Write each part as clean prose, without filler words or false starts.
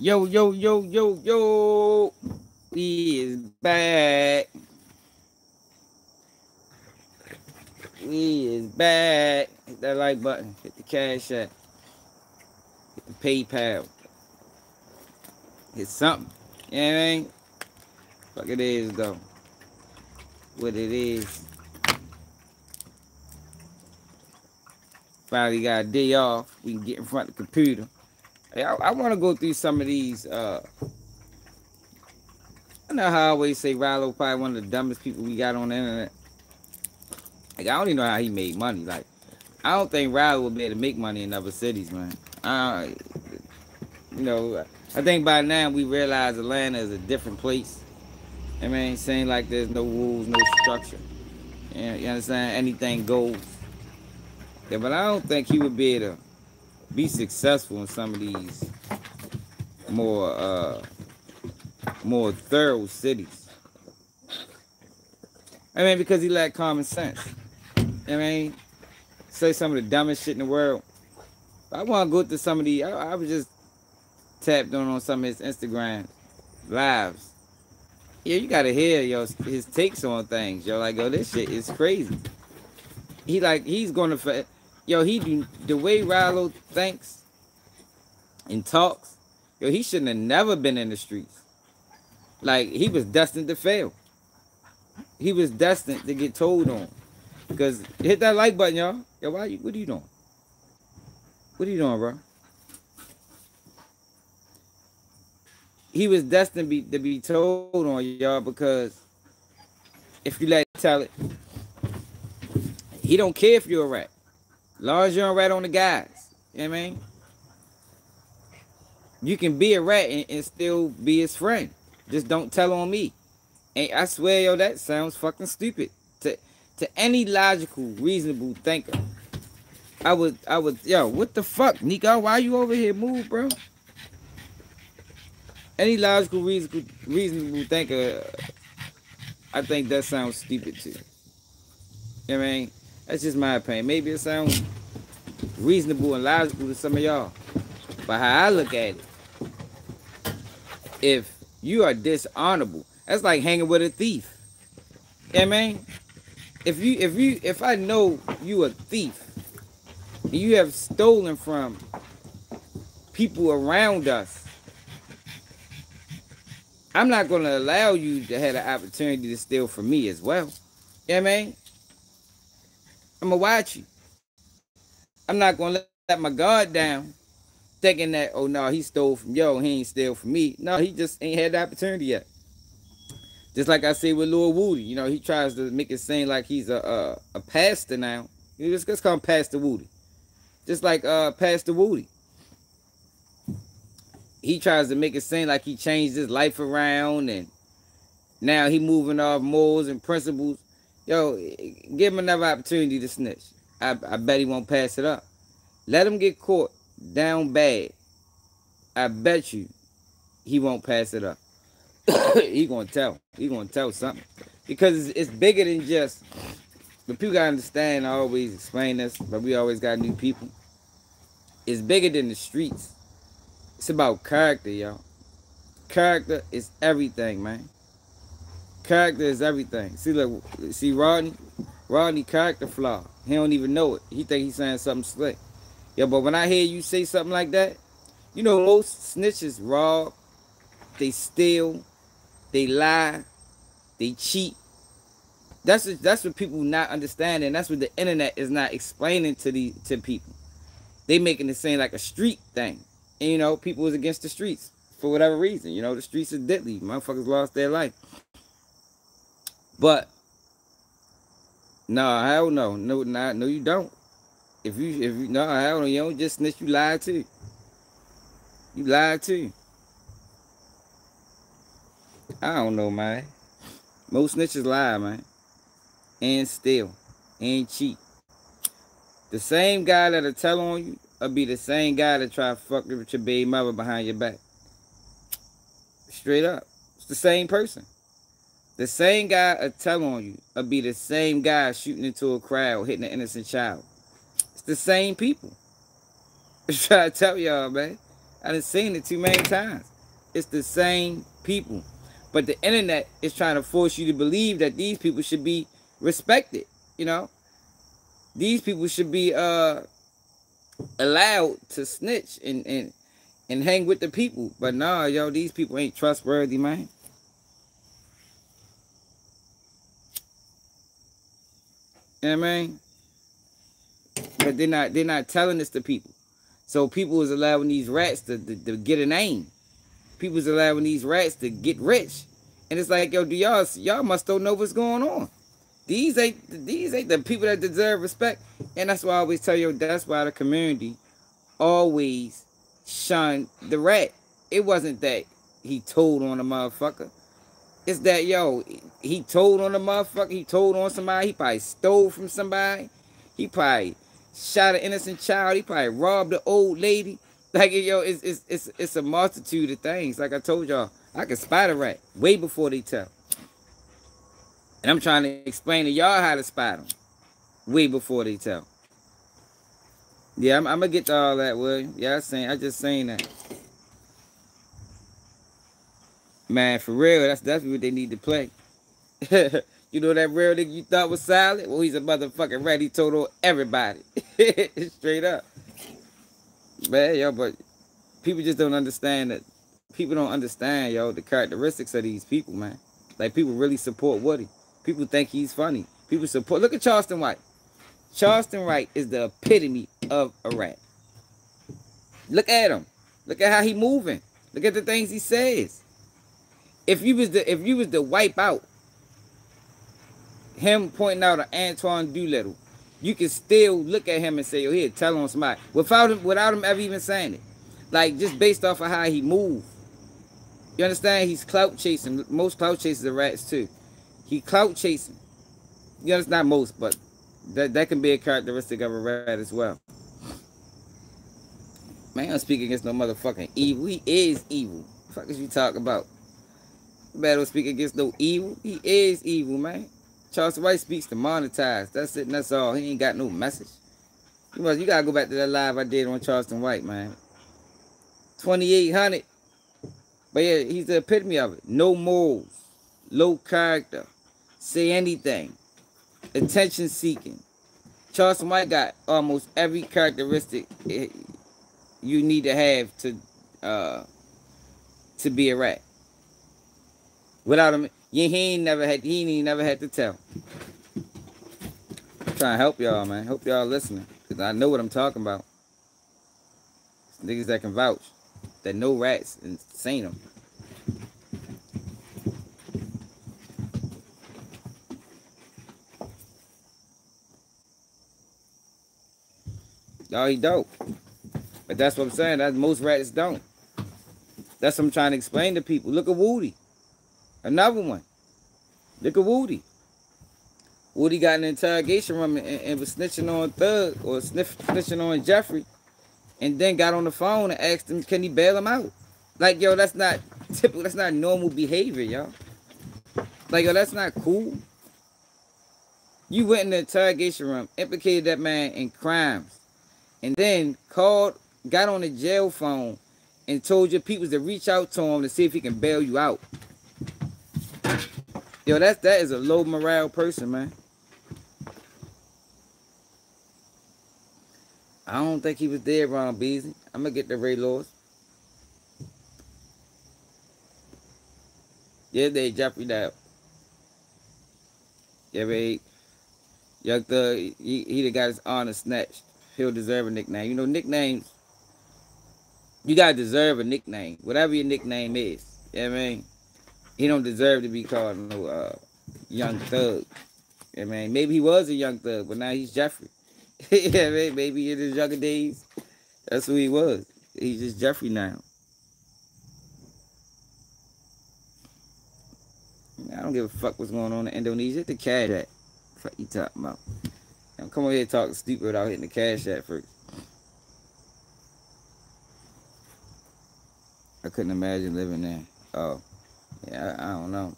Yo, yo, yo, yo, yo. We is back. We is back. Hit that like button. Hit the cash app. Hit the PayPal. Hit something. You know what I mean? Fuck it is though. What it is. Finally got a day off. We can get in front of the computer. Hey, I want to go through some of these. I know how I always say Ralo probably one of the dumbest people we got on the internet. Like I don't even know how he made money. Like I don't think Ralo would be able to make money in other cities, man. Uh, I think by now we realize Atlanta is a different place. I mean, saying like there's no rules, no structure. You understand? Anything goes. Yeah, but I don't think he would be able to be successful in some of these more more thorough cities. I mean, because he lacked common sense. I mean, say some of the dumbest shit in the world. I want to go through some of the. I was just tapped on some of his Instagram lives. Yeah, you gotta hear his takes on things. Yo, like, yo, this shit is crazy. He's gonna, yo, he do the way Ralo thinks and talks. Yo, he shouldn't have never been in the streets. Like, he was destined to fail. He was destined to get told on. Because hit that like button, y'all. Yo, what are you doing? What are you doing, bro? He was destined to be told on, y'all, because if you let him tell it, he don't care if you're a rat. As long as you don't rat on the guys. You know what I mean? You can be a rat and still be his friend. Just don't tell on me. And I swear, yo, that sounds fucking stupid. To any logical, reasonable thinker. Yo, what the fuck, Nico? Why you over here? Move, bro. Any logical, reasonable thinker, I think that sounds stupid too. You know what I mean? That's just my opinion. Maybe it sounds reasonable and logical to some of y'all. But how I look at it, if you are dishonorable, that's like hanging with a thief. You know what I mean? If I know you a thief and you have stolen from people around us, I'm not gonna allow you to have the opportunity to steal from me as well. You know what I mean? I'm gonna watch you. I'm not gonna let my guard down thinking that, oh no, he stole from yo, he ain't steal from me. No, he just ain't had the opportunity yet. Just like I say with Lil Woody, you know, he tries to make it seem like he's a pastor now. You just call him Pastor Woody. Just like Pastor Woody. He tries to make it seem like he changed his life around and now he moving off morals and principles. Yo, give him another opportunity to snitch. I bet he won't pass it up. Let him get caught down bad. I bet you he won't pass it up. He gonna tell. He gonna tell something. Because it's bigger than just, but people gotta understand, I always explain this, but we always got new people. It's bigger than the streets. It's about character, y'all. Character is everything, man. Character is everything. See Rodney character flaw. He don't even know it. He think he's saying something slick. Yeah, but when I hear you say something like that, you know most snitches rob, they steal, they lie, they cheat. That's what people not understanding. That's what the internet is not explaining to people. They making it seem like a street thing. And you know, people was against the streets for whatever reason. You know, the streets is deadly. Motherfuckers lost their life. But no, hell no. No, you don't. If you no, hell no, you don't just snitch, you lie too. You lie too. I don't know, man. Most snitches lie, man. And steal. And cheat. The same guy that'll tell on you will be the same guy that try to fuck with your baby mother behind your back. Straight up. It's the same person. The same guy will tell on you will be the same guy shooting into a crowd, hitting an innocent child. It's the same people. I'm trying to tell y'all, man. I done seen it too many times. It's the same people. But the internet is trying to force you to believe that these people should be respected. You know, these people should be allowed to snitch and hang with the people. But nah, yo, these people ain't trustworthy, man. You know what I mean? But they're not telling this to people. So people is allowing these rats to get a name. People is allowing these rats to get rich. And it's like, yo, do y'all must don't know what's going on. These ain't the people that deserve respect. And that's why I always tell you, that's why the community always shunned the rat. It wasn't that he told on a motherfucker. It's that, yo, he told on a motherfucker. He told on somebody. He probably stole from somebody. He probably shot an innocent child. He probably robbed an old lady. Like, yo, it's a multitude of things. Like I told y'all, I can spot a rat way before they tell. And I'm trying to explain to y'all how to spot them way before they tell. Yeah, I'm gonna get to all that, William. Yeah, I just saying that. Man, for real, that's what they need to play. You know that real nigga you thought was silent? Well, he's a motherfucking rat. He told on everybody. Straight up. Man, yo, but people just don't understand that. People don't understand, yo, the characteristics of these people, man. Like, people really support Woody. People think he's funny. People support. Look at Charleston White. Charleston White is the epitome of a rat. Look at him. Look at how he moving. Look at the things he says. If you was to wipe out him pointing out an Antoine Doolittle, you can still look at him and say, yo, here, tell on somebody. Without him ever even saying it. Like, just based off of how he moved. You understand? He's clout chasing. Most clout chasers are rats too. He clout chasing. You know, it's not most, but that can be a characteristic of a rat as well. Man, I don't speak against no motherfucking evil. He is evil. What the fuck is you talking about? Man don't speak against no evil. He is evil, man. Charleston White speaks to monetize. That's it and that's all. He ain't got no message. You gotta go back to that live I did on Charleston White, man. 2,800. But yeah, he's the epitome of it. No morals. Low character. Say anything. Attention seeking. Charleston White got almost every characteristic you need to have to be a rat. Without him, he ain't never had to tell. I'm trying to help y'all, man. Hope y'all listening. Because I know what I'm talking about. Niggas that can vouch. That know rats and seen them. No, he don't. But that's what I'm saying. That most rats don't. That's what I'm trying to explain to people. Look at Woody. Another one. Look at Woody. Woody got in an interrogation room and was snitching on Thug or snitching on Jeffrey, and then got on the phone and asked him, can he bail him out? Like, yo, that's not typical. That's not normal behavior, y'all. Like, yo, that's not cool. You went in the interrogation room, implicated that man in crimes, and then got on the jail phone and told your people to reach out to him to see if he can bail you out. Yo, that is a low morale person, man. I don't think he was dead, Ron Beasley. I'm going to get the Ray Lewis. Yeah, they Jeffrey Dow. Yeah, babe. Young Thug, he done got his honor snatched. He'll deserve a nickname. You know, nicknames, you got to deserve a nickname. Whatever your nickname is. You know what I mean? He don't deserve to be called no Young Thug. You know what I mean? Maybe he was a Young Thug, but now he's Jeffrey. Yeah, maybe in his younger days, that's who he was. He's just Jeffrey now. I don't give a fuck what's going on in Indonesia. Hit the cash app. What you talking about? Now, come on here talking stupid without hitting the cash app first. I couldn't imagine living there. Oh, yeah, I don't know.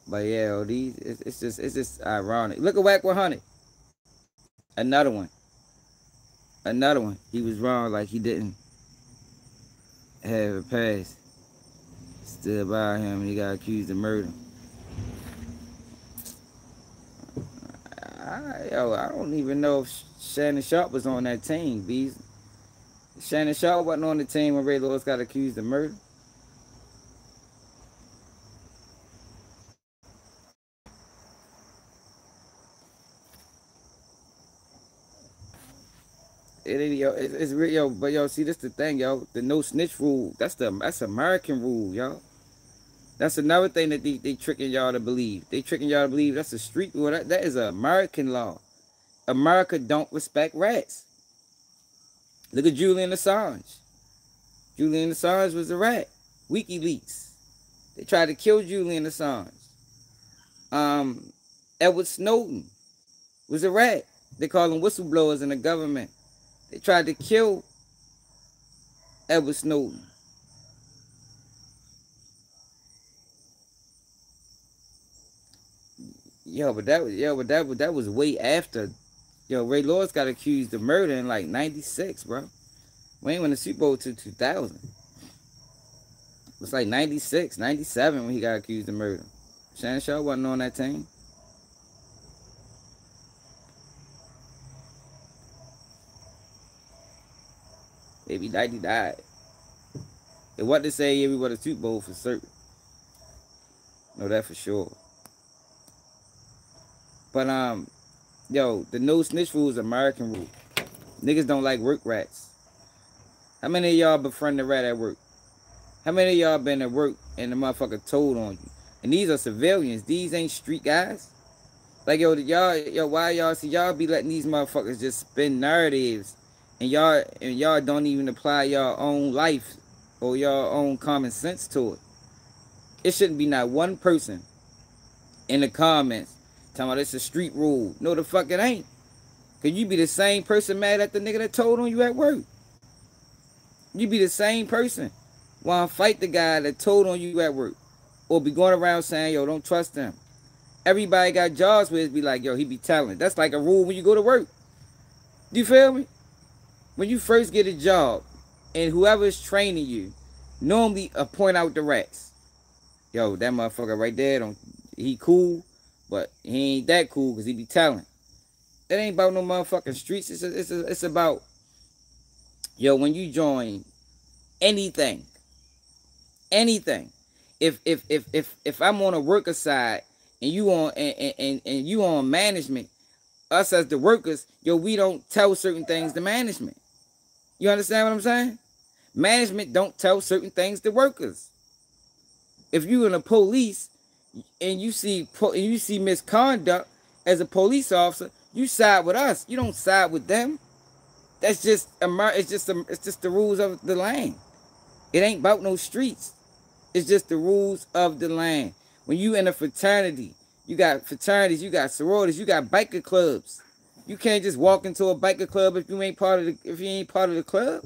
But yeah, it's just ironic. Look at Whack 100. Another one. He was wrong, like he didn't. have a past. Stood by him and he got accused of murder. I don't even know if Shannon Sharpe was on that team, Bees. Shannon Sharpe wasn't on the team when Ray Lewis got accused of murder. It ain't, yo, it's real, yo, but yo, see, this the thing, yo, the no snitch rule, that's American rule, yo. That's another thing that they tricking y'all to believe. They tricking y'all to believe that's a street rule. That is an American law. America don't respect rats. Look at Julian Assange. Julian Assange was a rat. WikiLeaks. They tried to kill Julian Assange. Edward Snowden was a rat. They call them whistleblowers in the government. They tried to kill Edward Snowden. That was way after. Yo, Ray Lewis got accused of murder in like 96, bro. We ain't win the Super Bowl till 2000. It was like 96, 97 when he got accused of murder. Shannon Sharpe wasn't on that team. Maybe 90 died. It wasn't to say we won the Super Bowl for certain. Know that for sure. But yo, the no snitch rule is American rule. Niggas don't like work rats. How many of y'all befriend a rat at work? How many of y'all been at work and the motherfucker told on you? And these are civilians. These ain't street guys. Like, yo, why y'all be letting these motherfuckers just spin narratives and y'all don't even apply your own life or your own common sense to it. It shouldn't be not one person in the comments talking about it's a street rule. No, the fuck it ain't. Cause you be the same person mad at the nigga that told on you at work. You be the same person wanna fight the guy that told on you at work. Or be going around saying, yo, don't trust them. Everybody got jobs where it be like, yo, he be telling. That's like a rule when you go to work. Do you feel me? When you first get a job and whoever is training you normally point out the rats. Yo, that motherfucker right there, he cool, but he ain't that cool because he be telling. It ain't about no motherfucking streets. It's about, yo, when you join anything, if I'm on a worker side and you on and you on management, us as the workers, yo, we don't tell certain things to management. You understand what I'm saying? Management don't tell certain things to workers. If you in the police and you see misconduct as a police officer, you side with us. You don't side with them. That's just it's just the rules of the land. It ain't about no streets. It's just the rules of the land. When you in a fraternity, you got fraternities, you got sororities, you got biker clubs. You can't just walk into a biker club if you ain't part of the club.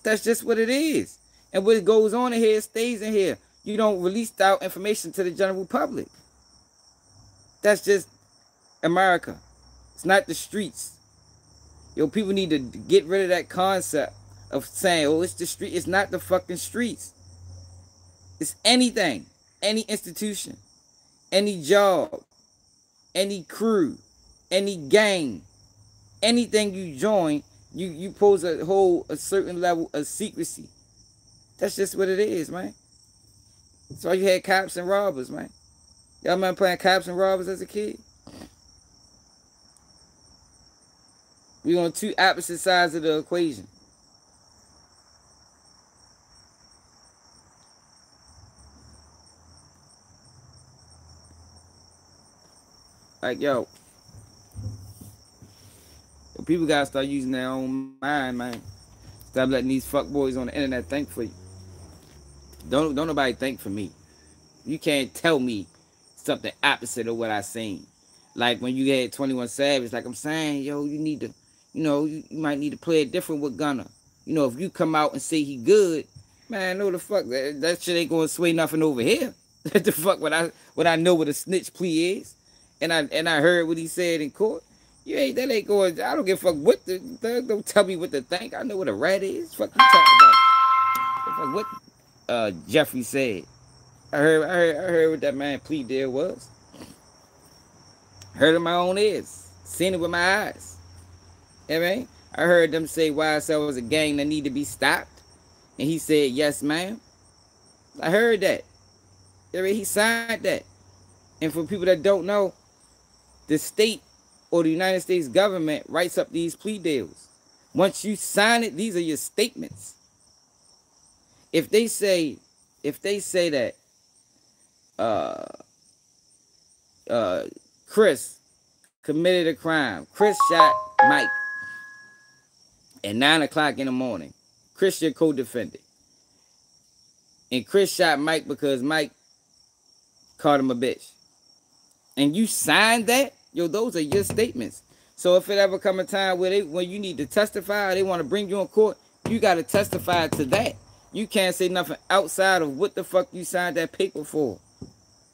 That's just what it is. And what goes on in here stays in here. You don't release out information to the general public. That's just America. It's not the streets. Yo, people need to get rid of that concept of saying, oh, it's the street. It's not the fucking streets. It's anything, any institution, any job, any crew, any gang, anything you join, you pose a certain level of secrecy. That's just what it is, man. That's why you had cops and robbers, man. Y'all remember playing cops and robbers as a kid? We on two opposite sides of the equation. Like, yo, people gotta start using their own mind, man. Stop letting these fuck boys on the internet think for you. Don't nobody think for me. You can't tell me something opposite of what I seen. Like when you had 21 Savage, like I'm saying, yo, you need to, you might need to play it different with Gunna. If you come out and say he good, man, no the fuck, that shit ain't gonna sway nothing over here. The fuck, what I know what a snitch plea is, and I heard what he said in court. That ain't going. I don't give a fuck what don't tell me what to think. I know what a rat is. Fuck you talking about. What Jeffrey said. I heard what that man plea deal was. Heard it in my own ears. Seen it with my eyes. You know what I mean? I heard them say YSL was a gang that need to be stopped. And he said, yes, ma'am. I heard that. You know what I mean? He signed that. And for people that don't know, the state or the United States government writes up these plea deals. Once you sign it, these are your statements. If they say that Chris committed a crime, Chris shot Mike at 9 o'clock in the morning, Chris your co-defendant, and Chris shot Mike because Mike called him a bitch, and you signed that, yo, those are your statements. So if it ever come a time where when you need to testify, or they want to bring you in court, you got to testify to that. You can't say nothing outside of what the fuck you signed that paper for.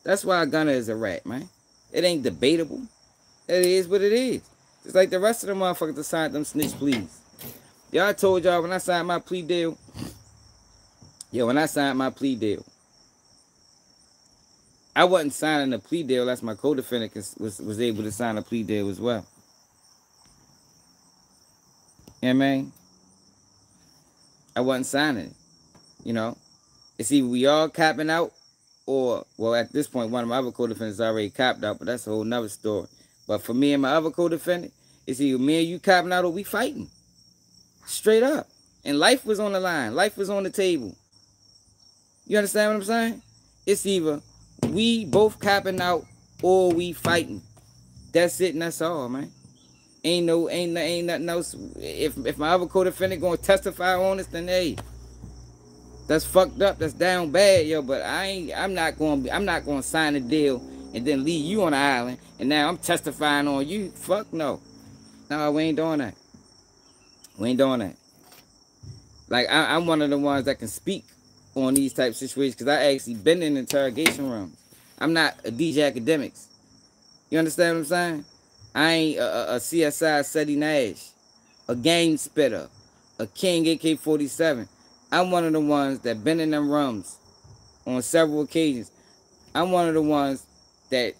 That's why Gunna is a rat, man. It ain't debatable. It is what it is. It's like the rest of the motherfuckers that signed them snitch pleas. Y'all, I told y'all when I signed my plea deal. When I signed my plea deal, I wasn't signing a plea deal unless my co-defendant was able to sign a plea deal as well. You know what I mean? I wasn't signing it. You know? It's either we all copping out, or, well, at this point, one of my other co-defendants already copped out, but that's a whole nother story. But for me and my other co-defendant, it's either me and you copping out or we fighting. Straight up. And life was on the line. Life was on the table. You understand what I'm saying? It's either we both copping out or we fighting. That's it and that's all, man. Ain't nothing else. If my other co-defendant gonna testify on this, then hey, that's fucked up. That's down bad, yo. But I'm not gonna sign a deal and then leave you on the island. And now I'm testifying on you. Fuck no. No, we ain't doing that. We ain't doing that. Like I'm one of the ones that can speak on these type of situations because I actually been in interrogation rooms. I'm not a DJ Academics. You understand what I'm saying? I ain't a CSI Seti Nash, a game spitter, a King AK-47. I'm one of the ones that been in them rooms on several occasions. I'm one of the ones that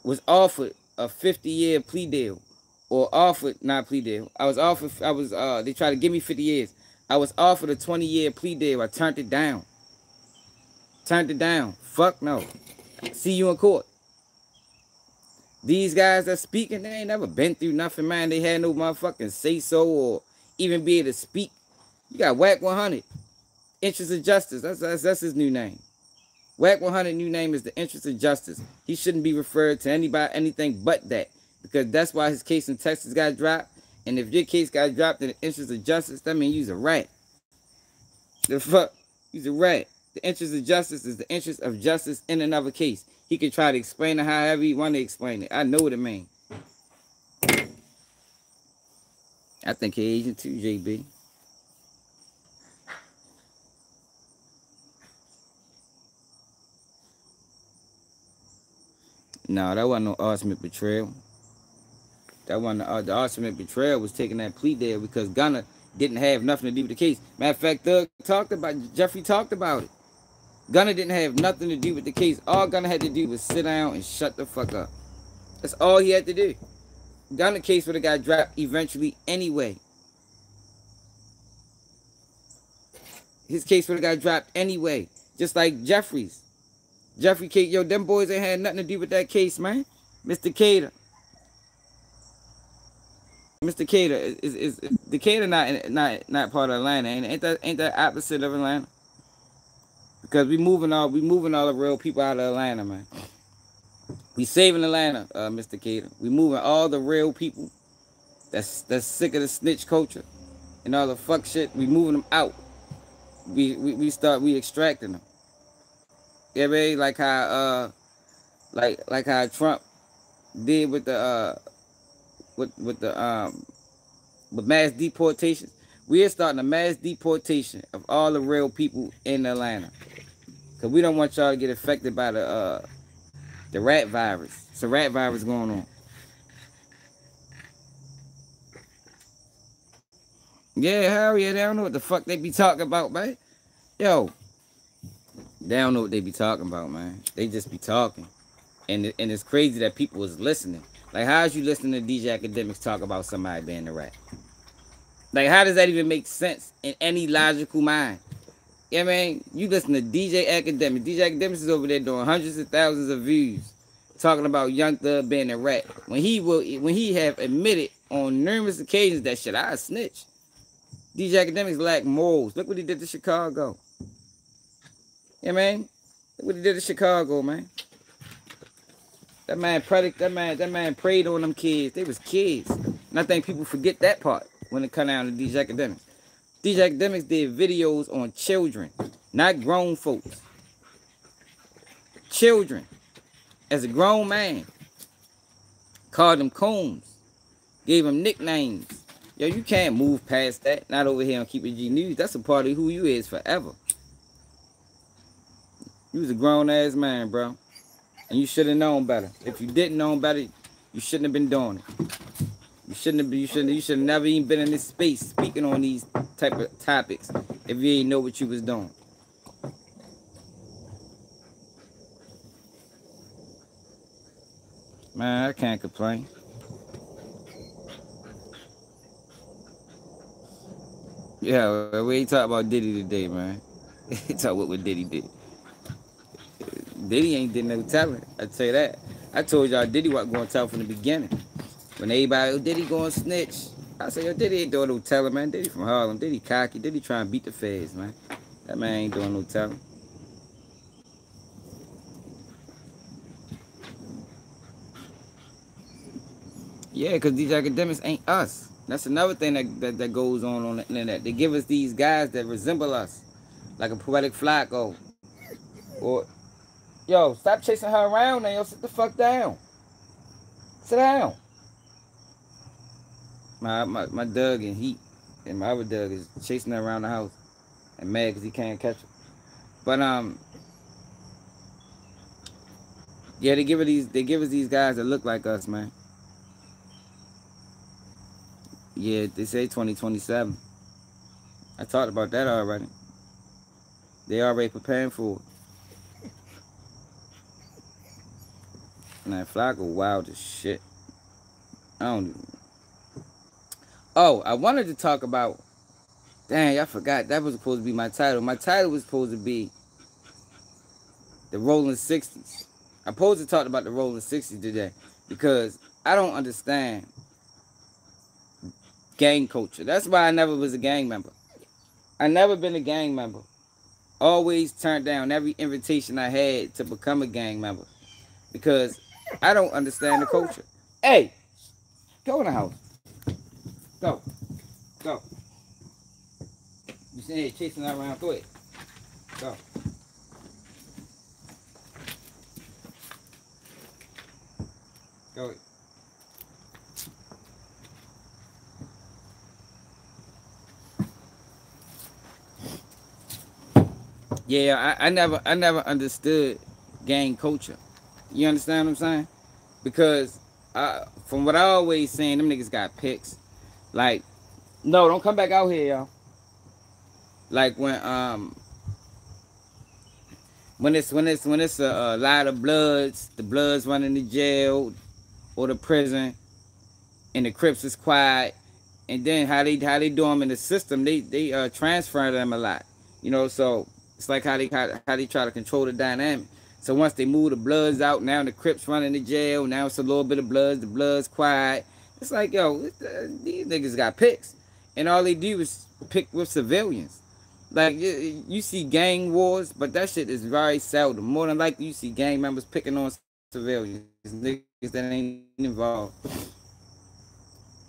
was offered a 50-year plea deal, or offered, not plea deal. They tried to give me 50 years. I was offered a 20-year plea deal. I turned it down. Fuck no. See you in court. These guys that speaking, they ain't never been through nothing, man. They had no motherfucking say-so or even be able to speak. You got Whack 100, Interest of Justice. That's his new name. Whack 100 new name is the Interest of Justice. He shouldn't be referred to anything but that, because that's why his case in Texas got dropped. And if your case got dropped in the Interest of Justice, that means you's a rat. The fuck? You's a rat. The interest of justice is the interest of justice in another case. He can try to explain it however he want to explain it. I know what it means. I think he Asian too, JB. No, that wasn't no ultimate betrayal. That wasn't the ultimate betrayal was taking that plea deal because Gunna didn't have nothing to do with the case. Matter of fact, Jeffrey talked about it. Gunna didn't have nothing to do with the case. All Gunna had to do was sit down and shut the fuck up. That's all he had to do. Gunna case would have got dropped eventually anyway. His case would have got dropped anyway. Just like Jeffrey's. Jeffrey case, yo, them boys ain't had nothing to do with that case, man. Mr. Cater. Mr. Cater is Decatur not part of Atlanta. Ain't that opposite of Atlanta? Because we moving all the real people out of Atlanta, man. We saving Atlanta, Mr. Cater. We moving all the real people that's sick of the snitch culture and all the fuck shit. We moving them out. We extracting them. Yeah, man, like how like how Trump did with the with mass deportations. We are starting a mass deportation of all the real people in Atlanta. Cause we don't want y'all to get affected by the rat virus. It's a rat virus going on. Yeah, hell yeah, they don't know what the fuck they be talking about, man. Yo, they don't know what they be talking about, man. They just be talking. And it's crazy that people was listening. Like, how is you listening to DJ Academics talk about somebody being a rat? Like, how does that even make sense in any logical mind? Yeah, man, you listen to DJ Academics. DJ Academics is over there doing hundreds of thousands of views, talking about Young Thug being a rat. When he have admitted on numerous occasions that shit, I snitch. DJ Academics lack morals. Look what he did to Chicago. Yeah, man. Look what he did to Chicago, man. That man preyed on them kids. They was kids. And I think people forget that part when it come down to DJ Academics. DJ Academics did videos on children, not grown folks. Children. As a grown man. Called them coons. Gave them nicknames. Yo, you can't move past that. Not over here on Keep It G News. That's a part of who you is forever. You was a grown ass man, bro. And you should have known better. If you didn't know better, you shouldn't have been doing it. You should have never even been in this space speaking on these type of topics if you didn't know what you was doing. Man, I can't complain. Yeah, we ain't talking about Diddy today, man. Talk about what Diddy did. Diddy ain't did no telling. I tell you that. I told y'all Diddy wasn't going to tell from the beginning. When everybody, oh, Diddy going to snitch. I say, yo, Diddy ain't doing no telling, man. Diddy from Harlem. Diddy cocky. Diddy trying to beat the feds, man. That man ain't doing no telling. Yeah, because these academics ain't us. That's another thing that goes on the internet. They give us these guys that resemble us. Like a Poetic Flacco. Or, yo, stop chasing her around now. Yo, sit the fuck down. Sit down. My Doug and Heat and my other Doug is chasing her around the house and mad because he can't catch her. But yeah, they give us these guys that look like us, man. Yeah, they say 2027. I talked about that already. They already preparing for it. Man, Flacco wild as shit. I don't even... Oh, I wanted to talk about... Dang, I forgot. That was supposed to be my title. My title was supposed to be the Rolling 60s. I supposed to talk about the Rolling 60s today because I don't understand gang culture. That's why I never was a gang member. I never been a gang member. Always turned down every invitation I had to become a gang member because I don't understand the culture. Hey, go in the house. Go. Go. You sitting here chasing that around. Go ahead. Go. Go ahead. Yeah, I never understood gang culture. You understand what I'm saying? Because from what I always saying, them niggas got picks. Like, no, don't come back out here, y'all. Like when it's a lot of bloods, the bloods running to jail or the prison, and the Crips is quiet, and then how they do them in the system, they transfer them a lot, you know. So it's like how they try to control the dynamic. So once they move the Bloods out, now the Crips running to jail. Now it's a little bit of Bloods. The Bloods quiet. It's like, yo, these niggas got picks, and all they do is pick with civilians. Like you see gang wars, but that shit is very seldom. More than likely, you see gang members picking on civilians, niggas that ain't involved.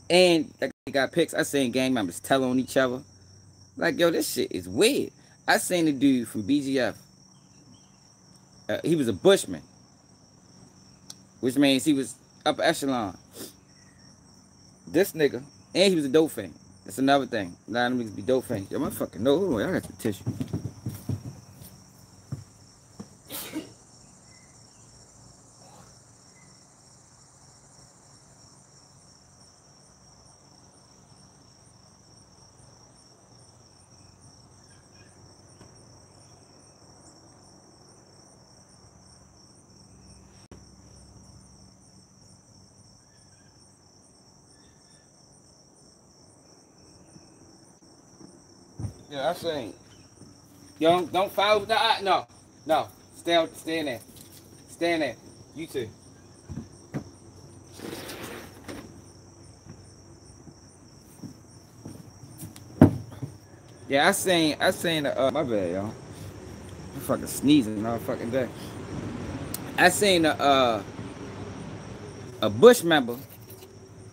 And like they got picks. I seen gang members tell on each other. Like, yo, this shit is weird. I seen a dude from BGF. He was a bushman, which means he was upper echelon. This nigga, and he was a dope fan. That's another thing. A lot of them niggas be dope fans. Yo, my fucking no, hold on, I got the tissue. Yeah, I seen. Yo, don't follow with the eye. No, no. Stay in there. Stay in there. You too. Yeah, I seen my bad, y'all. I'm fucking sneezing all fucking day. I seen a Bush member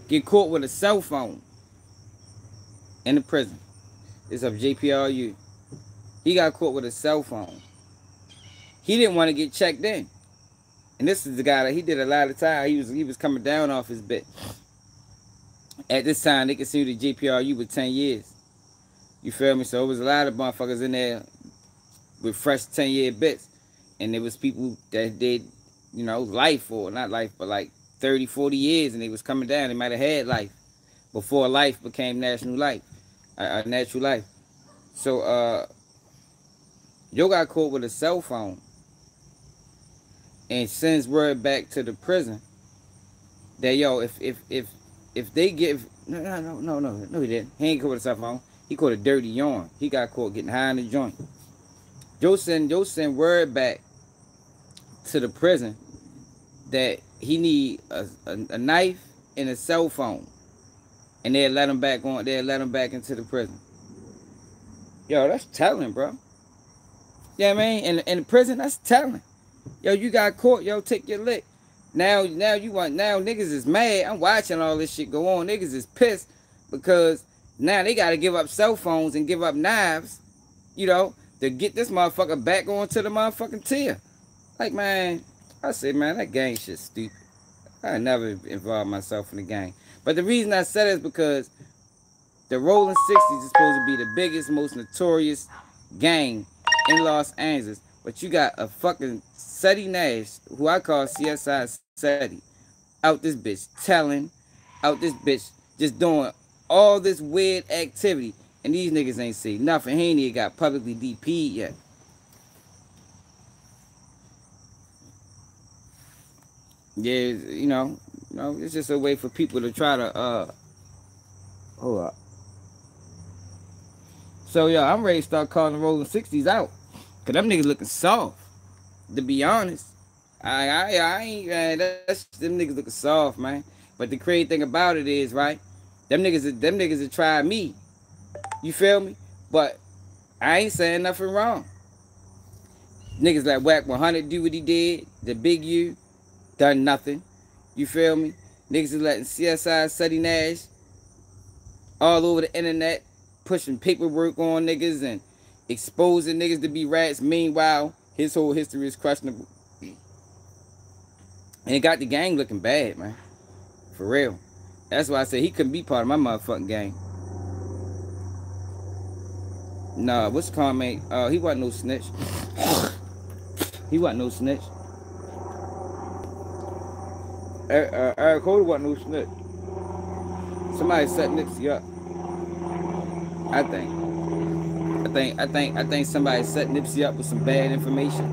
get caught with a cell phone in the prison. It's of JPRU. He got caught with a cell phone. He didn't want to get checked in. And this is the guy that he did a lot of time. He was coming down off his bit. At this time, they considered JPRU with 10 years. You feel me? So it was a lot of motherfuckers in there with fresh 10-year bits. And there was people that did, you know, life, or not life, but like 30, 40 years, and they was coming down. They might have had life before life became national life, natural life. So yo got caught with a cell phone and sends word back to the prison that, yo, if they give, no, he didn't. He ain't caught with a cell phone. He caught a dirty yarn. He got caught getting high in the joint. Yo send word back to the prison that he need a knife and a cell phone, and they'll let him back on. They'll let him back into the prison. Yo, that's telling, bro. Yeah, man. In the prison, that's telling. Yo, you got caught. Yo, take your lick. Now niggas is mad. I'm watching all this shit go on. Niggas is pissed because now they gotta give up cell phones and give up knives, you know, to get this motherfucker back onto the motherfucking tier. Like, man, I say, man, that gang shit's stupid. I never involved myself in the gang. But the reason I said it is because the Rolling 60s is supposed to be the biggest, most notorious gang in Los Angeles. But you got a fucking Seti Nash, who I call CSI Seti, out this bitch telling, out this bitch just doing all this weird activity. And these niggas ain't say nothing. He ain't even got publicly DP'd yet. Yeah, you know, it's just a way for people to try to hold up. So yeah, I'm ready to start calling the Rolling 60s out. Cause them niggas looking soft. To be honest. I ain't, man, them niggas looking soft, man. But the crazy thing about it is, right? Them niggas that tried me. You feel me? But I ain't saying nothing wrong. Niggas like Whack 100 do what he did. The Big U done nothing. You feel me? Niggas is letting CSI Seti Nash all over the internet, pushing paperwork on niggas and exposing niggas to be rats. Meanwhile, his whole history is questionable. And it got the gang looking bad, man. For real. That's why I said he couldn't be part of my motherfucking gang. Nah, what's the comment? He wasn't no snitch. He wasn't no snitch. Eric Holder wasn't no snitch. Somebody set Nipsey up. I think somebody set Nipsey up with some bad information.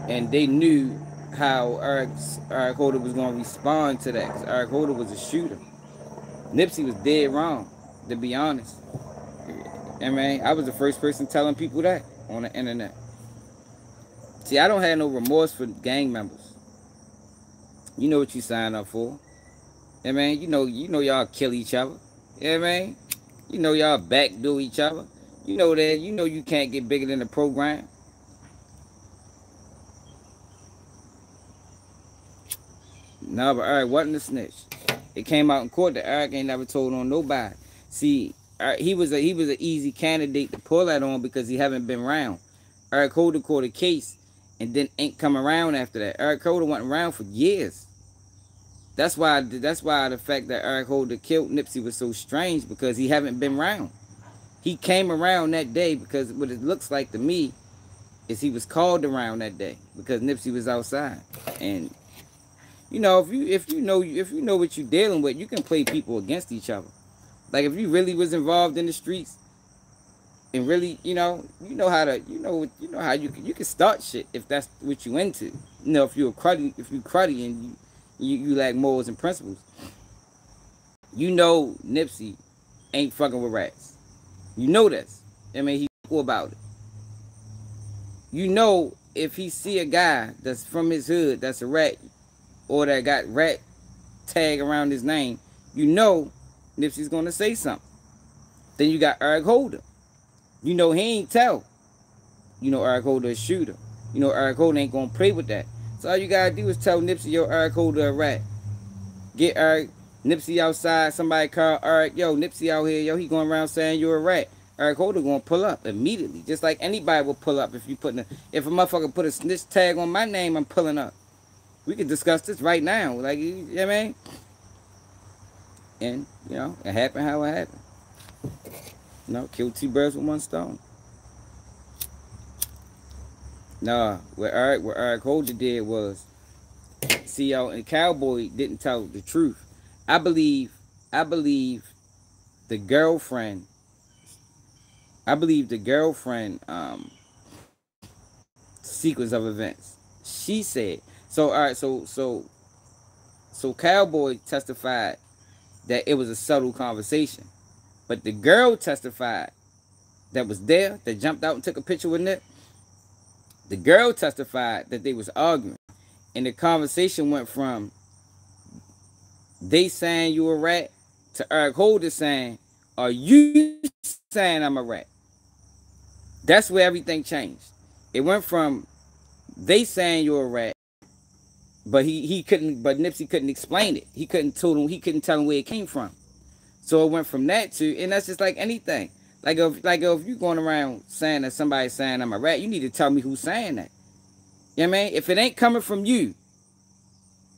And they knew how Eric Holder was going to respond to that. Because Eric Holder was a shooter. Nipsey was dead wrong, to be honest. And man, I was the first person telling people that on the internet. See, I don't have no remorse for gang members. You know what you sign up for. Yeah, man, you know y'all kill each other. Yeah, man. You know y'all backdoor each other. You know that. You know you can't get bigger than the program. No, but Eric wasn't a snitch. It came out in court that Eric ain't never told on nobody. See, he was an easy candidate to pull that on because he haven't been around. Eric Holder caught a case and then ain't come around after that. Eric Holder went around for years. That's why the fact that Eric Holder killed Nipsey was so strange, because he haven't been around. He came around that day because what it looks like to me is he was called around that day because Nipsey was outside. And you know, if you know what you're dealing with, you can play people against each other. Like if you really was involved in the streets and really, you know how you can start shit if that's what you into. You know, if you cruddy and you lack morals and principles. You know Nipsey ain't fucking with rats. You know this. I mean, he's cool about it. You know, if he see a guy that's from his hood that's a rat, or that got rat tag around his name, you know Nipsey's gonna say something. Then you got Eric Holder. You know he ain't tell. You know Eric Holder a shooter. You know Eric Holder ain't gonna play with that. So all you gotta do is tell Nipsey, yo, Eric Holder a rat. Get Eric, Nipsey outside, somebody call Eric, yo, Nipsey out here, yo, he going around saying you're a rat. Eric Holder gonna pull up immediately. Just like anybody will pull up if you if a motherfucker put a snitch tag on my name, I'm pulling up. We can discuss this right now. Like, you know what I mean? And, you know, it happened how it happened. You know, kill two birds with one stone. Nah, what Eric Holder did was, see, y'all, and Cowboy didn't tell the truth. I believe the girlfriend, sequence of events. She said, so, all right, so Cowboy testified that it was a subtle conversation. But the girl testified that was there, that jumped out and took a picture with Nip. The girl testified that they was arguing. And the conversation went from they saying you a rat to Eric Holder saying, are you saying I'm a rat? That's where everything changed. It went from they saying you're a rat, but Nipsey couldn't explain it. He couldn't tell him where it came from. So it went from that to, and that's just like anything. Like if you going around saying that somebody's saying I'm a rat, you need to tell me who's saying that. You know what I mean? If it ain't coming from you,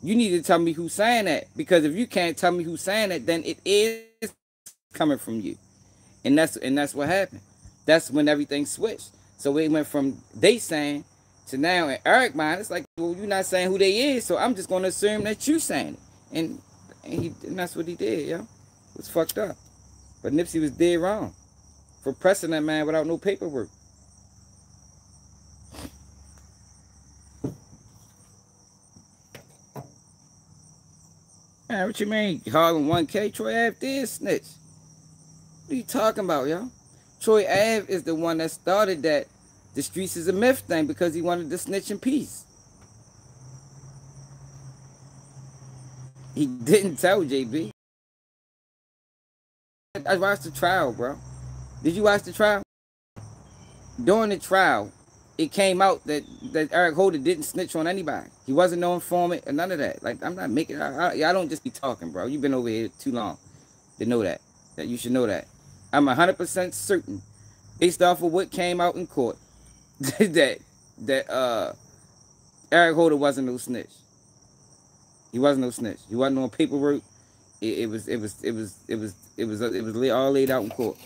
you need to tell me who's saying that. Because if you can't tell me who's saying that, then it is coming from you. And that's what happened. That's when everything switched. So it went from they saying to now in Eric's mind, it's like, well, you're not saying who they is, so I'm just gonna assume that you saying it. And that's what he did, yo. It was fucked up. But Nipsey was dead wrong for pressing that man without no paperwork. Man, what you mean? Harlem 1K? Troy Ave did snitch. What are you talking about, yo? Troy Ave is the one that started that the streets is a myth thing because he wanted to snitch in peace. He didn't tell JB. I watched the trial, bro. Did you watch the trial? During the trial, it came out that Eric Holder didn't snitch on anybody. He wasn't no informant or none of that. Like, I'm not making, I don't just be talking, bro. You've been over here too long to know that. That you should know that. I'm 100% certain, based off of what came out in court, that Eric Holder wasn't no snitch. He wasn't no snitch. He wasn't on paperwork. It was all laid out in court.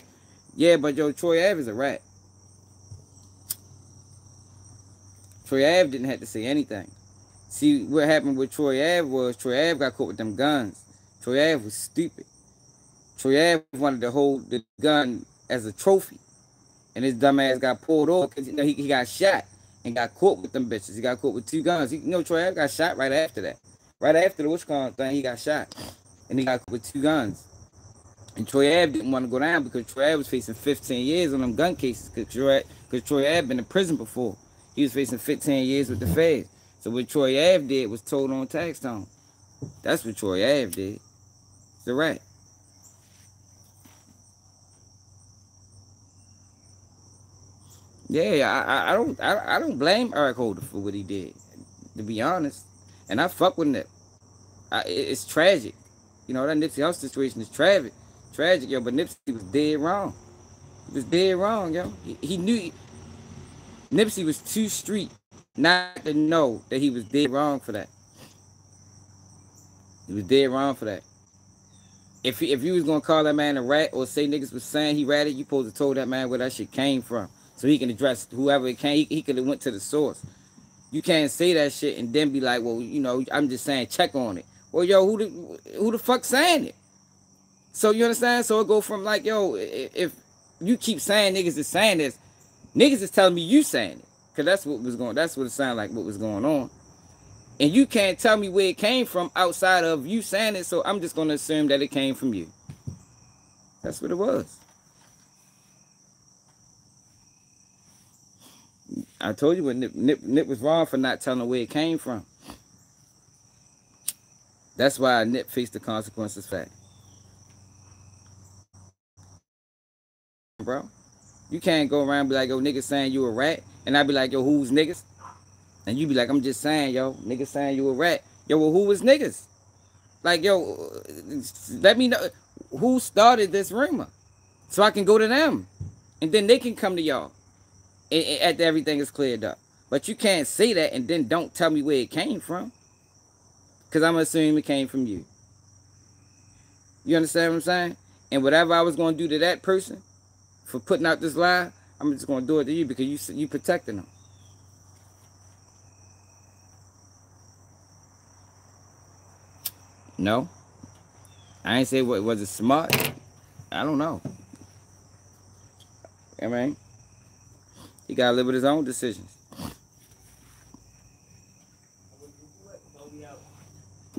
Yeah, but yo, Troy Ave is a rat. Troy Ave didn't have to say anything. See, what happened with Troy Ave was Troy Ave got caught with them guns. Troy Ave was stupid. Troy Ave wanted to hold the gun as a trophy. And his dumb ass got pulled over because he got shot and got caught with them bitches. He got caught with 2 guns. Troy Ave got shot right after that. Right after the thing, he got shot. And he got caught with 2 guns. And Troy Ave didn't want to go down because Troy Ave was facing 15 years on them gun cases because Troy Ave been in prison before. He was facing 15 years with the feds. So what Troy Ave did was told on tax time. That's what Troy Ave did. It's a rat. Yeah, I don't blame Eric Holder for what he did, to be honest. And I fuck with Nip. It's tragic. You know, that Nipsey Hussle situation is tragic, yo. But Nipsey was dead wrong. He was dead wrong, yo. He knew Nipsey was too street not to know that he was dead wrong for that. He was dead wrong for that. If you was gonna call that man a rat or say niggas was saying he ratted, you supposed to told that man where that shit came from, so he can address whoever it came. He could have went to the source. You can't say that shit and then be like, well, you know, I'm just saying check on it. Well, yo, who the fuck saying it? So you understand? So it go from like, yo, if you keep saying niggas is saying this, niggas is telling me you saying it. Cause that's what it sounded like what was going on. And you can't tell me where it came from outside of you saying it, so I'm just gonna assume that it came from you. That's what it was. I told you what Nip was wrong for not telling where it came from. That's why Nip faced the consequences fact. Bro, you can't go around and be like, yo, niggas saying you a rat. And I be like, yo, who's niggas? And you be like, I'm just saying, yo, niggas saying you a rat. Yo, well, who was niggas? Like, yo, let me know who started this rumor so I can go to them. And then they can come to y'all after everything is cleared up. But you can't say that and then don't tell me where it came from. Because I'm assuming it came from you. You understand what I'm saying? And whatever I was going to do to that person for putting out this lie, I'm just going to do it to you because you protecting them. No. I ain't say what was it smart. I don't know. I mean, he got to live with his own decisions.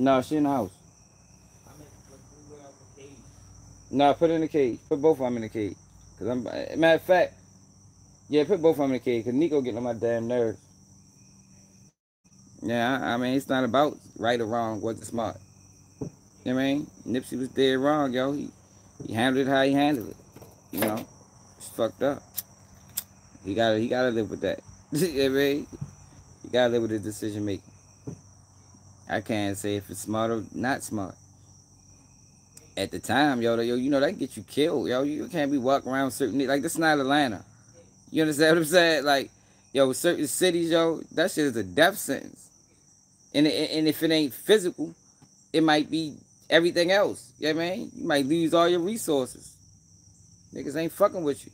No, she in the house. No, put her in the cage. Put both of them in the cage. Cause matter of fact, yeah, put both of them in the cage. Cause Nico getting on my damn nerves. Yeah, I mean, it's not about right or wrong. Was it smart? You know what I mean? Nipsey was dead wrong, yo. He handled it how he handled it. You know, it's fucked up. He gotta live with that. You know what I mean? You gotta live with his decision making. I can't say if it's smart or not smart. At the time, yo, you know, that can get you killed, yo. You can't be walking around certain, like, this is not Atlanta. You understand what I'm saying? Like, yo, certain cities, yo, that shit is a death sentence. And if it ain't physical, it might be everything else. You know what I mean? You might lose all your resources. Niggas ain't fucking with you.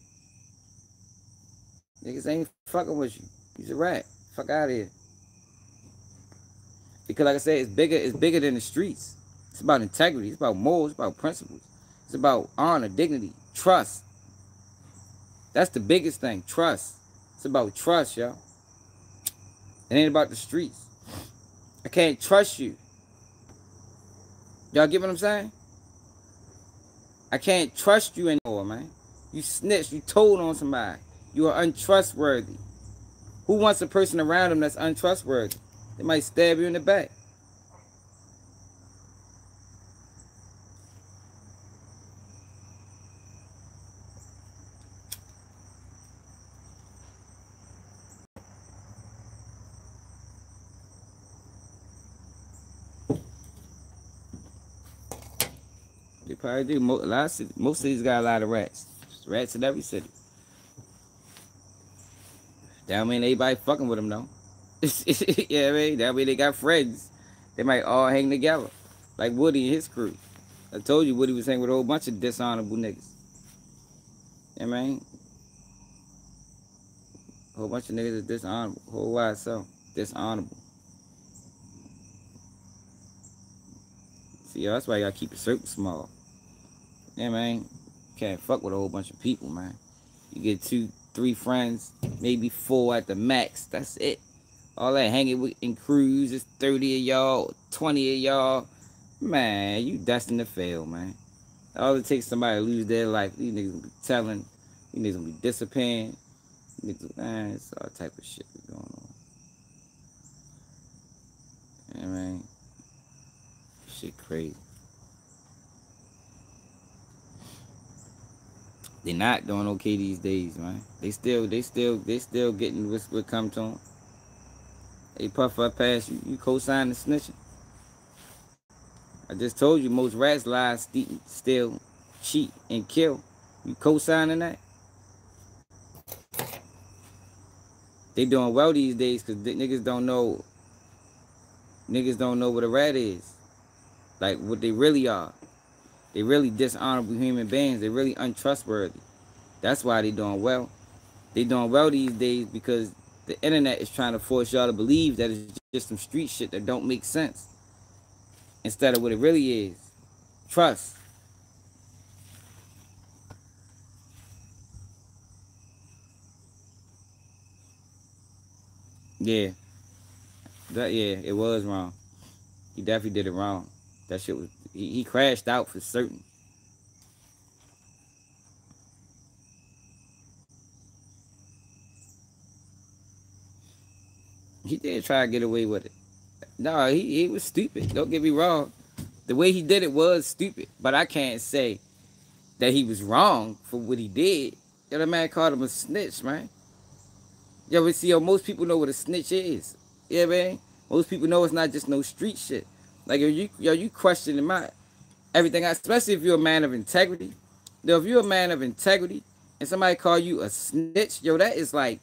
Niggas ain't fucking with you. You's a rat. Fuck out of here. Because like I said, it's bigger than the streets. It's about integrity. It's about morals. It's about principles. It's about honor, dignity, trust. That's the biggest thing. Trust. It's about trust, yo. It ain't about the streets. I can't trust you. Y'all get what I'm saying? I can't trust you anymore, man. You snitched. You told on somebody. You are untrustworthy. Who wants a person around them that's untrustworthy? They might stab you in the back. They probably do. Most cities got a lot of rats. Rats in every city. That don't mean everybody fucking with them, though. Yeah, I mean, that way they got friends. They might all hang together. Like Woody and his crew. I told you Woody was hanging with a whole bunch of dishonorable niggas. You know what I mean? A whole bunch of niggas is dishonorable. Whole wide self. Dishonorable. See, that's why you gotta keep your circle small. Yeah, man. Can't fuck with a whole bunch of people, man. You get 2, 3 friends, maybe 4 at the max. That's it. All that hanging with in crews is 30 of y'all, 20 of y'all. Man, you destined to fail, man. All it takes somebody to lose their life. These niggas gonna be telling. These niggas gonna be disappearing. Man, it's all type of shit going on. You know what I mean? Shit crazy. They not doing okay these days, man. They still getting what come to them. They puff up past you. You co-sign the snitching. I just told you most rats lie, steal, cheat, and kill. You co-signing that? They doing well these days because niggas don't know. Niggas don't know what a rat is. Like what they really are. They really dishonorable human beings. They really untrustworthy. That's why they doing well. They doing well these days because the internet is trying to force y'all to believe that it's just some street shit that don't make sense. Instead of what it really is. Trust. Yeah. Yeah, it was wrong. He definitely did it wrong. That shit was he crashed out for certain. He did try to get away with it. No, he was stupid. Don't get me wrong. The way he did it was stupid. But I can't say that he was wrong for what he did. Yo, the man called him a snitch, man. Yo, but see, yo, most people know what a snitch is. Yeah, man. Most people know it's not just no street shit. Like, you questioning my everything, especially if you're a man of integrity. Yo, if you're a man of integrity and somebody call you a snitch, yo, that is like,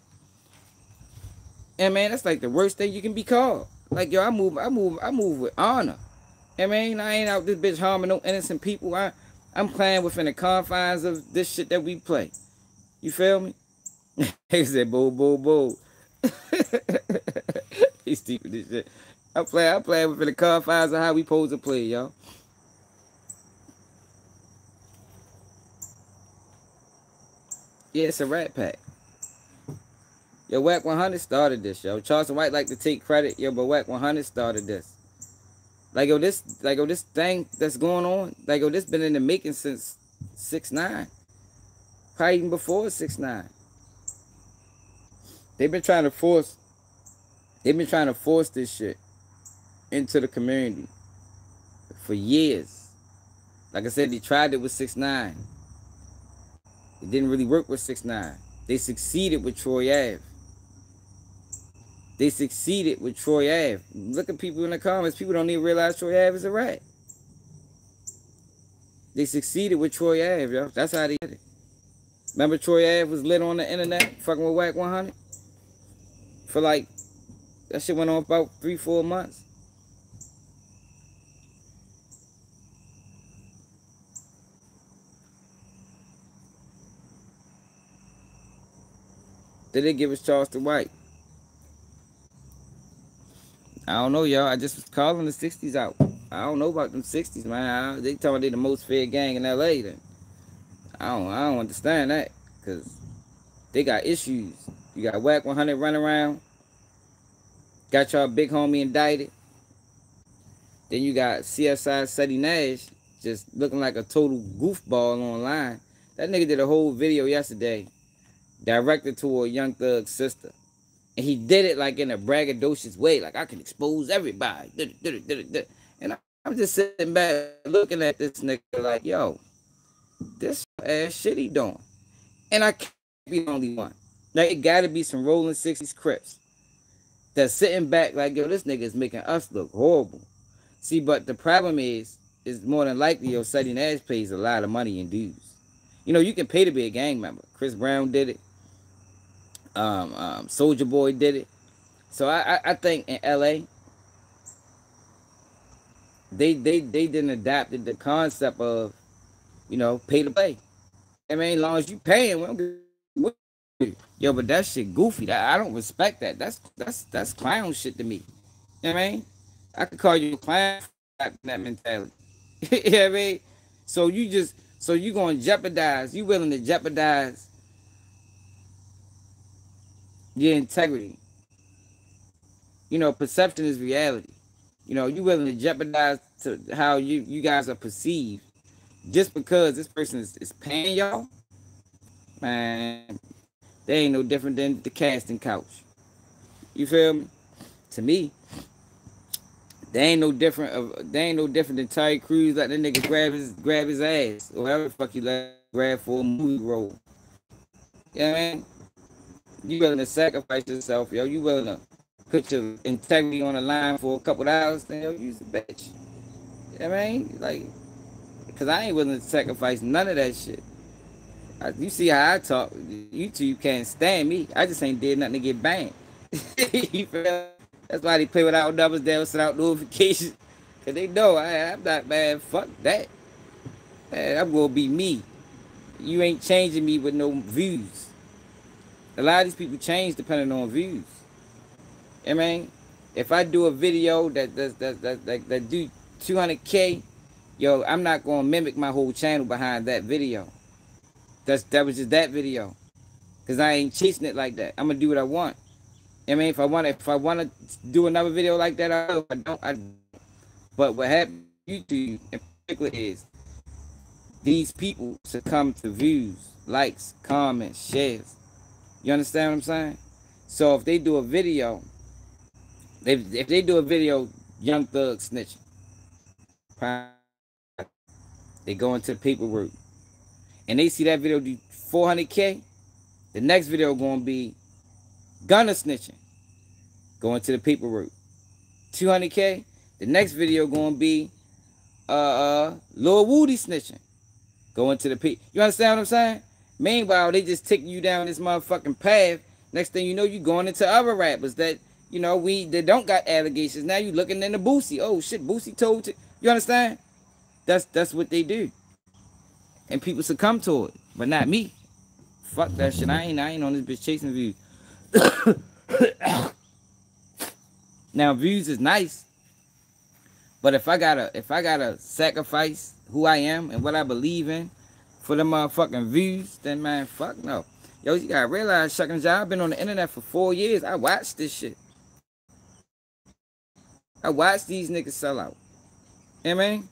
and man, that's like the worst thing you can be called. Like, yo, I move with honor. I mean, I ain't out this bitch harming no innocent people. I'm playing within the confines of this shit that we play. You feel me? He said, boo, boo, boo. He's stupid as shit. I'm playing within the confines of how we supposed to play, y'all. Yeah, it's a rat pack. Yo, Whack 100 started this, yo. Charleston White like to take credit, yo, but Whack 100 started this. Like, yo, this thing that's going on, like, yo, this been in the making since 6ix9ine. Probably even before 6ix9ine. They've been trying to force this shit into the community for years. Like I said, they tried it with 6ix9ine. It didn't really work with 6ix9ine. They succeeded with Troy Ave. Look at people in the comments. People don't even realize Troy Ave is a rat. They succeeded with Troy Ave, yo. That's how they did it. Remember Troy Ave was lit on the internet fucking with Whack 100? For like, that shit went on about 3-4 months. They didn't give us Charleston White. I don't know, y'all. I just was calling the 60s out. I don't know about them 60s, man. They talking they the most fair gang in LA. Then I don't understand that, because they got issues. You got Whack 100 running around. Got y'all big homie indicted. Then you got CSI Seti Nash just looking like a total goofball online. That nigga did a whole video yesterday directed toward Young Thug's sister. And he did it like in a braggadocious way. Like, I can expose everybody. And I'm just sitting back looking at this nigga like, yo, this ass shit he doing. And I can't be the only one. Like, it gotta be some rolling 60s Crips that's sitting back like, yo, this nigga is making us look horrible. See, but the problem is more than likely, yo, Seti Nash pays a lot of money in dues. You know, you can pay to be a gang member. Chris Brown did it. Soulja Boy did it. So I think in LA, they didn't adapted the concept of, you know, pay to play. I mean, as long as you paying, we don't give. Yo, but that shit goofy. I don't respect that. That's clown shit to me. You know what I mean? I could call you a clown for that mentality. You know what I mean? So you gonna jeopardize, you willing to jeopardize your integrity. You know, perception is reality. You know, you willing to jeopardize to how you guys are perceived just because this person is paying y'all. Man, they ain't no different than the casting couch. You feel me? To me, they ain't no different than Terry Crews letting that nigga grab his ass or whatever the fuck you let grab for a movie role. You know what I mean? You willing to sacrifice yourself, yo. You willing to put your integrity on the line for a couple of hours, then yo, you's a bitch. You know what I mean? Like, because I ain't willing to sacrifice none of that shit. You see how I talk. YouTube can't stand me. I just ain't did nothing to get banned. You feel? That's why they play without numbers, they'll send out notifications. Because they know I'm not, man, fuck that. Man, I'm going to be me. You ain't changing me with no views. A lot of these people change depending on views. I mean, if I do a video that do 200K, yo, I'm not going to mimic my whole channel behind that video. That was just that video. Because I ain't chasing it like that. I'm going to do what I want. I mean, if I want to do another video like that, I will. If I don't. But what happened to YouTube in particular is these people succumb to views, likes, comments, shares. You understand what I'm saying? So if they do a video If they do a video, Young Thug snitching, they go into the paperwork, and they see that video do 400K. The next video gonna be Gunna snitching, going to the paperwork, 200K. The next video gonna be Lil Woody snitching, going to the paper. You understand what I'm saying? Meanwhile, they just taking you down this motherfucking path. Next thing you know, you going into other rappers that they don't got allegations. Now you looking in the Boosie. Oh shit, Boosie told you. You understand? That's what they do, and people succumb to it, but not me. Fuck that shit. I ain't on this bitch chasing views. Now views is nice, but if I gotta sacrifice who I am and what I believe in for the motherfucking views, then man, fuck no. Yo, you gotta realize, Shannon Sharpe, I've been on the internet for 4 years. I watched this shit. I watched these niggas sell out. You know what I mean?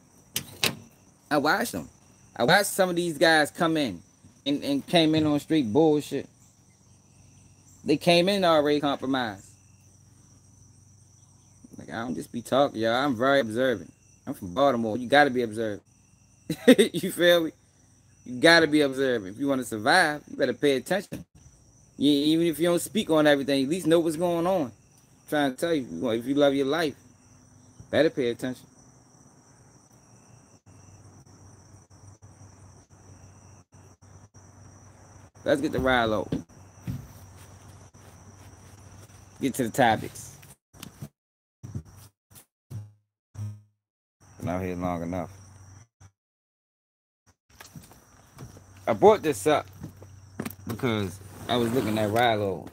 I watched them. I watched some of these guys come in and came in on straight bullshit. They came in already compromised. Like, I don't just be talking, y'all. I'm very observant. I'm from Baltimore. You gotta be observant. You feel me? You gotta be observant. If you want to survive, you better pay attention. Even if you don't speak on everything, at least know what's going on. I'm trying to tell you, if you love your life, better pay attention. Let's get to Ralo. Get to the topics. Been out here long enough. I brought this up because I was looking at Ralo.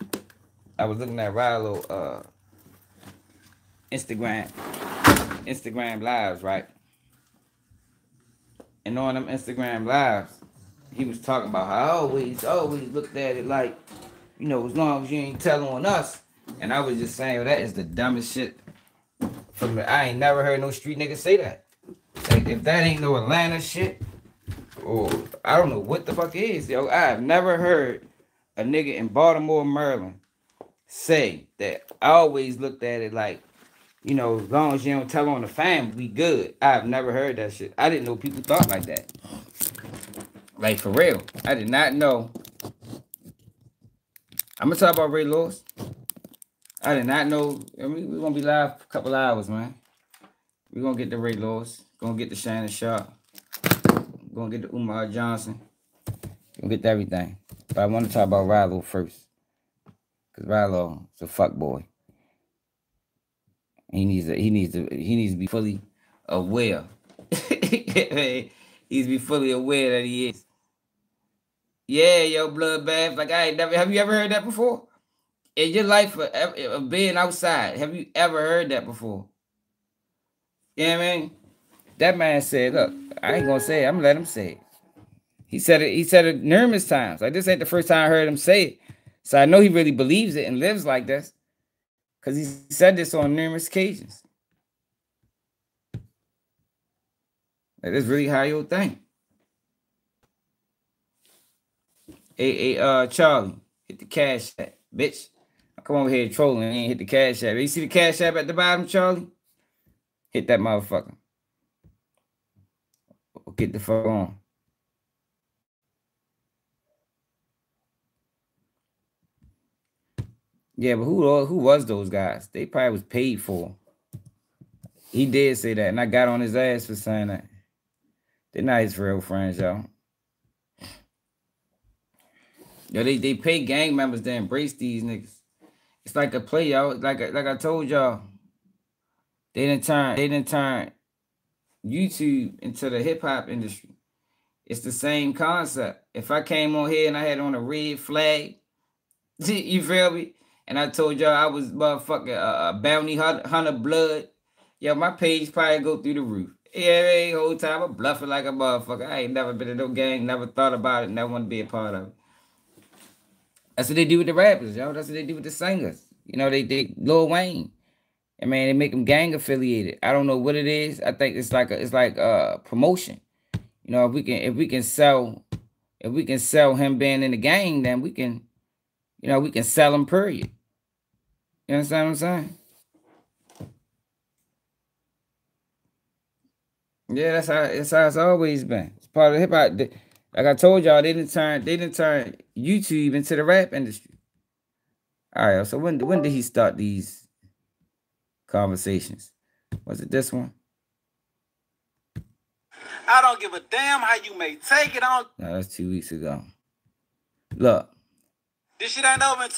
Instagram lives, right? And on them Instagram lives, he was talking about how I always looked at it like, as long as you ain't telling on us. And I was just saying, well, that is the dumbest shit. I ain't never heard no street nigga say that. Like, if that ain't no Atlanta shit, or I don't know what the fuck it is, yo. I have never heard a nigga in Baltimore, Maryland say that. I always looked at it like, as long as you don't tell on the family, we good. I've never heard that shit. I didn't know people thought like that. Like, for real. I did not know. I'm going to talk about Ray Lewis. I did not know. I mean, we're going to be live for a couple hours, man. We're going to get the Ray Lewis. Going to get the Shannon Sharpe. Going to get the Umar Johnson. Going to get everything. But I want to talk about Ralo first. Because Ralo is a fuck boy. He needs to be fully aware. He needs to be fully aware that he is. Yeah, yo, bloodbath. Like, have you ever heard that before? In your life of being outside, have you ever heard that before? You know what I mean? That man said, look, I ain't gonna say it, I'm gonna let him say it. He said it numerous times. Like, this ain't the first time I heard him say it. So I know he really believes it and lives like this. Because he said this on numerous occasions. Like, that's really how you'll think. Hey, Charlie, hit the cash app, bitch. I come over here trolling and ain't hit the cash app. You see the cash app at the bottom, Charlie? Hit that motherfucker. Get the fuck on. Yeah, but who was those guys? They probably was paid for. He did say that, and I got on his ass for saying that. They're not his real friends, y'all. Yo, they pay gang members to embrace these niggas. It's like a play, y'all. Like I told y'all, they didn't turn YouTube into the hip hop industry. It's the same concept. If I came on here and I had on a red flag, you feel me? And I told y'all I was motherfucking a bounty hunter blood, yo, my page probably go through the roof. Yeah, the whole time I'm bluffing like a motherfucker. I ain't never been in no gang, never thought about it, never want to be a part of it. That's what they do with the rappers, yo. That's what they do with the singers. They Lil Wayne. I mean, they make them gang affiliated. I don't know what it is. I think it's like promotion. If we can sell him being in the gang, then we can sell him, period. You understand what I'm saying? Yeah, that's how it's always been. It's part of hip hop. Like I told y'all, they didn't turn YouTube into the rap industry. All right, so when did he start these conversations? Was it this one? I don't give a damn how you may take it on. No, that's 2 weeks ago. Look. This shit ain't over.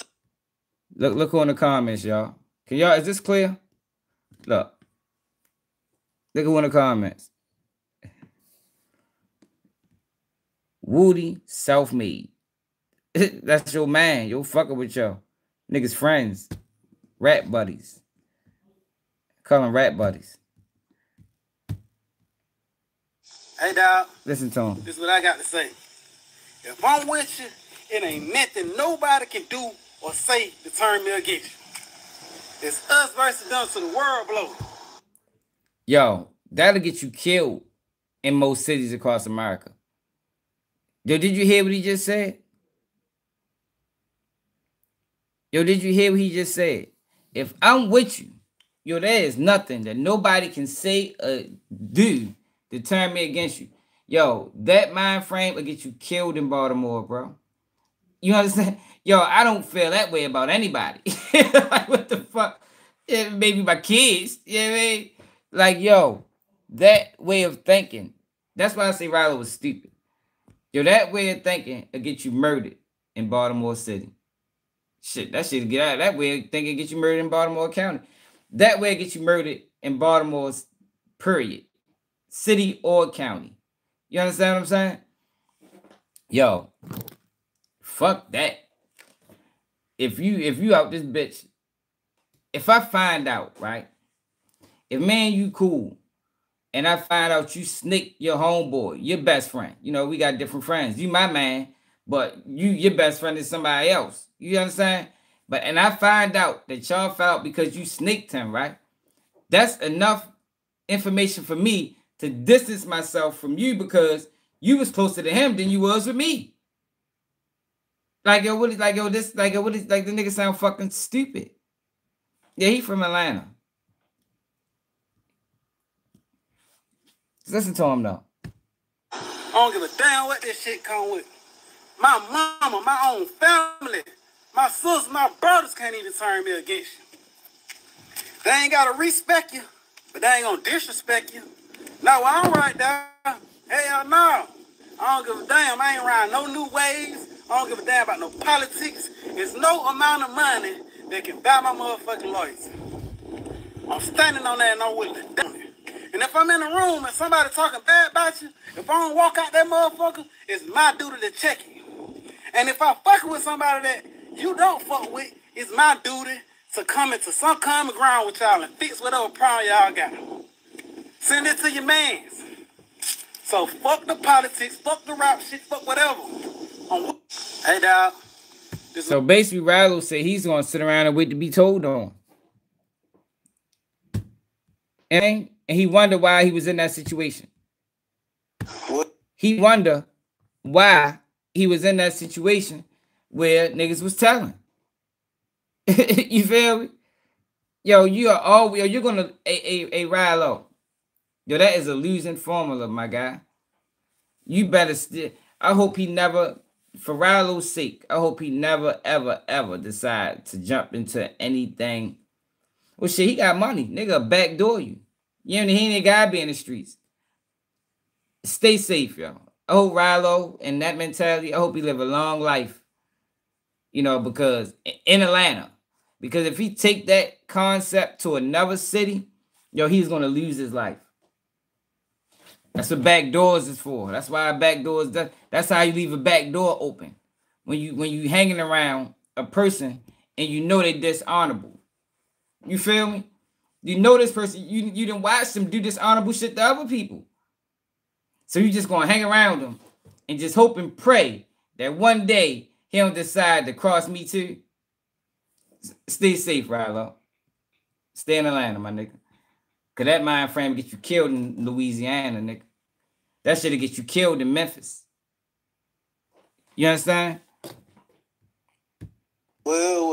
Look on the comments, y'all. Can y'all, is this clear? Look. Look at one of the comments. Woody self-made. That's your man. Yo fucking with y'all. Niggas friends. Rap buddies. Call them rap buddies. Hey, dog. Listen to him. This is what I got to say. If I'm with you, it ain't nothing nobody can do or say to turn me against you. It's us versus them to the world blow. Yo, that'll get you killed in most cities across America. Yo, did you hear what he just said? Yo, did you hear what he just said? If I'm with you, yo, there is nothing that nobody can say or do to turn me against you. Yo, that mind frame will get you killed in Baltimore, bro. You understand? Yo, I don't feel that way about anybody. Like, what the fuck? Yeah, maybe my kids. You know what I mean? Like, yo, that way of thinking. That's why I say Ralo was stupid. Yo, that way of thinking will get you murdered in Baltimore City. Shit, that shit get out. That way of thinking get you murdered in Baltimore County. That way get you murdered in Baltimore's period. City or county. You understand what I'm saying? Yo, fuck that. If you out this bitch, if I find out, right? If man you cool, and I find out you snick your homeboy, your best friend. You know, we got different friends. You my man, but your best friend is somebody else. You understand? And I find out that y'all fell out because you sneaked him, right? That's enough information for me to distance myself from you because you was closer to him than you was with me. Like, yo, what is, like, yo, this, like, yo, what is, like, the nigga sound fucking stupid. Yeah, he from Atlanta. Just listen to him, though. I don't give a damn what this shit come with. My mama, my own family, my sisters, my brothers can't even turn me against you. They ain't gotta respect you, but they ain't gonna disrespect you. Now, while I'm right there, hell no. I don't give a damn. I ain't around no new ways. I don't give a damn about no politics. There's no amount of money that can buy my motherfucking loyalty. I'm standing on that and I'm willing to do it. And if I'm in a room and somebody talking bad about you, if I don't walk out that motherfucker, it's my duty to check you. And if I fucking with somebody that you don't fuck with, it's my duty to come into some common ground with y'all and fix whatever problem y'all got. Send it to your mans. So fuck the politics, fuck the rap shit, fuck whatever. Hey, dog. So basically, Ralo said he's going to sit around and wait to be told on. And he wondered why he was in that situation. What? He wondered why he was in that situation where niggas was telling. You feel me? Yo, you are always, you're going to, a Ralo. Yo, that is a losing formula, my guy. You better still, I hope he never, for Ralo's sake, I hope he never, ever, ever decide to jump into anything. Well, shit, he got money. Nigga, backdoor you. You know, he ain't gotta be in the streets. Stay safe, yo. I hope Ralo and that mentality, I hope he live a long life. You know, because in Atlanta. Because if he take that concept to another city, yo, he's gonna lose his life. That's what back doors is for. That's why back doors, that's how you leave a back door open. When you hanging around a person and you know they dishonorable. You feel me? You know this person, you done watch them do dishonorable shit to other people. So you just gonna hang around them and just hope and pray that one day he don't decide to cross me too. Stay safe, Ralo. Stay in Atlanta, my nigga. Cause that mind frame get you killed in Louisiana, nigga. That shit'll get you killed in Memphis. You understand? Well.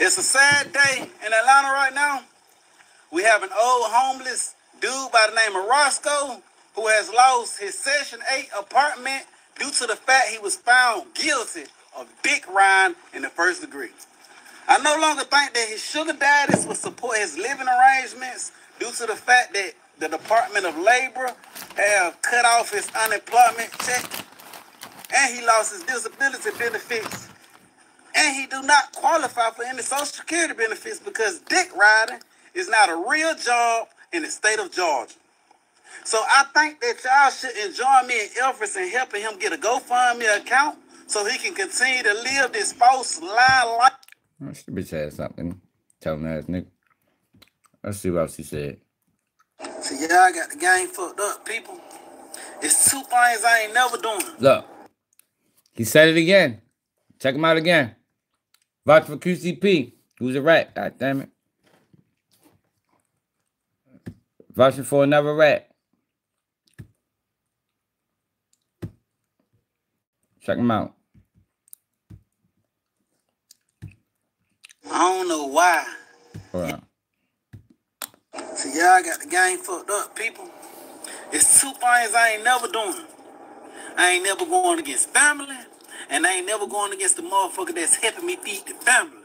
It's a sad day in Atlanta right now. We have an old homeless dude by the name of Roscoe, who has lost his Section 8 apartment due to the fact he was found guilty of dick riding in the first degree. I no longer think that his sugar daddies will support his living arrangements due to the fact that the Department of Labor have cut off his unemployment check and he lost his disability benefits and he do not qualify for any Social Security benefits because dick riding is not a real job in the state of Georgia. So I think that y'all should join me in efforts in helping him get a GoFundMe account so he can continue to live this false lie life. Oh, she bitch had something. Telling ass nigga. Let's see what else he said. So y'all got the game fucked up, people. It's two things I ain't never doing. Look, he said it again. Check him out again. Vote for QCP. Who's a rat? God damn it. Vouching for another rat. Check him out. I don't know why. Hold on. So y'all got the game fucked up, people. It's two things I ain't never doing. I ain't never going against family, and I ain't never going against the motherfucker that's helping me feed the family.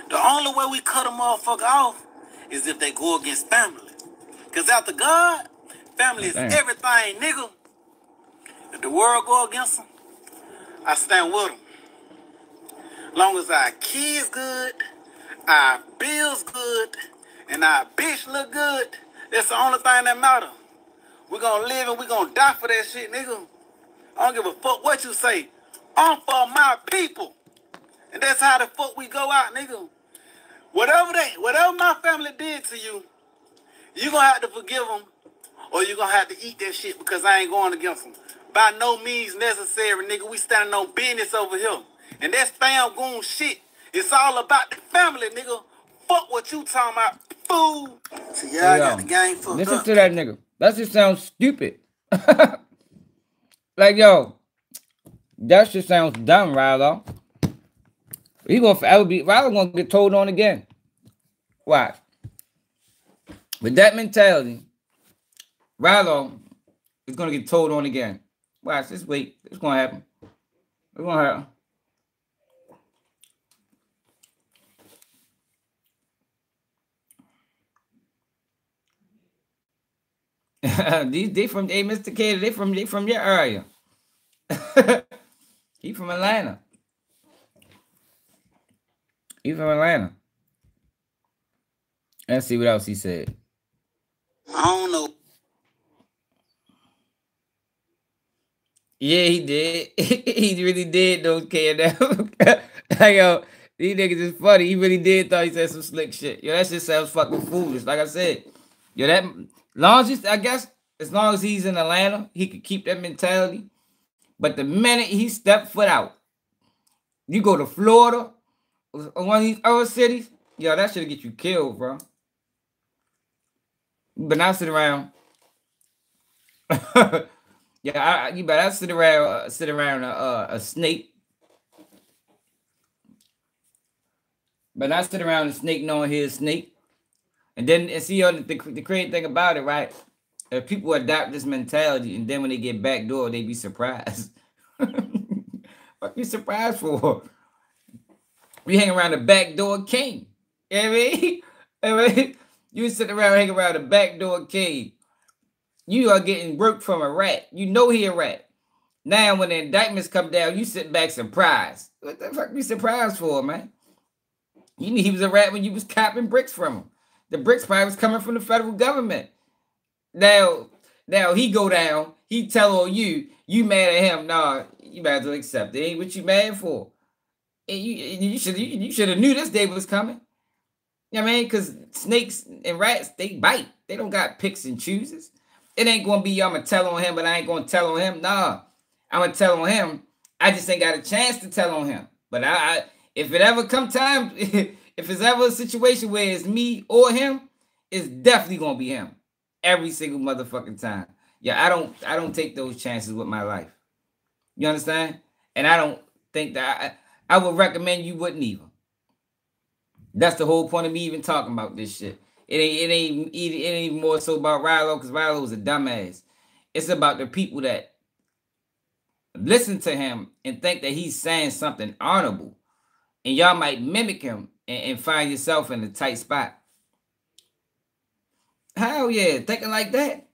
The only way we cut a motherfucker off is if they go against family. Because after God, family is everything, nigga. If the world go against them, I stand with them. Long as our kids good, our bills good, and our bitch look good, that's the only thing that matter. We're gonna live and we're gonna die for that shit, nigga. I don't give a fuck what you say. I'm for my people. And that's how the fuck we go out, nigga. Whatever my family did to you, you gonna have to forgive them or you gonna have to eat that shit because I ain't going against them. By no means necessary, nigga. We standing on business over here. And that's fam goon shit. It's all about the family, nigga. Fuck what you talking about, fool. So y'all got the game fucked Listen up. to that nigga. That just sounds stupid. Like, yo, that shit sounds dumb, Ralo. He gonna forever be, Ralo gonna get told on again. Watch. With that mentality, Ralo is gonna get told on again. Watch, just wait. It's gonna happen. It's gonna happen. They from Mr. Kater, they from your area. He from Atlanta. He from Atlanta. Let's see what else he said. I don't know. Yeah, he did. He really did those KNF. Like, yo, these niggas is funny. He really did thought he said some slick shit. Yo, that shit sounds fucking foolish. Like I said, yo, that long as I guess as long as he's in Atlanta, he could keep that mentality. But the minute he stepped foot out, you go to Florida or one of these other cities, yo, that should get you killed, bro. But not sit around. Yeah, you better sit around a snake. But not sit around a snake knowing he's a snake. And then see the crazy thing about it, right? If people adopt this mentality and then when they get backdoor, they be surprised. What you surprised for? We hang around the backdoor king. You know what I mean? You sit around hanging around the backdoor king. You are getting work from a rat. You know he a rat. Now when the indictments come down, you sit back surprised. What the fuck you surprised for, man? You knew he was a rat when you was copping bricks from him. The bricks probably was coming from the federal government. Now he go down, he tell on you, you mad at him. Nah, you might as well accept it. Ain't what you mad for. And you should have knew this day was coming. You know what I mean? Because snakes and rats, they bite. They don't got picks and chooses. It ain't going to be, I'm going to tell on him, but I ain't going to tell on him. Nah, I'm going to tell on him. I just ain't got a chance to tell on him. But if it ever come time, if it's ever a situation where it's me or him, it's definitely going to be him. Every single motherfucking time. Yeah, I don't take those chances with my life. You understand? And I don't think that I would recommend you wouldn't either. That's the whole point of me even talking about this shit. It ain't more so about Ralo, because Ralo was a dumbass. It's about the people that listen to him and think that he's saying something honorable, and y'all might mimic him and find yourself in a tight spot. Hell yeah, thinking like that.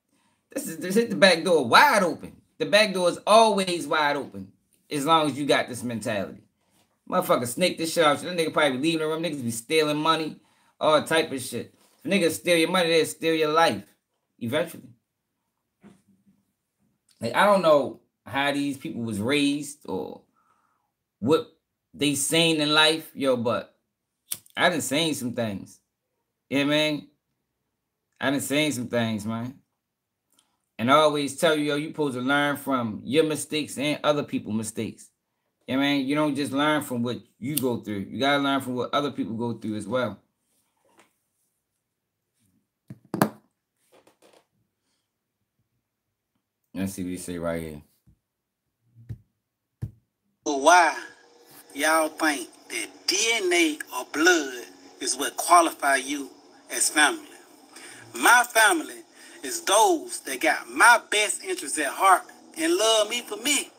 This hit the back door wide open. The back door is always wide open as long as you got this mentality. Motherfucker snake this shit out. That nigga probably be leaving the room. Niggas be stealing money, all type of shit. If niggas steal your money, they'll steal your life eventually. Like, I don't know how these people was raised or what they seen in life, yo, but I done seen some things. Yeah, man. I done seen some things, man. And I always tell you, yo, you supposed to learn from your mistakes and other people's mistakes. Yeah, man. You don't just learn from what you go through. You gotta learn from what other people go through as well. Let's see what you say right here. Why y'all think that DNA or blood is what qualify you as family? My family is those that got my best interests at heart and love me for me.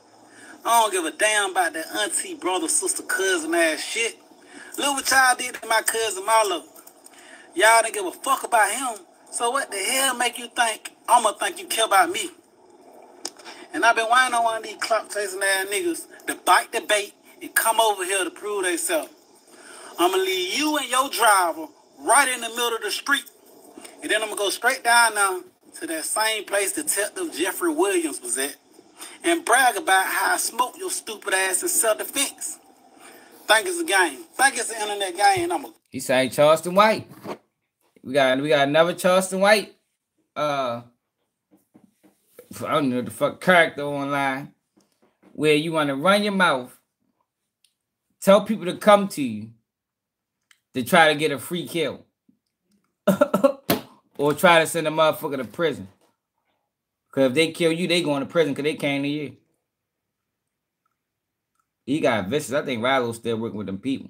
I don't give a damn about that auntie, brother, sister, cousin ass shit. Look what y'all did to my cousin Marlo. Y'all didn't give a fuck about him. So what the hell make you think I'ma think you care about me? And I've been whining on one of these clout chasing ass niggas to bite the bait and come over here to prove themselves. I'ma leave you and your driver right in the middle of the street. And then I'm gonna go straight down now to that same place Detective Jeffrey Williams was at and brag about how I smoked your stupid ass in self-defense. Think it's a game. Think it's an internet game. He said Charleston White. We got another Charleston White. I don't know the fuck character online where you want to run your mouth, tell people to come to you to try to get a free kill. Or try to send a motherfucker to prison. Because if they kill you, they going to prison because they came to you. He got vicious. I think Ralo's still working with them people.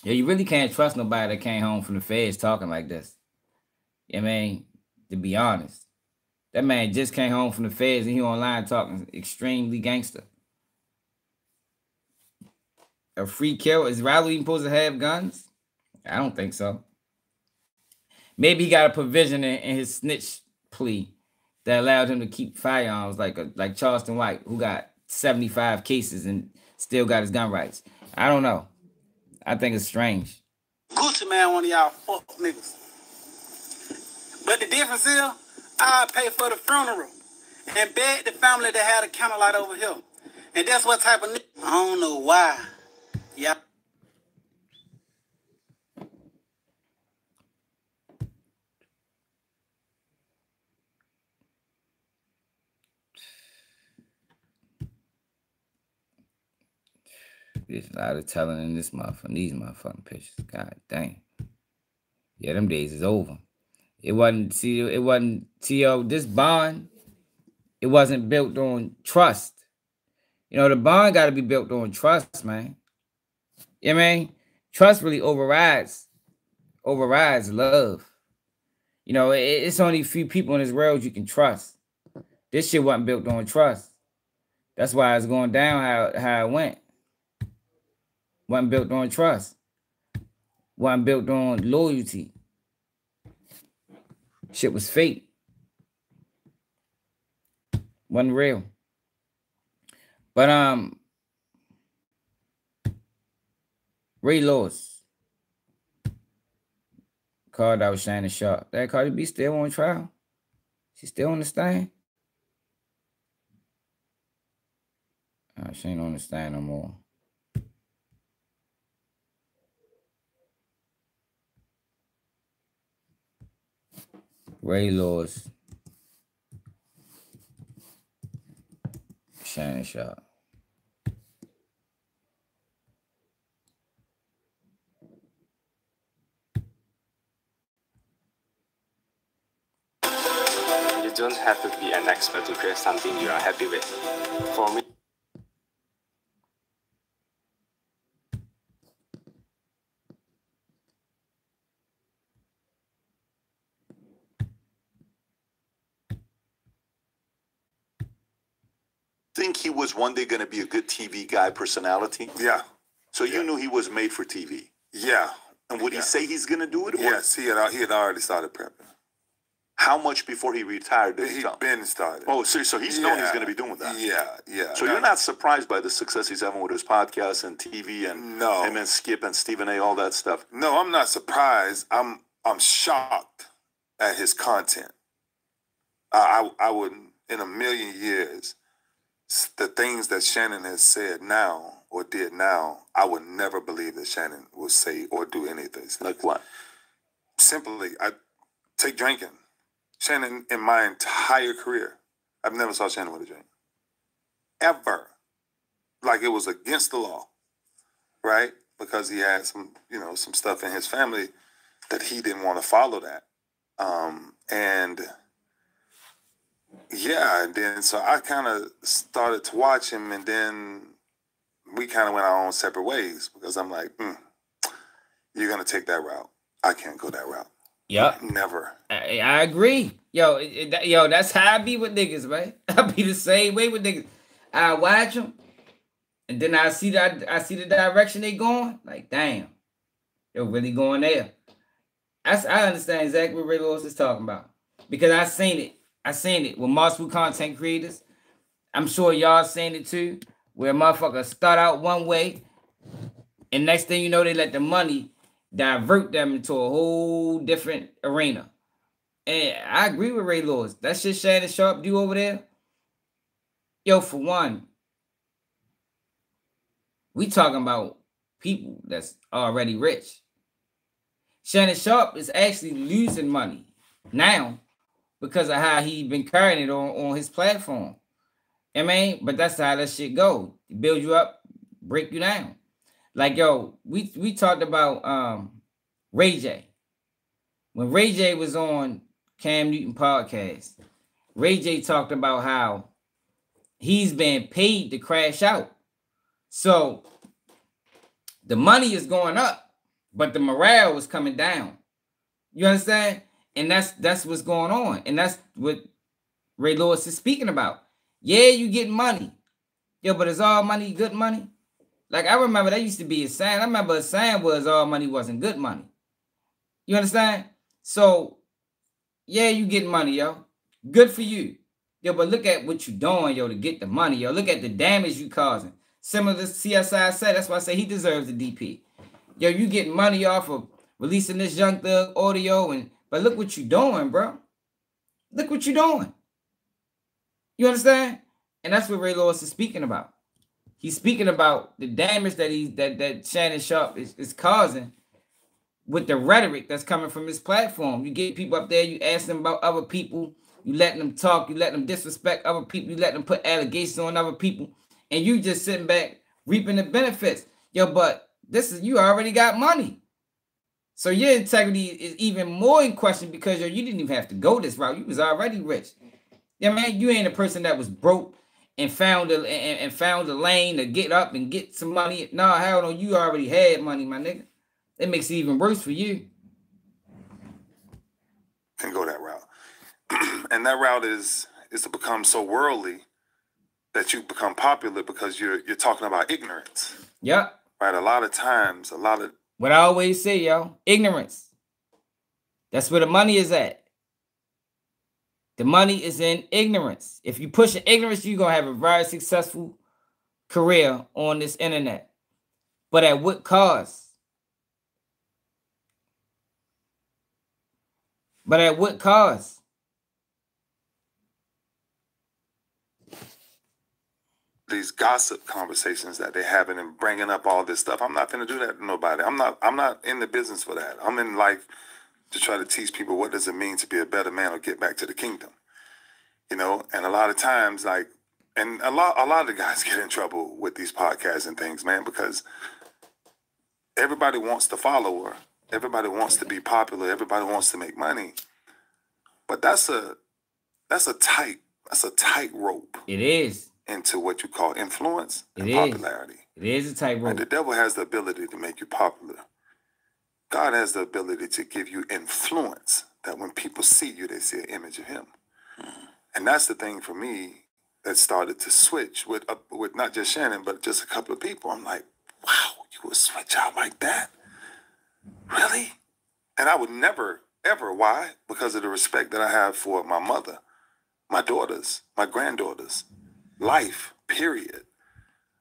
Yeah, you really can't trust nobody that came home from the feds talking like this. I mean, to be honest. That man just came home from the feds and he online talking extremely gangster. A free kill? Is Ralo even supposed to have guns? I don't think so. Maybe he got a provision in his snitch plea that allowed him to keep firearms like Charleston White, who got 75 cases and still got his gun rights. I don't know. I think it's strange. Gucci man, one of y'all fuck niggas. But the difference is, I pay for the funeral and beg the family to have a candlelight over here. And that's what type of nigga. I don't know why. Y'all. There's a lot of telling in these motherfucking pictures. God dang. Yeah, them days is over. It wasn't, this bond, it wasn't built on trust. You know, the bond got to be built on trust, man. You know what I mean? Trust really overrides love. You know, it's only a few people in this world you can trust. This shit wasn't built on trust. That's why it's going down how it went. Wasn't built on trust. Wasn't built on loyalty. Shit was fake. Wasn't real. But Ray Lewis called out Shannon Sharpe. That Cardi B still on trial? She still on the stand? She ain't on the stand no more. Ray Lewis, Shannon Sharpe. You don't have to be an expert to create something you are happy with. For me, he was one day going to be a good TV guy personality? Yeah. So you knew he was made for TV? Yeah. And would he say he's going to do it? Yes, he had already started prepping. How much before he retired did he He'd tell? been started. Oh, so he's known he's going to be doing that. Yeah. So you're not surprised by the success he's having with his podcast and TV and him and Skip and Stephen A, all that stuff? No, I'm not surprised. I'm shocked at his content. I wouldn't, in a million years, the things that Shannon has said now or did now, I would never believe that Shannon would say or do anything. Like what? Simply, I take drinking. Shannon, in my entire career, I've never saw Shannon with a drink. Ever. Like it was against the law, right? Because he had some stuff in his family that he didn't want to follow that. And then so I kind of started to watch him, and then we kind of went our own separate ways because I'm like, you're going to take that route. I can't go that route. Yep. Never. I agree. Yo, that's how I be with niggas, man. I be the same way with niggas. I watch them, and then I see the direction they going. Like, damn, they're really going there. I understand exactly what Ray Lewis is talking about because I seen it with multiple content creators. I'm sure y'all seen it too, where motherfuckers start out one way, and next thing you know, they let the money divert them into a whole different arena. And I agree with Ray Lewis. That shit Shannon Sharpe do over there. Yo, for one, we talking about people that's already rich. Shannon Sharpe is actually losing money now because of how he been carrying it on his platform. I mean, but that's how that shit go. Build you up, break you down. Like, yo, we talked about Ray J. When Ray J was on Cam Newton podcast, Ray J talked about how he's been paid to crash out. So the money is going up, but the morale is coming down. You understand? And that's what's going on. And that's what Ray Lewis is speaking about. Yeah, you get money. Yo, but is all money good money? Like, I remember that used to be a saying. I remember a saying was all money wasn't good money. You understand? So, yeah, you get money, yo. Good for you. Yo, but look at what you doing, yo, to get the money, yo. Look at the damage you causing. Similar to CSI said, that's why I say he deserves the DP. Yo, you getting money off of releasing this Young Thug audio, but look what you doing, bro. Look what you doing. You understand? And that's what Ray Lewis is speaking about. He's speaking about the damage that Shannon Sharpe is causing with the rhetoric that's coming from his platform. You get people up there, you ask them about other people, you letting them talk, you letting them disrespect other people, you letting them put allegations on other people, and you just sitting back reaping the benefits. Yo, but you already got money. So your integrity is even more in question because, yo, you didn't even have to go this route. You was already rich. Yeah, man, you ain't a person that was broke and found a lane to get up and get some money. No, hell no, you already had money, my nigga. It makes it even worse for you. Can go that route. And that route is to become so worldly that you become popular because you're talking about ignorance. Yep. Right? A lot of times, what I always say, yo, ignorance. That's where the money is at. The money is in ignorance. If you push in ignorance, you're going to have a very successful career on this internet. But at what cost? But at what cost? These gossip conversations that they're having and bringing up all this stuff. I'm not going to do that to nobody. I'm not in the business for that. I'm in life to try to teach people what does it mean to be a better man or get back to the kingdom. You know, and a lot of times, and a lot of the guys get in trouble with these podcasts and things, man, because everybody wants the follower. Everybody wants to be popular. Everybody wants to make money. But that's a tight rope. It is. Into what you call influence and popularity. It is a tight rope. And the devil has the ability to make you popular. God has the ability to give you influence that when people see you, they see an image of him. And that's the thing for me. that started to switch with not just Shannon, but just a couple of people. I'm like, wow, you would switch out like that? Really? And I would never, ever. Why? Because of the respect that I have for my mother, my daughters, my granddaughters, life, period.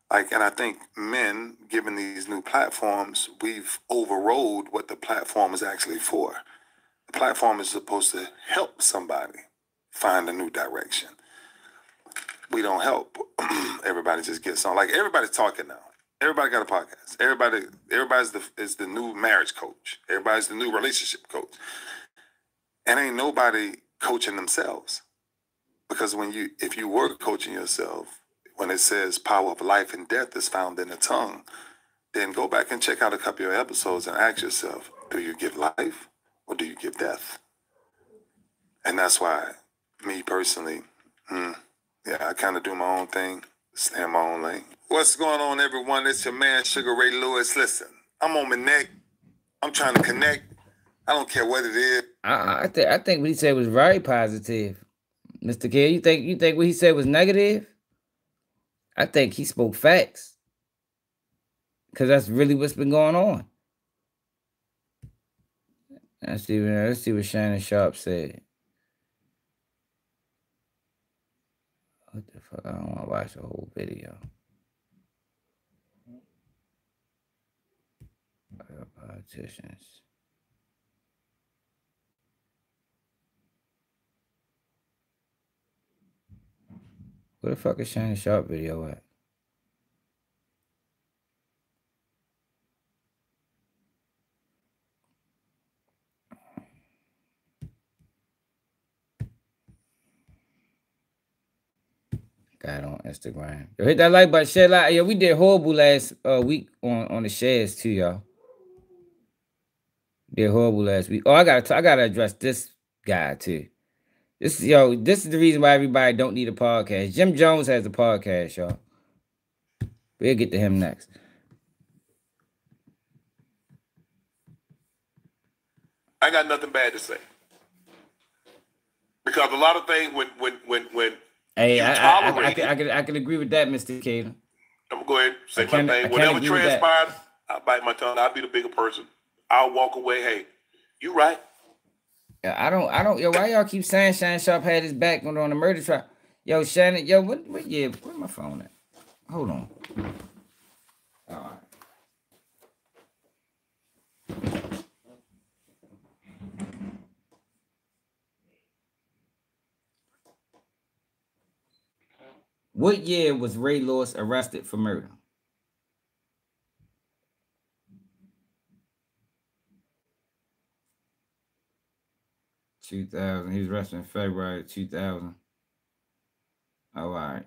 Like, and I think men, given these new platforms, we've overrode what the platform is actually for. The platform is supposed to help somebody find a new direction. We don't help. Everybody just gets on. Like, everybody's talking now. Everybody got a podcast. Everybody's the new marriage coach. Everybody's the new relationship coach. And ain't nobody coaching themselves. Because if you were coaching yourself, when it says power of life and death is found in the tongue, then go back and check out a couple of episodes and ask yourself, do you give life or do you give death? And that's why, me personally, I kind of do my own thing, stay in my own lane. What's going on, everyone? It's your man, Sugar Ray Lewis. Listen, I'm on my neck. I'm trying to connect. I don't care what it is. I think what he said was very positive, Mr. K. You think what he said was negative? I think he spoke facts, because that's really what's been going on. Let's see what Shannon Sharpe said. What the fuck? I don't want to watch the whole video. Politicians. Where the fuck is Shannon Sharpe video at? Got on Instagram. Yo, hit that like button, share like. Yo, we did horrible last week on the shares too, y'all. Did horrible last week. Oh, I gotta address this guy too. This is the reason why everybody don't need a podcast. Jim Jones has a podcast, y'all. We'll get to him next. I got nothing bad to say. Because a lot of things when Hey, I can agree with that, Mr. Cater. I'm gonna go ahead and say my thing. Whatever transpired, I bite my tongue. I'll be the bigger person. I'll walk away. Hey, you right. Yeah, I don't. Yo, why y'all keep saying Shannon Sharpe had his back on the murder trial? Yo, Shannon. Yo, what? Yeah, where's my phone at? Hold on. All right. What year was Ray Lewis arrested for murder? 2000. He was arrested in February 2000. All right.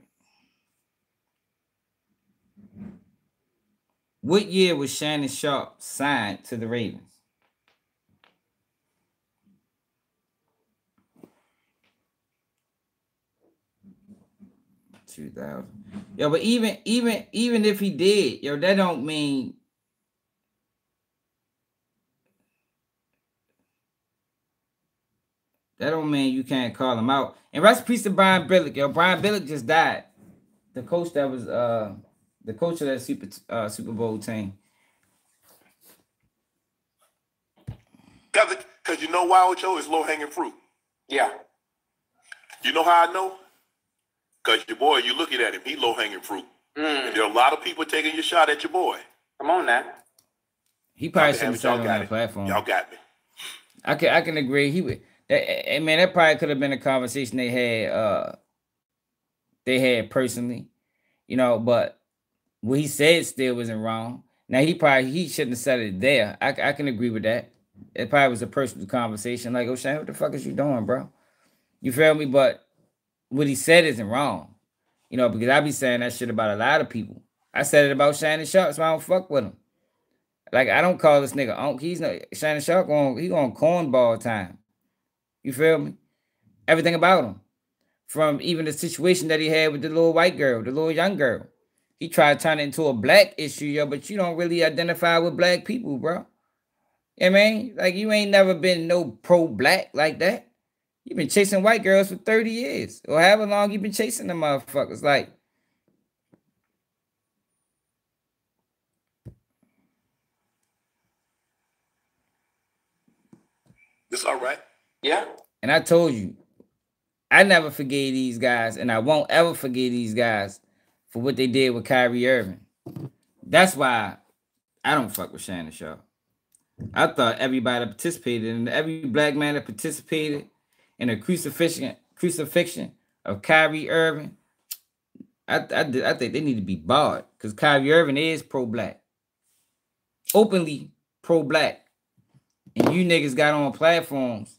What year was Shannon Sharpe signed to the Ravens? 2000. Yo, but even if he did, yo, that don't mean you can't call him out. And rest in peace to Brian Billick. Yo, Brian Billick just died. The coach that was the coach of that Super Bowl team. Because you know why, Ocho? It's low-hanging fruit. Yeah. You know how I know? Because your boy, you looking at him, he low-hanging fruit. And there are a lot of people taking your shot at your boy. Come on now. He probably should have started on that platform. Y'all got me. I can agree. He would. That probably could have been a conversation they had personally, you know. But what he said still wasn't wrong. Now he shouldn't have said it there. I can agree with that. It probably was a personal conversation. Like, oh, Shane, what the fuck is you doing, bro? You feel me? But what he said isn't wrong, you know, because I be saying that shit about a lot of people. I said it about Shannon Sharpe, so I don't fuck with him. Like, I don't call this nigga Unc. He's not Shannon Sharpe. He going cornball time. You feel me? Everything about him, from even the situation that he had with the little white girl, the little young girl. He tried to turn it into a black issue, yo, but you don't really identify with black people, bro. You know what I mean? Like, you ain't never been no pro-black like that. You've been chasing white girls for 30 years. Or however long you've been chasing them motherfuckers. Like, It's all right. Yeah. and I told you, I never forgave these guys, and I won't ever forgive these guys for what they did with Kyrie Irving. That's why I don't fuck with Shannon Sharpe. I thought everybody that participated, and every black man that participated in a crucifixion of Kyrie Irving, I think they need to be barred, because Kyrie Irving is pro-black. Openly pro-black. And you niggas got on platforms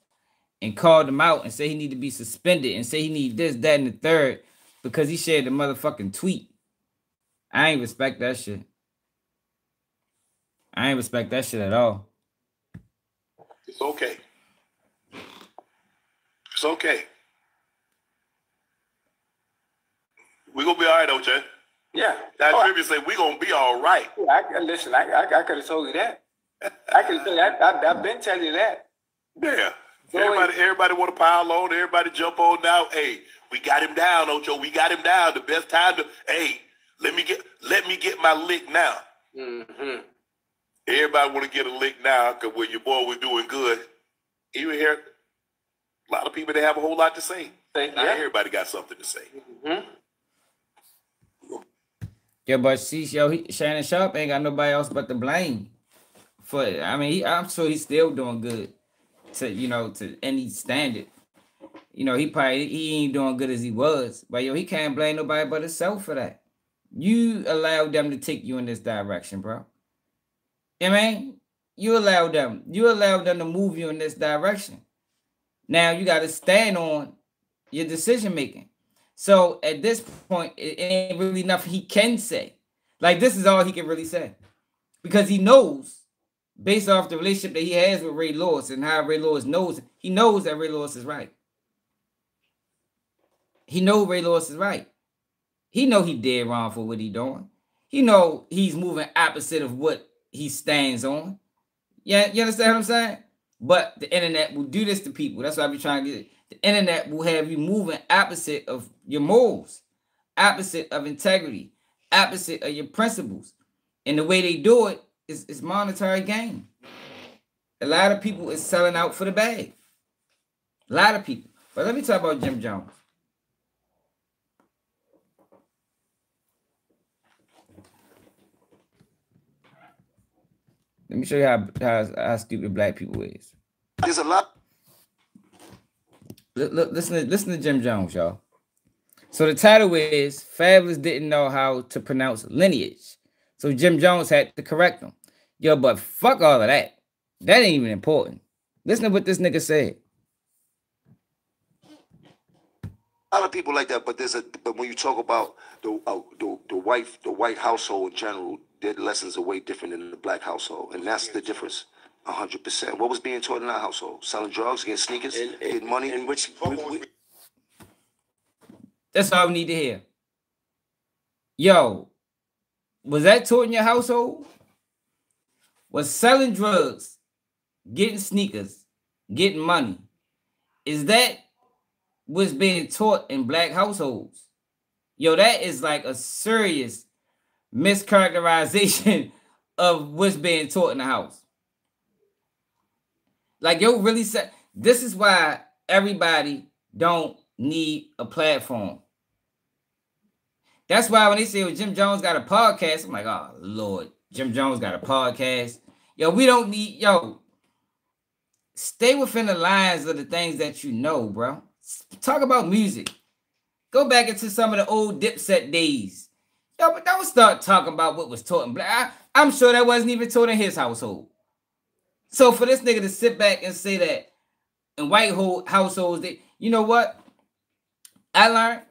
and called him out and say he need to be suspended and say he need this, that, and the third because he shared the motherfucking tweet. I ain't respect that shit. I ain't respect that shit at all. It's okay. It's okay. We're going to be all right, OJ. Yeah. That tribute say we're going to be all right. Listen, I could have told you that. I could have told you that. I've been telling you that. Yeah. Everybody want to pile on. Everybody jump on now. Hey, we got him down, Ocho. We got him down. The best time to. Hey, let me get my lick now. Mm-hmm. Everybody want to get a lick now because when your boy was doing good, even here, a lot of people they have a whole lot to say. Not everybody got something to say. Mm-hmm. Yeah, but see, Shannon Sharpe ain't got nobody else but to blame for it. I mean, I'm sure he's still doing good to any standard. He ain't doing good as he was, but he can't blame nobody but himself for that. You allowed them to take you in this direction, bro. You know what I mean? You allowed them to move you in this direction. Now you got to stand on your decision making. So at this point, it ain't really nothing he can say. Like, this is all he can really say. Because he knows, based off the relationship that he has with Ray Lewis and how Ray Lewis knows, he knows that Ray Lewis is right. He knows Ray Lewis is right. He know he dead wrong for what he doing. He know he's moving opposite of what he stands on. Yeah, you understand what I'm saying? But the internet will do this to people. That's why I be trying to get it. The internet will have you moving opposite of your morals, opposite of integrity, opposite of your principles. And the way they do it is monetary gain. A lot of people is selling out for the bag. A lot of people. But let me talk about Jim Jones. Let me show you how stupid black people is. There's a lot. Look, listen to Jim Jones, y'all. So the title is Fabulous didn't know how to pronounce lineage. So Jim Jones had to correct him. Yo, but fuck all of that. That ain't even important. Listen to what this nigga said. A lot of people like that, but when you talk about the white household in general, their lessons are way different than the black household, and that's the difference. 100%. What was being taught in our household? Selling drugs, getting sneakers, getting money. In which that's all we need to hear. Yo, was that taught in your household? Was selling drugs, getting sneakers, getting money? Is that what's being taught in black households? Yo, that is like a serious mischaracterization of what's being taught in the house. Like, yo, really said, this is why everybody don't need a platform. That's why when they say, well, Jim Jones got a podcast, I'm like, oh, Lord, Jim Jones got a podcast. Yo, we don't need, stay within the lines of the things that you know, bro. Talk about music. Go back into some of the old Dipset days. Yo, but don't start talking about what was taught in black. I'm sure that wasn't even taught in his household. So for this nigga to sit back and say that in white households, you know what? I learned,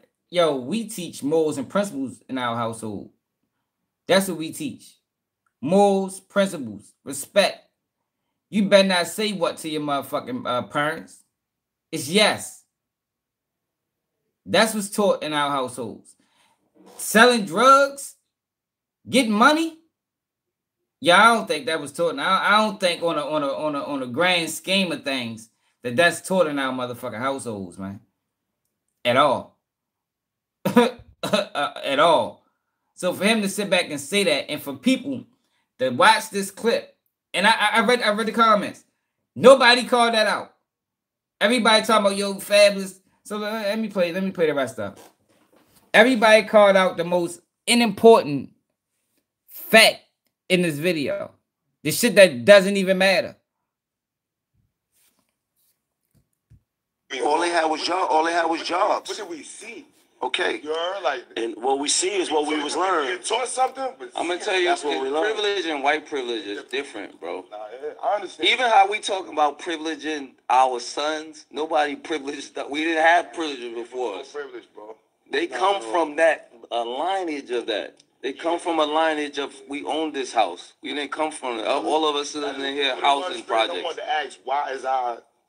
we teach morals and principles in our household. That's what we teach. Morals, principles, respect. You better not say what to your motherfucking parents. It's yes. That's what's taught in our households. Selling drugs, getting money. Yeah, I don't think that was taught. I don't think on a grand scheme of things that's taught in our motherfucking households, man. At all. At all. So for him to sit back and say that, and for people to watch this clip, and I read the comments. Nobody called that out. Everybody talking about yo fabulous. So let me play the rest of it. Everybody called out the most unimportant fact in this video. The shit that doesn't even matter. All they had was jobs. What did we see? Okay. You heard, like, And what we see is what we was learning. you taught something. But I'm gonna tell you, That's what we learned. privilege and white privilege is different, bro. Nah, I understand. Even how we talk about privileging our sons, nobody privileged. We didn't have privilege before us. Privilege, bro. They come from that, a lineage of that. They come from a lineage of, we own this house. We didn't come from, all of us sitting in here, housing I projects. wanted to ask, why is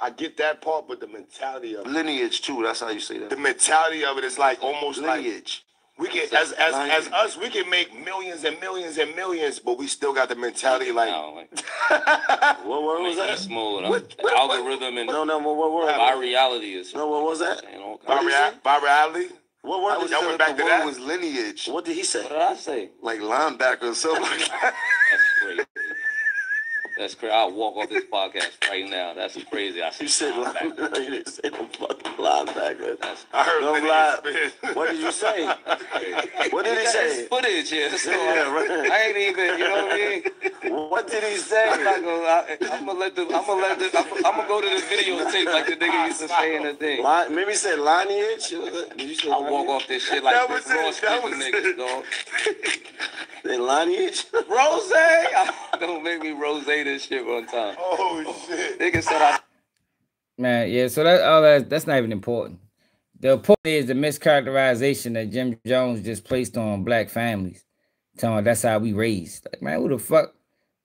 I get that part, but the mentality of it, Lineage too. That's how you say the that. mentality of it is like almost Lineage. like we can, as us, we can make millions and millions and millions, but we still got the mentality like. Now, like, What word was making it that? smaller. What- Algorithm and No, what word? our reality is. No, what was that? And all By, kinds of- by reality, What word I was y'all that? went back to The that? word was lineage. What did he say? What did I say? Like linebacker or something like that. That's crazy. That's crazy. I'll walk off this podcast right now. That's crazy. I You said said linebacker. You didn't say no fucking linebacker. that's I heard Don't lineage. lie. What did you say? What did he There's say? footage here, so Yeah, right. I ain't even, you know what I mean? What did he say? I'm not gonna. I'm gonna go to the videotape like the nigga used to say in the thing. Maybe he said lineage. Did you say I'll walk off this shit like That Rick was it, Ross that did was the it. niggas, dog. Say lineage? Rose, don't make me rose this shit one time. Oh shit! Nigga said I. Man, yeah, so that's not even important. The important is the mischaracterization that Jim Jones just placed on black families. Telling me that's how we raised. Like, man, who the fuck?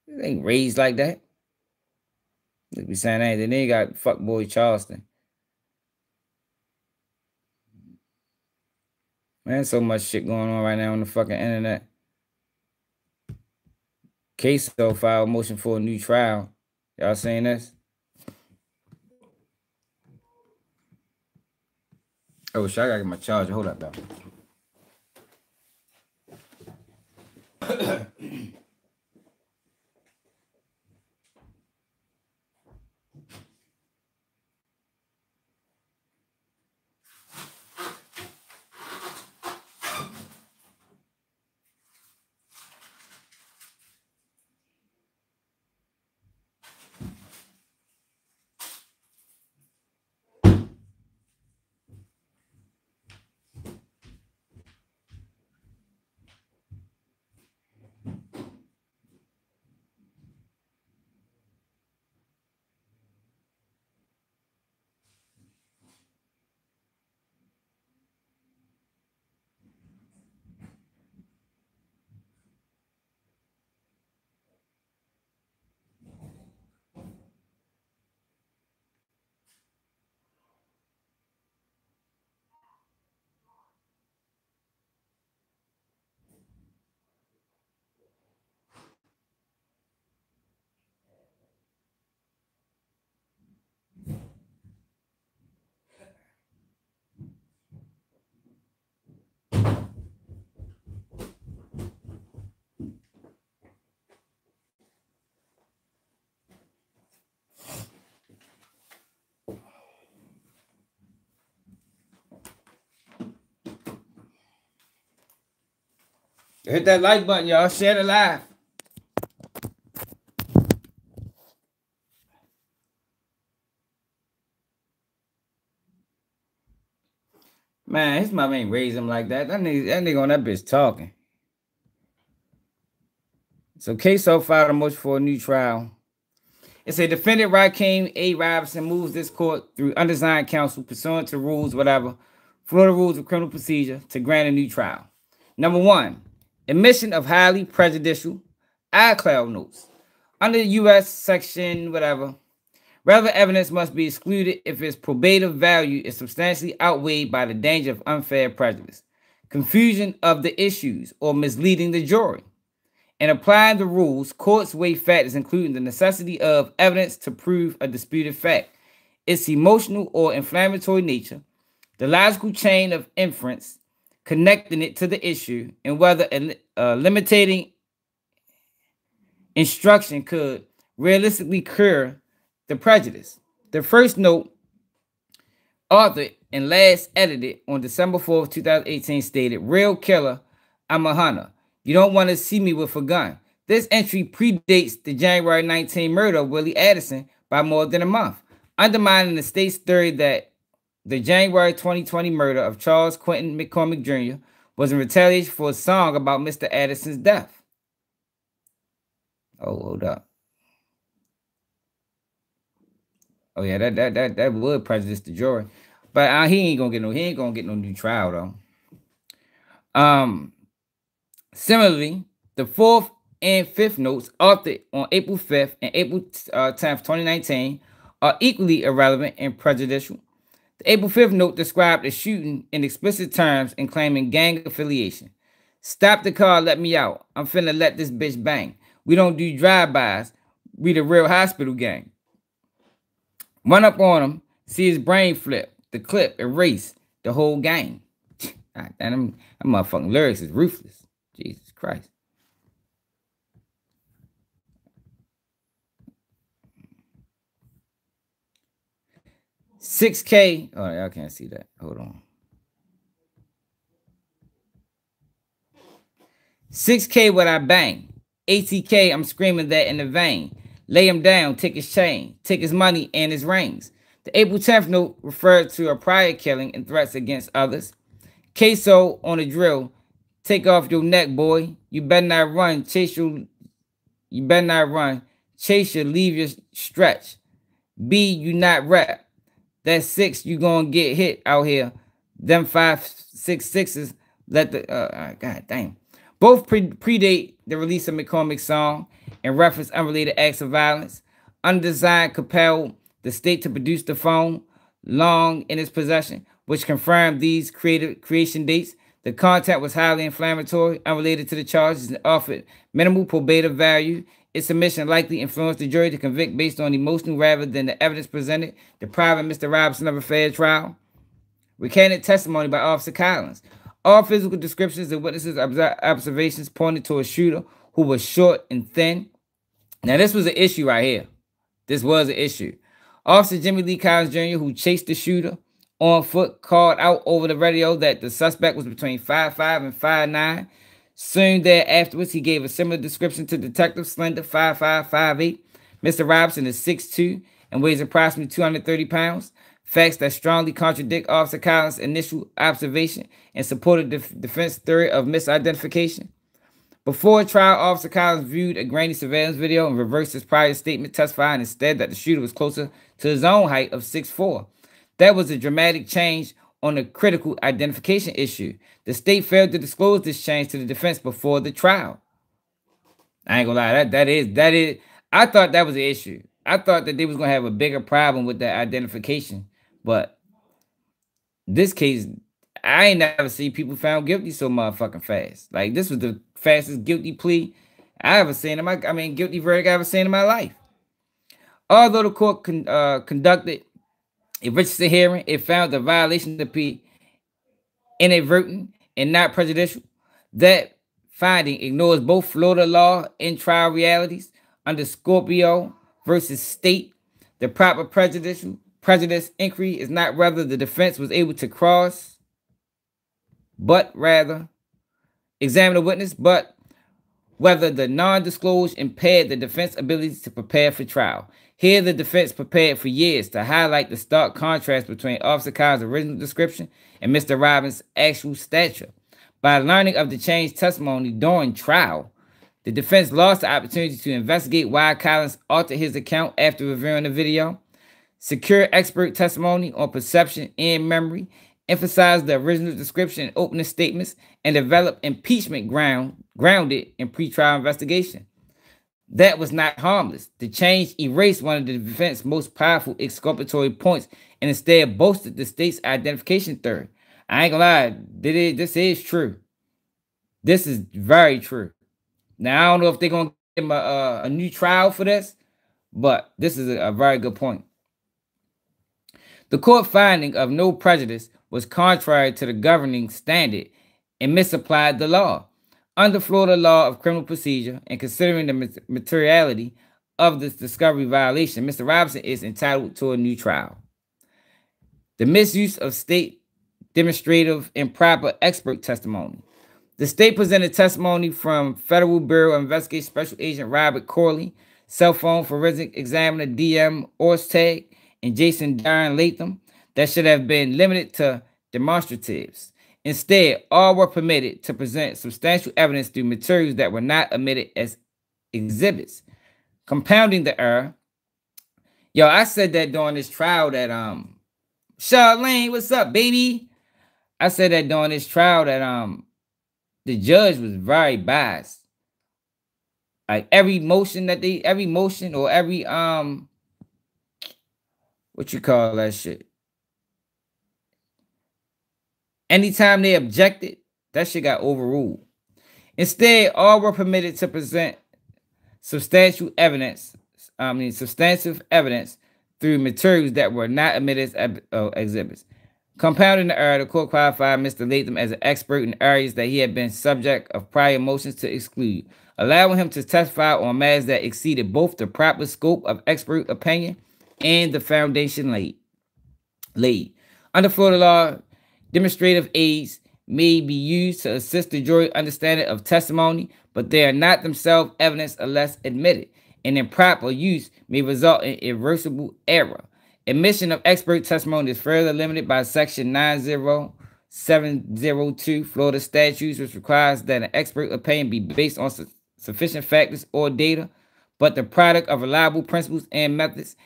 They ain't raised like that. They be saying that. Then they got fuckboy Charleston. Man, so much shit going on right now on the fucking internet. Queso filed motion for a new trial. Y'all seen this? Oh shit, I gotta get my charger. Hold up, though. Hit that like button, y'all. Share the live. Man, his mom ain't raised him like that. That nigga on that bitch talking. So Queso filed a motion for a new trial. It said defendant Rakeem A. Robinson moves this court through undesigned counsel pursuant to rules, whatever, Florida rules of criminal procedure to grant a new trial. Number one, admission of highly prejudicial iCloud notes. Under the U.S. section, whatever, relevant evidence must be excluded if its probative value is substantially outweighed by the danger of unfair prejudice, confusion of the issues, or misleading the jury. In applying the rules, courts weigh factors including the necessity of evidence to prove a disputed fact its emotional or inflammatory nature, the logical chain of inference connecting it to the issue, and whether limiting instruction could realistically cure the prejudice. The first note, authored and last edited on December 4th, 2018, stated, "Real killer, I'm a hunter. You don't want to see me with a gun." This entry predates the January 19 murder of Willie Addison by more than a month, undermining the state's theory that the January 2020 murder of Charles Quentin McCormick Jr. was in retaliation for a song about Mr. Addison's death. Oh, hold up. Oh yeah, that would prejudice the jury, but he ain't gonna get no new trial though. Similarly, the fourth and fifth notes, authored on April 5th and April 10th, 2019, are equally irrelevant and prejudicial. The April 5th note described the shooting in explicit terms and claiming gang affiliation. "Stop the car, let me out. I'm finna let this bitch bang. We don't do drive-bys. We the real hospital gang. Run up on him, see his brain flip, the clip, erase the whole gang." God damn, them motherfucking lyrics is ruthless. Jesus Christ. $6K. Oh, y'all can't see that. Hold on. $6K what I bang. ATK, I'm screaming that in the vein. Lay him down, take his chain, take his money and his rings. The April 10th note referred to a prior killing and threats against others. Queso on a drill. "Take off your neck, boy. You better not run. Chase your leave your stretch. B, you not rap. That's 6, you gonna get hit out here. Them 5, 6, 6s, let the god damn." Both predate the release of McCormick's song and reference unrelated acts of violence. Undesigned compelled the state to produce the phone long in its possession, which confirmed these creation dates. The content was highly inflammatory, unrelated to the charges, and offered minimal probative value. Its submission likely influenced the jury to convict based on emotion rather than the evidence presented, depriving Mr. Robinson of a fair trial. Recanted testimony by Officer Collins. All physical descriptions and witnesses' observations pointed to a shooter who was short and thin. Now, this was an issue right here. This was an issue. Officer Jimmy Lee Collins Jr., who chased the shooter on foot, called out over the radio that the suspect was between 5'5" and 5'9". Soon thereafterwards, he gave a similar description to Detective Slender, 5'5", 5'8". Mr. Robinson is 6'2" and weighs approximately 230 pounds. Facts that strongly contradict Officer Collins' initial observation and supported the defense theory of misidentification. Before trial, Officer Collins viewed a grainy surveillance video and reversed his prior statement, testifying instead that the shooter was closer to his own height of 6'4". That was a dramatic change on a critical identification issue. The state failed to disclose this change to the defense before the trial. I ain't gonna lie, that is. I thought that was an issue. I thought that they was gonna have a bigger problem with that identification, but this case, I ain't never seen people found guilty so motherfucking fast. Like, this was the fastest guilty plea I ever seen guilty verdict I ever seen in my life. Although the court conducted a Richardson hearing, it found the violation of the plea inadvertent and not prejudicial. That finding ignores both Florida law and trial realities. Under Scorpio versus State, the proper prejudice inquiry is not whether the defense was able to cross, but rather examine the witness, but whether the non-disclosure impaired the defense's ability to prepare for trial. Here, the defense prepared for years to highlight the stark contrast between Officer Collins' original description and Mr. Robbins' actual stature. By learning of the changed testimony during trial, the defense lost the opportunity to investigate why Collins altered his account after reviewing the video, secure expert testimony on perception and memory, emphasize the original description in opening statements, and develop impeachment grounded in pretrial investigation. That was not harmless. The change erased one of the defense's most powerful exculpatory points and instead boasted the state's identification theory. I ain't gonna lie, this is true. This is very true. Now, I don't know if they're gonna give him a new trial for this, but this is a very good point. The court finding of no prejudice was contrary to the governing standard and misapplied the law. Under Florida law of criminal procedure and considering the materiality of this discovery violation, Mr. Robinson is entitled to a new trial. The misuse of state demonstrative improper expert testimony. The state presented testimony from Federal Bureau of Investigation Special Agent Robert Corley, cell phone forensic examiner D.M. Orstag, and Jason Darren Latham that should have been limited to demonstratives. Instead, all were permitted to present substantial evidence through materials that were not admitted as exhibits. Compounding the error, I said that during this trial that Charlene, what's up, baby? I said that during this trial that the judge was very biased. Like every motion or every what you call that shit? Anytime they objected, that shit got overruled. Instead, all were permitted to present substantive evidence through materials that were not admitted as exhibits. Compounding the error, the court qualified Mr. Latham as an expert in areas that he had been subject of prior motions to exclude, allowing him to testify on matters that exceeded both the proper scope of expert opinion and the foundation laid. Under Florida law, demonstrative aids may be used to assist the jury understanding of testimony, but they are not themselves evidence unless admitted. An improper use may result in irreversible error. Admission of expert testimony is further limited by Section 90702 Florida statutes, which requires that an expert opinion be based on sufficient factors or data, but the product of reliable principles and methods,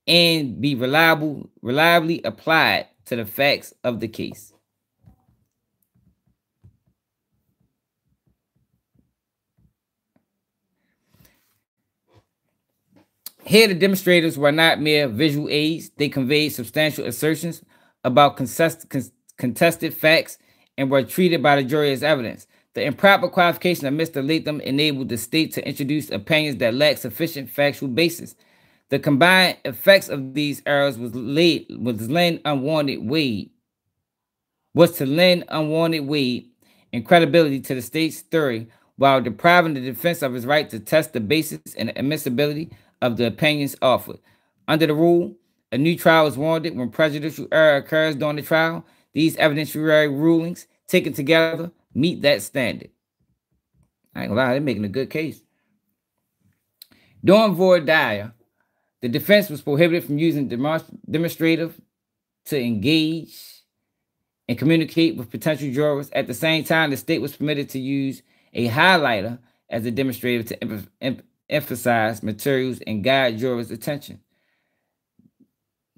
and be reliably applied to the facts of the case. Here, the demonstrators were not mere visual aids. They conveyed substantial assertions about contested facts and were treated by the jury as evidence. The improper qualification of Mr. Latham enabled the state to introduce opinions that lacked sufficient factual basis. The combined effects of these errors was to lend unwarranted weight and credibility to the state's theory, while depriving the defense of its right to test the basis and admissibility of the opinions offered. Under the rule, a new trial is warranted when prejudicial error occurs during the trial. These evidentiary rulings, taken together, meet that standard. I ain't gonna lie, they're making a good case. During voir dire, the defense was prohibited from using demonstrative to engage and communicate with potential jurors. At the same time, the state was permitted to use a highlighter as a demonstrative to emphasize materials and guide jurors' attention.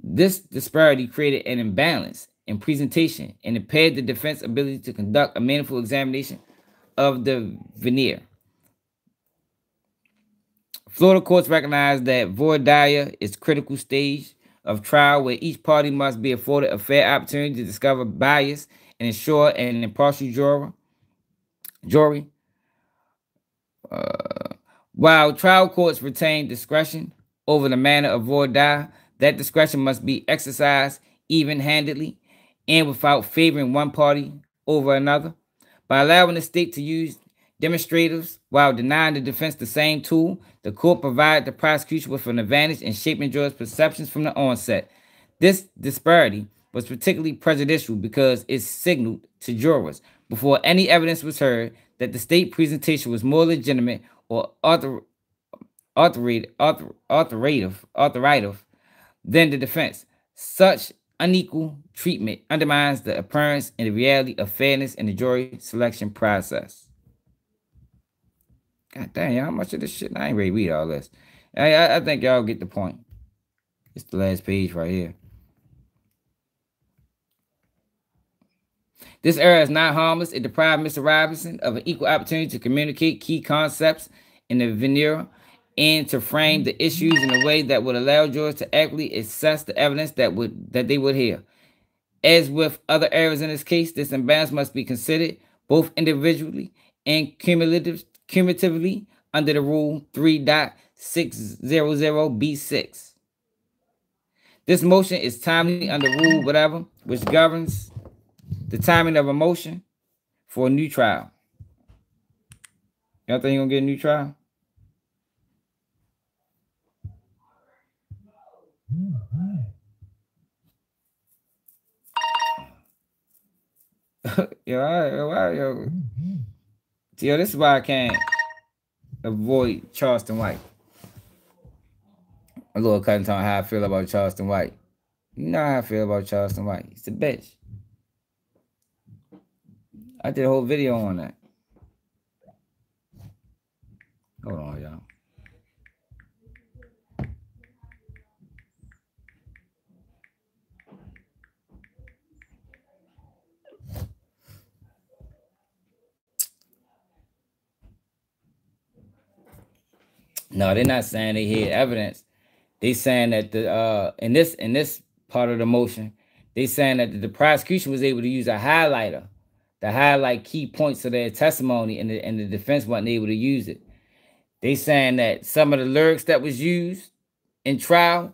This disparity created an imbalance in presentation and impaired the defense's ability to conduct a meaningful examination of the veneer. Florida courts recognize that voir dire is a critical stage of trial where each party must be afforded a fair opportunity to discover bias and ensure an impartial jury. While trial courts retain discretion over the manner of voir dire, that discretion must be exercised even-handedly and without favoring one party over another. By allowing the state to use demonstratives while denying the defense the same tool, the court provided the prosecution with an advantage in shaping jurors' perceptions from the onset. This disparity was particularly prejudicial because it signaled to jurors before any evidence was heard that the state presentation was more legitimate or authoritative than the defense. Such unequal treatment undermines the appearance and the reality of fairness in the jury selection process. God damn, y'all, how much of this shit? I ain't ready to read all this. I think y'all get the point. It's the last page right here. This error is not harmless. It deprived Mr. Robinson of an equal opportunity to communicate key concepts in the veneer and to frame the issues in a way that would allow jurors to accurately assess the evidence that they would hear. As with other errors in this case, this imbalance must be considered both individually and cumulatively under the Rule 3.600B6. This motion is timely under rule whatever, which governs the timing of a motion for a new trial. Y'all think you're gonna get a new trial? Yo, this is why I can't avoid Charleston White. My little cousin talking how I feel about Charleston White. You know how I feel about Charleston White. He's a bitch. I did a whole video on that. Hold on, y'all. No, they're not saying they had evidence. They saying that the in this part of the motion, they saying that the prosecution was able to use a highlighter to highlight key points of their testimony, and the defense wasn't able to use it. They saying that some of the lyrics that was used in trial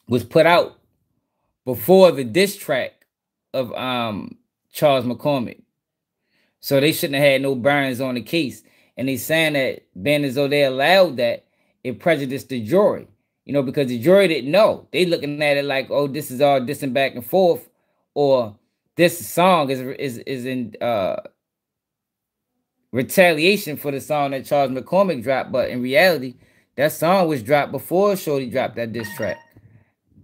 was put out before the diss track of Charles McCormick. So they shouldn't have had no bearings on the case. And they saying that being as though they allowed that, it prejudiced the jury. You know, because the jury didn't know. They looking at it like, oh, this is all dissing back and forth, or this song is in retaliation for the song that Charles McCormick dropped. But in reality, that song was dropped before Shorty dropped that diss track.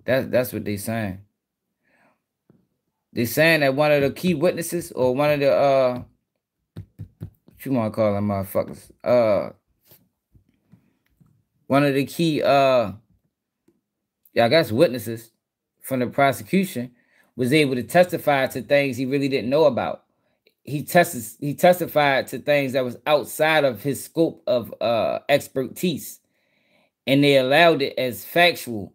That's what they saying. They saying that one of the key witnesses, or one of the what you want to call them motherfuckers, one of the key I guess witnesses from the prosecution was able to testify to things he really didn't know about. He testified to things that was outside of his scope of expertise, and they allowed it as factual.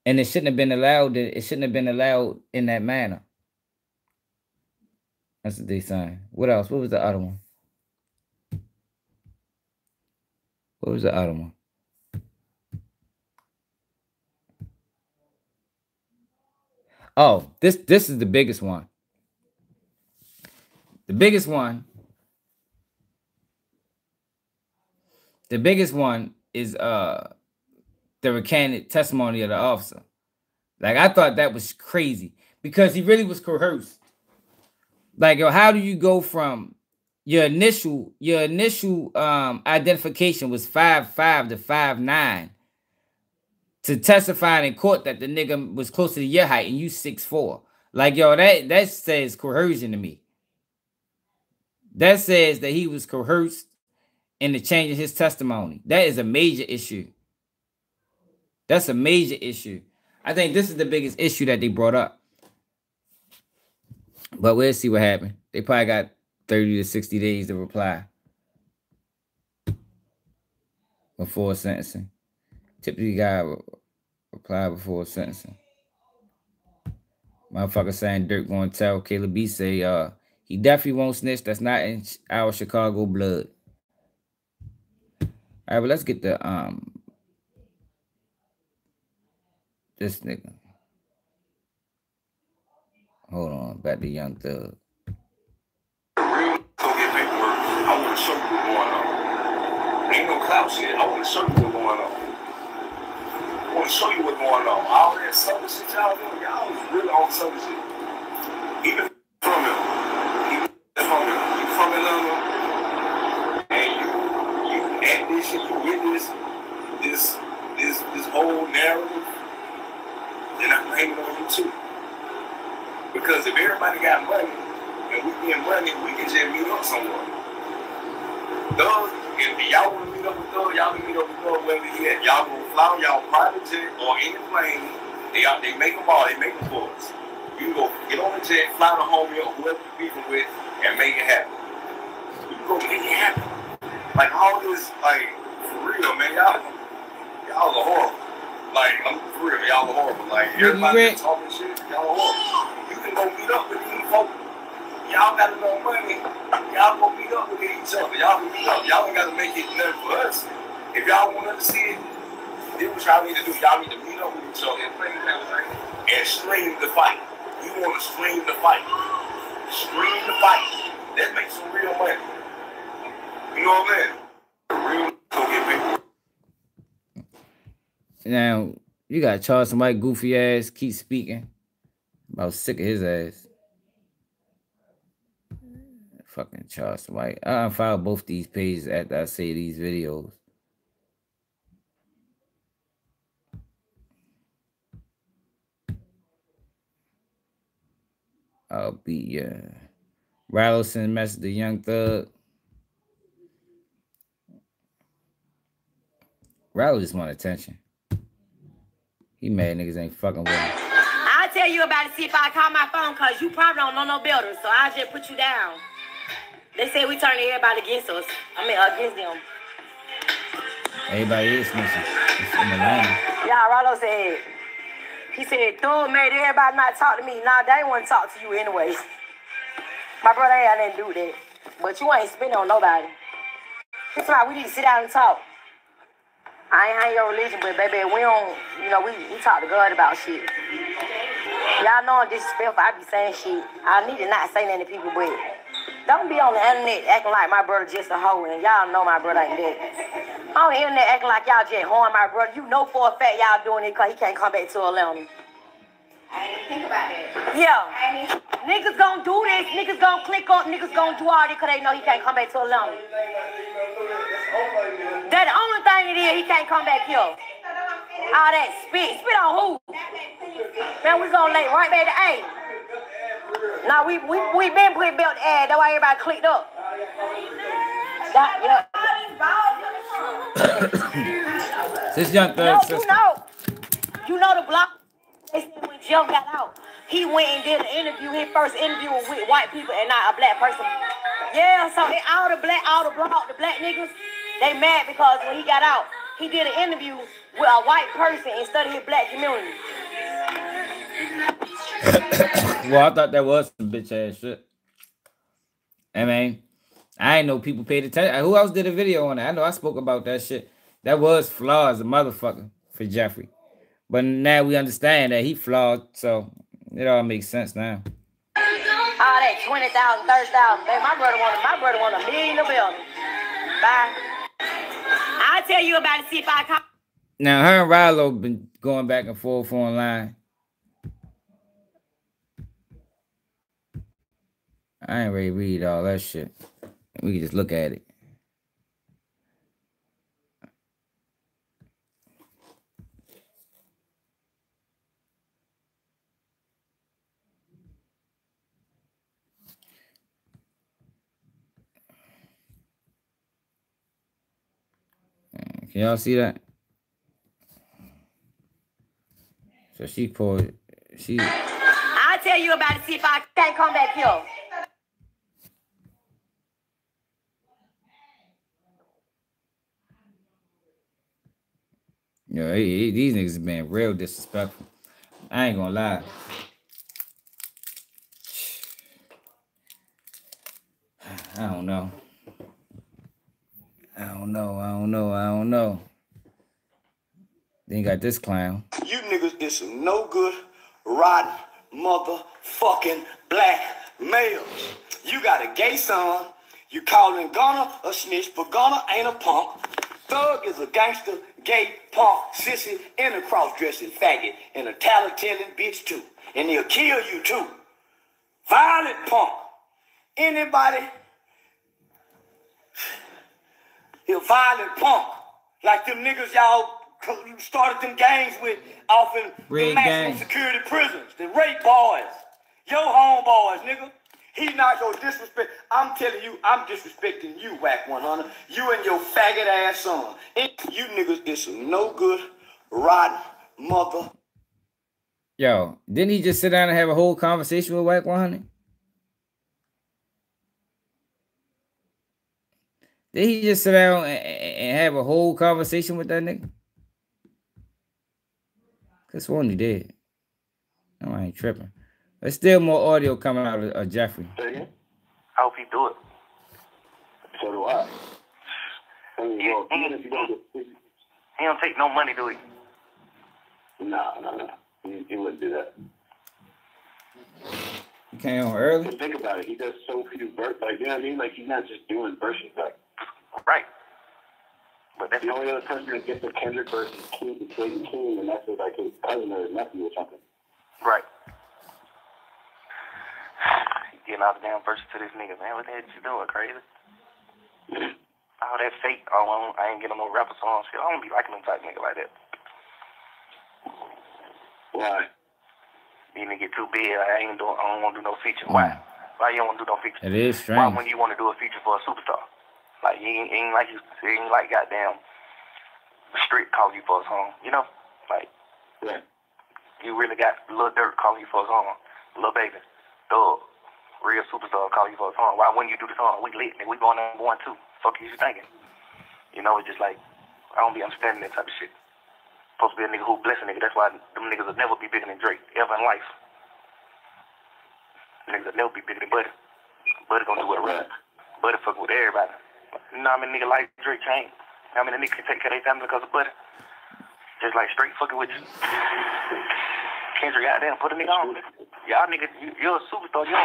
And it shouldn't have been allowed. It shouldn't have been allowed in that manner. That's what they saying. What else? What was the other one? What was the other one? Oh, this is the biggest one. The biggest one. The biggest one is the recanted testimony of the officer. Like, I thought that was crazy because he really was coerced. Like, yo, how do you go from your initial identification was 5'5" to 5'9" to testifying in court that the nigga was closer to your height and you 6'4"? Like, yo, that says coercion to me. That says that he was coerced into changing his testimony. That is a major issue. That's a major issue. I think this is the biggest issue that they brought up. But we'll see what happened. They probably got 30 to 60 days to reply before sentencing. Typically, you gotta reply before sentencing. Motherfucker saying Dirk gonna tell Caleb B say he definitely won't snitch. That's not in our Chicago blood. All right, but let's get the this nigga. Hold on, back to Young Thug. Real go get paperwork. I want to show you what's going on. Ain't no clout shit. I want to show you what's going on. I want to show you what's going on. All that southern shit y'all doing, y'all was really on southern shit. Even from him. You from Atlanta, and you at this shit, you witness this whole narrative, then I'm hanging on you too. Because if everybody got money and we get money, we can just meet up somewhere. Those, if y'all want to meet up with those, y'all can meet up with those wherever he at. Y'all gonna fly on y'all private jet or any plane. They make them all. They make them for us. You can go get on the jet, fly to homie or whoever you're beefing with, and make it happen. You can go make it happen. Like all this, like for real, man. Y'all are horrible. Like I'm for real, y'all are horrible. Like everybody talking shit, y'all are horrible. You can go meet up with these folks. Y'all got enough money. Y'all go meet up with each other. Y'all can meet up. Y'all ain't got to make it nothing for us. If y'all want us to see it, This what y'all need to do. Y'all need to meet up with each other and stream the fight. You want to stream the fight. Stream the fight. That makes some real money. You know what I'm saying? Real go get people. Now, you got Charles somebody goofy ass keep speaking. I'm about sick of his ass. Fucking Charles White. I unfollow both these pages after I say these videos. I'll be Ralo sent a message to Young Thug. Ralo just want attention. He mad niggas ain't fucking with him. I'll tell you about it, see if I call my phone, because you probably don't know no better, so I'll just put you down. They say we turn everybody against us. I mean, against them. Everybody is snitching. It's in Atlanta. Yeah, Ralo said, he said, Thug made everybody not talk to me. Nah, they ain't want to talk to you anyways. My brother ain't had nothing to do with that. But you ain't spending on nobody. That's why we need to sit down and talk. I ain't your religion, but baby, we don't, you know, we talk to God about shit. Y'all know I'm disrespectful. I be saying shit. I need to not say nothing to people, but don't be on the internet acting like my brother just a hoe, and y'all know my brother ain't that. On the internet acting like y'all just harm my brother. You know for a fact y'all doing it because he can't come back to Atlanta. I didn't think about that. Yeah. Niggas gonna do this. Niggas gonna click up. Niggas gonna do all this because they know he can't come back to Atlanta. That's the only thing it is, he can't come back here. All that spit. Spit on who? Man, we gonna lay right back to A. Now we been putting belt to ad. That's why everybody clicked up. Yeah. This Young Thug sister. You know the block. They said when Joe got out, he went and did an interview. His first interview was with white people and not a black person. Yeah, so all the black niggas, they mad because when he got out, he did an interview with a white person instead of his black community. Well, I thought that was some bitch ass shit. I mean, I ain't know people paid attention. Who else did a video on that? I know I spoke about that shit. That was flawed as a motherfucker for Jeffrey. But now we understand that he flawed, so it all makes sense now. All that 20,000, 30,000. My brother want $1 million a building. Bye. I'll tell you about it, see if I call. Now, her and Ralo been going back and forth online. I ain't ready to read all that shit. We can just look at it. Can y'all see that? So she pulled. I'll tell you about it, see if I can't come back here. Yo, these niggas been real disrespectful. I ain't gonna lie. I don't know. Then you got this clown. You niggas is some no good, rotten, motherfucking black males. You got a gay son. You calling Gunna a snitch, but Gunna ain't a punk. Thug is a gangster, gay, punk, sissy, and a cross-dressing faggot, and a talent-telling bitch too. And he'll kill you too. Violent punk. Anybody? He'll violent punk. Like them niggas y'all started them gangs with off in the maximum security prisons. The rape boys. Your homeboys, nigga. He's not your disrespect. I'm telling you, I'm disrespecting you, Whack 100. You and your faggot ass son. You niggas is some no good, rotten mother. Yo, didn't he just sit down and have a whole conversation with Whack 100? Did he just sit down and have a whole conversation with that nigga? Cause one he did. No, I ain't tripping. There's still more audio coming out of Jeffrey. I hope he do it. So do I. He don't take no money, do he? No. He wouldn't do that. He came on early. But think about it. He does so few verses. Like, you know what I mean? Like, he's not just doing verses. Like, right. But that's the only other person that gets a Kendrick verse is King, and that's like his cousin or his nephew or something. Right. Getting all the damn verses to this nigga, man. What the hell you doing, crazy? All that fake, I ain't getting no rapper song shit. I don't be liking them type nigga like that. Why? You nigga get too big. I don't want to do no feature. Why? Why you don't want to do no feature? It is strange. Why when you want to do a feature for a superstar? Like, you ain't like goddamn the street call you for a song, you know? Like, yeah. You really got Lil Durk calling you for a song, Lil Baby, Thug, real superstar call you for a song. Why wouldn't you do the song? We lit, nigga. We going number 1 too. Fuck you thinking? You know, it's just like, I don't be understanding that type of shit. Supposed to be a nigga who bless a nigga. That's why them niggas will never be bigger than Drake, ever in life. Niggas will never be bigger than Buddy. Buddy gonna do it right. Buddy fuck with everybody. You know how many niggas like Drake change? How many niggas can take care of their family because of Buddy? Just like straight fucking with you. Kendrick goddamn put a nigga on. Y'all niggas, you're a superstar. You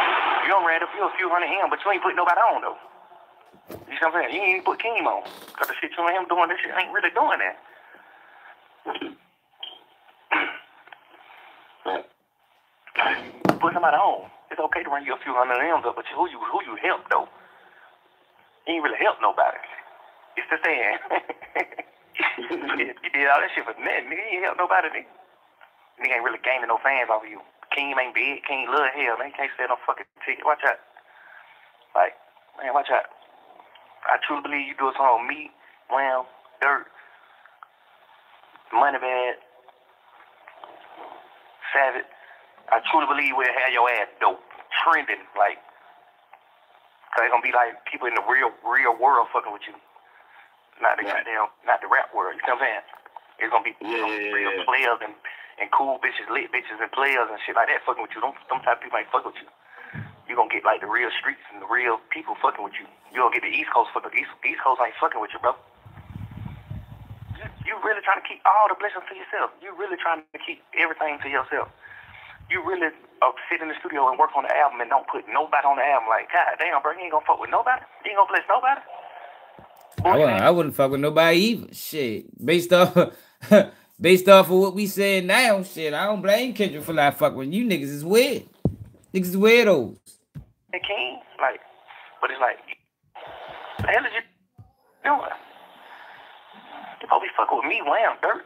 don't run up, you're a few hundred him, but you ain't put nobody on though. You see what I'm saying? You ain't even put Keem on. Cause the shit you and him doing, this shit ain't really doing that. Put somebody on. It's okay to run you a few hundred M's up, but who you help though? You ain't really help nobody. It's the saying. You did all that shit for nothing, nigga. You ain't help nobody, nigga. Nigga ain't really gaining no fans off of you. Keem ain't big. Keem love hell, man. Can't sell no fucking ticket. Watch out. Like, man, watch out. I truly believe you do a song with me, Wham, Dirt, Moneybag, Savage. I truly believe we'll have your ass dope, trending, like, cause it's gonna be like people in the real world fucking with you. Not the goddamn, not the rap world, you know what I'm saying? It's gonna be real players and cool bitches, lit bitches and players and shit like that fucking with you. Them type of people ain't fucking with you. You gonna get like the real streets and the real people fucking with you. You gonna get the East Coast fucking, East Coast ain't fucking with you, bro. You really trying to keep all the blessings to yourself. You really trying to keep everything to yourself. You really sit in the studio and work on the album and don't put nobody on the album. Like, God damn, bro, you ain't gonna fuck with nobody? You ain't gonna bless nobody? I wouldn't fuck with nobody either. Shit. Based off of what we said now, shit, I don't blame Kendrick for not fucking with you niggas. Is weird. Niggas is weirdos. Hey, King, like, but it's like, the hell is you doing? You probably fucking with me, Wham, Dirt.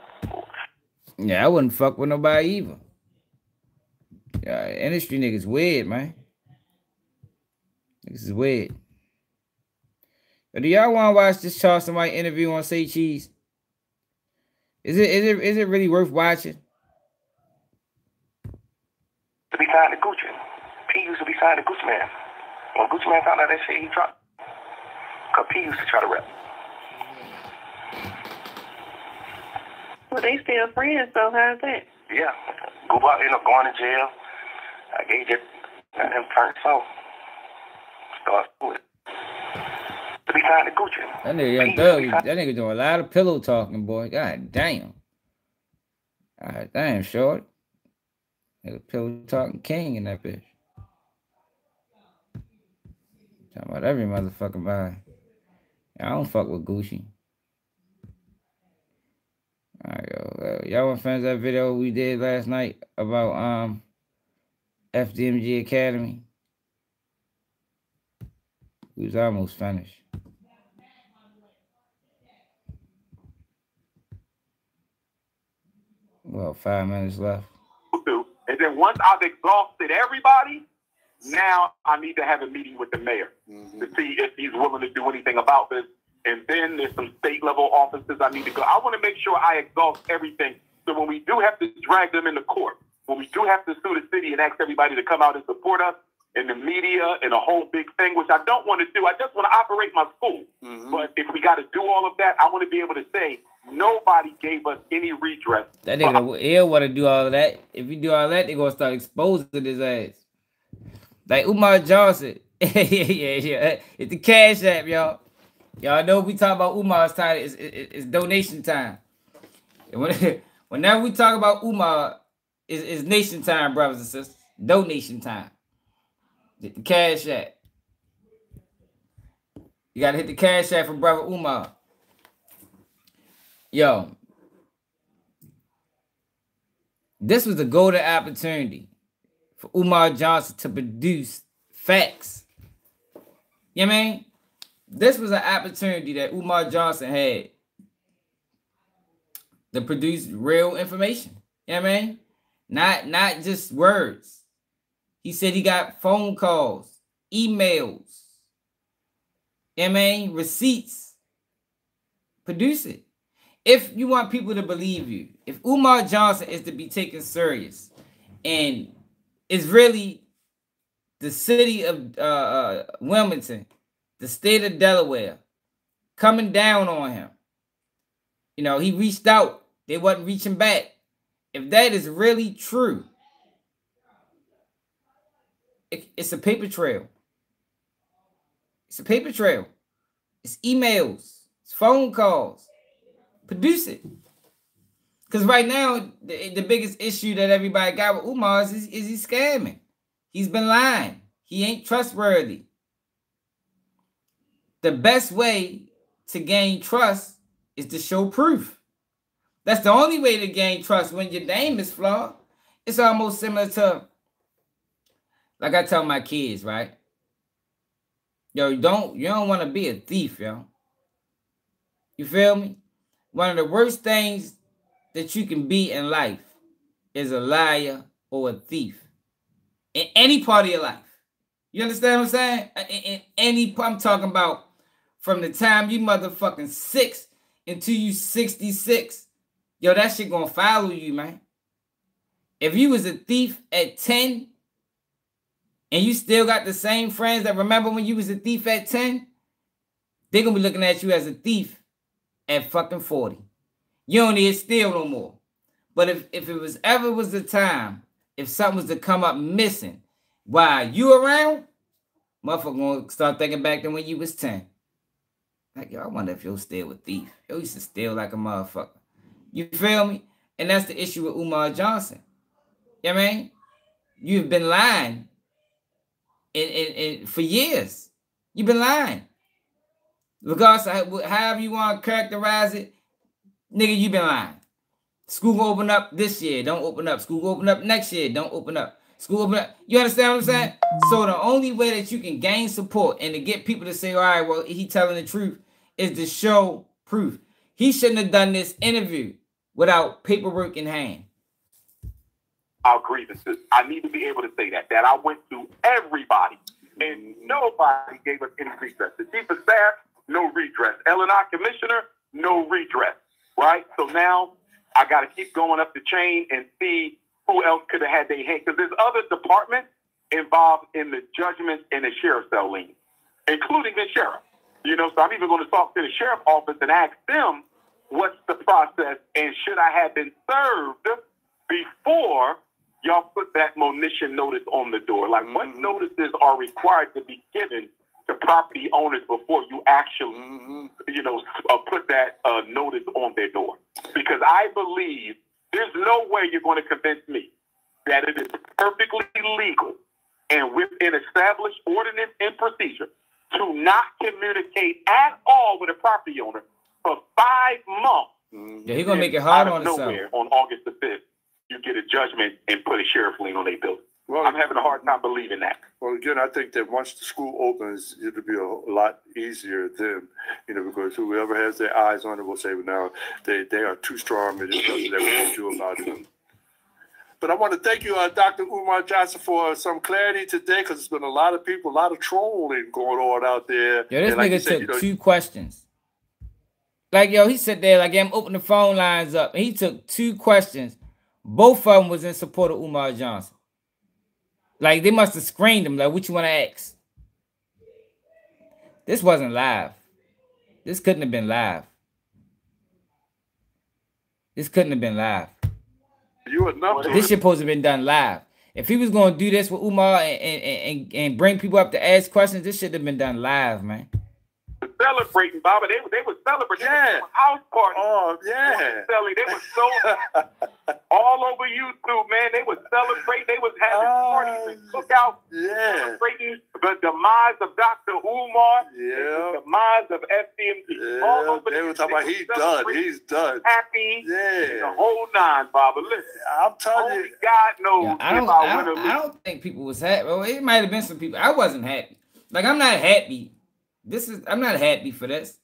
Yeah, I wouldn't fuck with nobody either. Yeah, industry niggas weird, man. Niggas is weird. But do y'all want to watch this Charleston White interview on Say Cheese? Is it really worth watching? To be signed to Gucci. P used to be signed to Gucci Man. When Gucci Man found out that shit, he dropped. Cause P used to try to rap. Well, they still friends, so how's that? Yeah. Gooba ended up going to jail. I gave it and then turned so. Start with. To be signed to Gucci. That nigga, Young Thug, that nigga doing a lot of pillow talking, boy. God damn. God damn, short. Nigga pillow talking king in that bitch. Talking about every motherfucking body. I don't fuck with Gucci. Alright, yo. Y'all want fans of that video we did last night about Fdmg Academy? We was almost finished. Well, 5 minutes left. And then once I've exhausted everybody, now I need to have a meeting with the mayor to see if he's willing to do anything about this. And then there's some state level offices I need to go. I want to make sure I exhaust everything. So when we do have to drag them into court, when we do have to sue the city and ask everybody to come out and support us in the media and a whole big thing, which I don't want to do. I just want to operate my school. But if we got to do all of that, I want to be able to say nobody gave us any redress. That nigga he'll want to do all of that. If you do all that, they're going to start exposing his ass. Like Umar Johnson. yeah. It's the Cash App, y'all. Y'all know we talk about Umar's time. It's donation time. Whenever we talk about Umar, it's nation time, brothers and sisters. Donation time. Hit the cash app. You gotta hit the cash app for brother Umar. Yo, this was a golden opportunity for Umar Johnson to produce facts. You know what I mean? This was an opportunity that Umar Johnson had to produce real information. You know what I mean? Not just words. He said he got phone calls, emails, you know what I mean? Receipts. Produce it. If you want people to believe you, if Umar Johnson is to be taken serious and it's really the city of Wilmington, the state of Delaware, coming down on him. You know, he reached out. They wasn't reaching back. If that is really true, it's a paper trail. It's a paper trail. It's emails. It's phone calls. Produce it. Because right now, the biggest issue that everybody got with Umar is he's scamming. He's been lying. He ain't trustworthy. The best way to gain trust is to show proof. That's the only way to gain trust when your name is flawed. It's almost similar to, like I tell my kids, right? Yo, you don't want to be a thief, yo. You feel me? One of the worst things that you can be in life is a liar or a thief. In any part of your life. You understand what I'm saying? In any part, I'm talking about from the time you motherfucking 6 until you 66. Yo, that shit gonna follow you, man. If you was a thief at 10 and you still got the same friends that remember when you was a thief at 10, they're gonna be looking at you as a thief at fucking 40. You don't need to steal no more. But if it was ever was the time, if something was to come up missing while you around, motherfucker gonna start thinking back to when you was 10. Like, yo, I wonder if you'll steal a thief. Yo, used to steal like a motherfucker. You feel me? And that's the issue with Umar Johnson. You know what I mean? You've been lying for years. You've been lying. Regardless of however you want to characterize it, nigga, you've been lying. School gonna open up this year, don't open up. School gonna open up next year, don't open up. School open up. You understand what I'm saying? So the only way that you can gain support and to get people to say, all right, well, he telling the truth is to show proof. He shouldn't have done this interview without paperwork in hand. Our grievances. I need to be able to say that I went to everybody and nobody gave us any redress. The chief of staff, no redress. L&I commissioner, no redress. Right? So now I got to keep going up the chain and see who else could have had their hand. Because there's other departments involved in the judgment and the sheriff's cell lien, including the sheriff. You know, so I'm even going to talk to the sheriff's office and ask them what's the process and should I have been served before y'all put that monition notice on the door. Like, what notices are required to be given to property owners before you actually, you know, put that notice on their door? Because I believe there's no way you're going to convince me that it is perfectly legal and within established ordinance and procedure to not communicate at all with a property owner for 5 months. Yeah, he's going to make it hard on himself. Nowhere on August the 5th, you get a judgment and put a sheriff lien on their building. Well, I'm having a hard time believing that. Well, again, I think that once the school opens, it'll be a lot easier then, you know, because whoever has their eyes on it will say, well, now they are too strong and there's nothing that we can do about it. But I want to thank you, Dr. Umar Johnson, for some clarity today, because there's been a lot of people, a lot of trolling going on out there. Yo, this nigga took 2 questions. Like, yo, he sat there, like, I'm opening the phone lines up, and he took 2 questions. Both of them was in support of Umar Johnson. Like, they must have screened him, like, what you want to ask? This wasn't live. This couldn't have been live. This couldn't have been live. This shit supposed to have been done live. If he was going to do this with Umar and bring people up to ask questions, this should have been done live, man. The celebrating, Baba. They were celebrating. Yeah. House party. Oh, yeah. They were so all over YouTube, man. They were celebrating. They was having parties and cookouts. Yeah. Celebrating the demise of Dr. Umar. Yeah. The demise of Fdmg. Yeah. They were talking about he's done. He's done. Happy. Yeah. The whole nine, Baba. Listen. I'm telling you. God knows Yeah, I don't think people was happy. Well, it might have been some people. I wasn't happy. Like, I'm not happy. I'm not happy for this.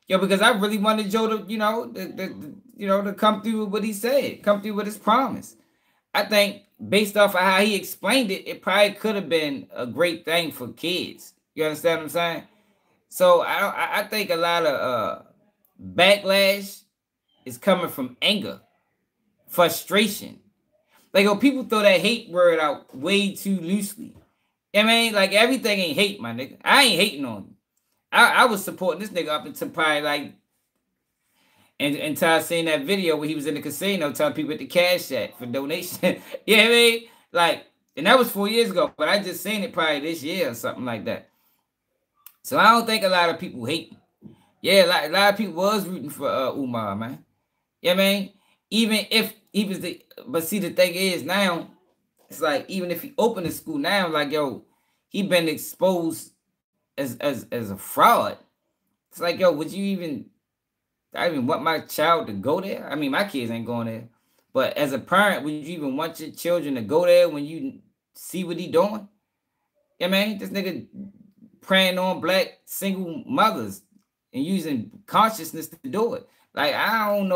Yo, because I really wanted Joe to, to come through with what he said, come through with his promise. I think based off of how he explained it, it probably could have been a great thing for kids. You understand what I'm saying? So I think a lot of backlash is coming from anger, frustration. Like, people throw that hate word out way too loosely. I mean, like, everything ain't hate, my nigga. I ain't hating on you. I was supporting this nigga up until probably like, until I seen that video where he was in the casino telling people at the cash app for donation. You know what I mean? Like, and that was 4 years ago, but I just seen it probably this year or something like that. So I don't think a lot of people hate. Yeah, a lot of people was rooting for Umar, man. You know what I mean? Even if he was but see, the thing is now, it's like, even if he opened the school now, like, yo, he been exposed as a fraud. It's like, yo, would you even want my child to go there? I mean, my kids ain't going there. But as a parent, would you even want your children to go there when you see what he doing? Yeah, man, this nigga preying on black single mothers and using consciousness to do it. Like, I don't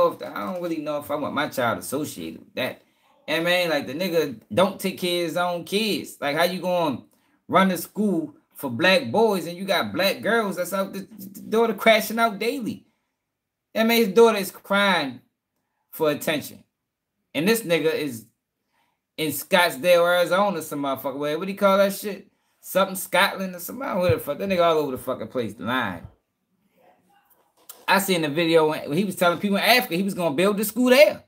really know if I want my child associated with that. And man, like, the nigga don't take care of his own kids. Like, how you gonna run a school for black boys and you got black girls that's out the daughter crashing out daily? I mean, his daughter is crying for attention. And this nigga is in Scottsdale, Arizona, some motherfucker. What do you call that shit? Something Scotland or something. What the fuck? That nigga all over the fucking place, lying. I seen the video when he was telling people in Africa he was gonna build the school there.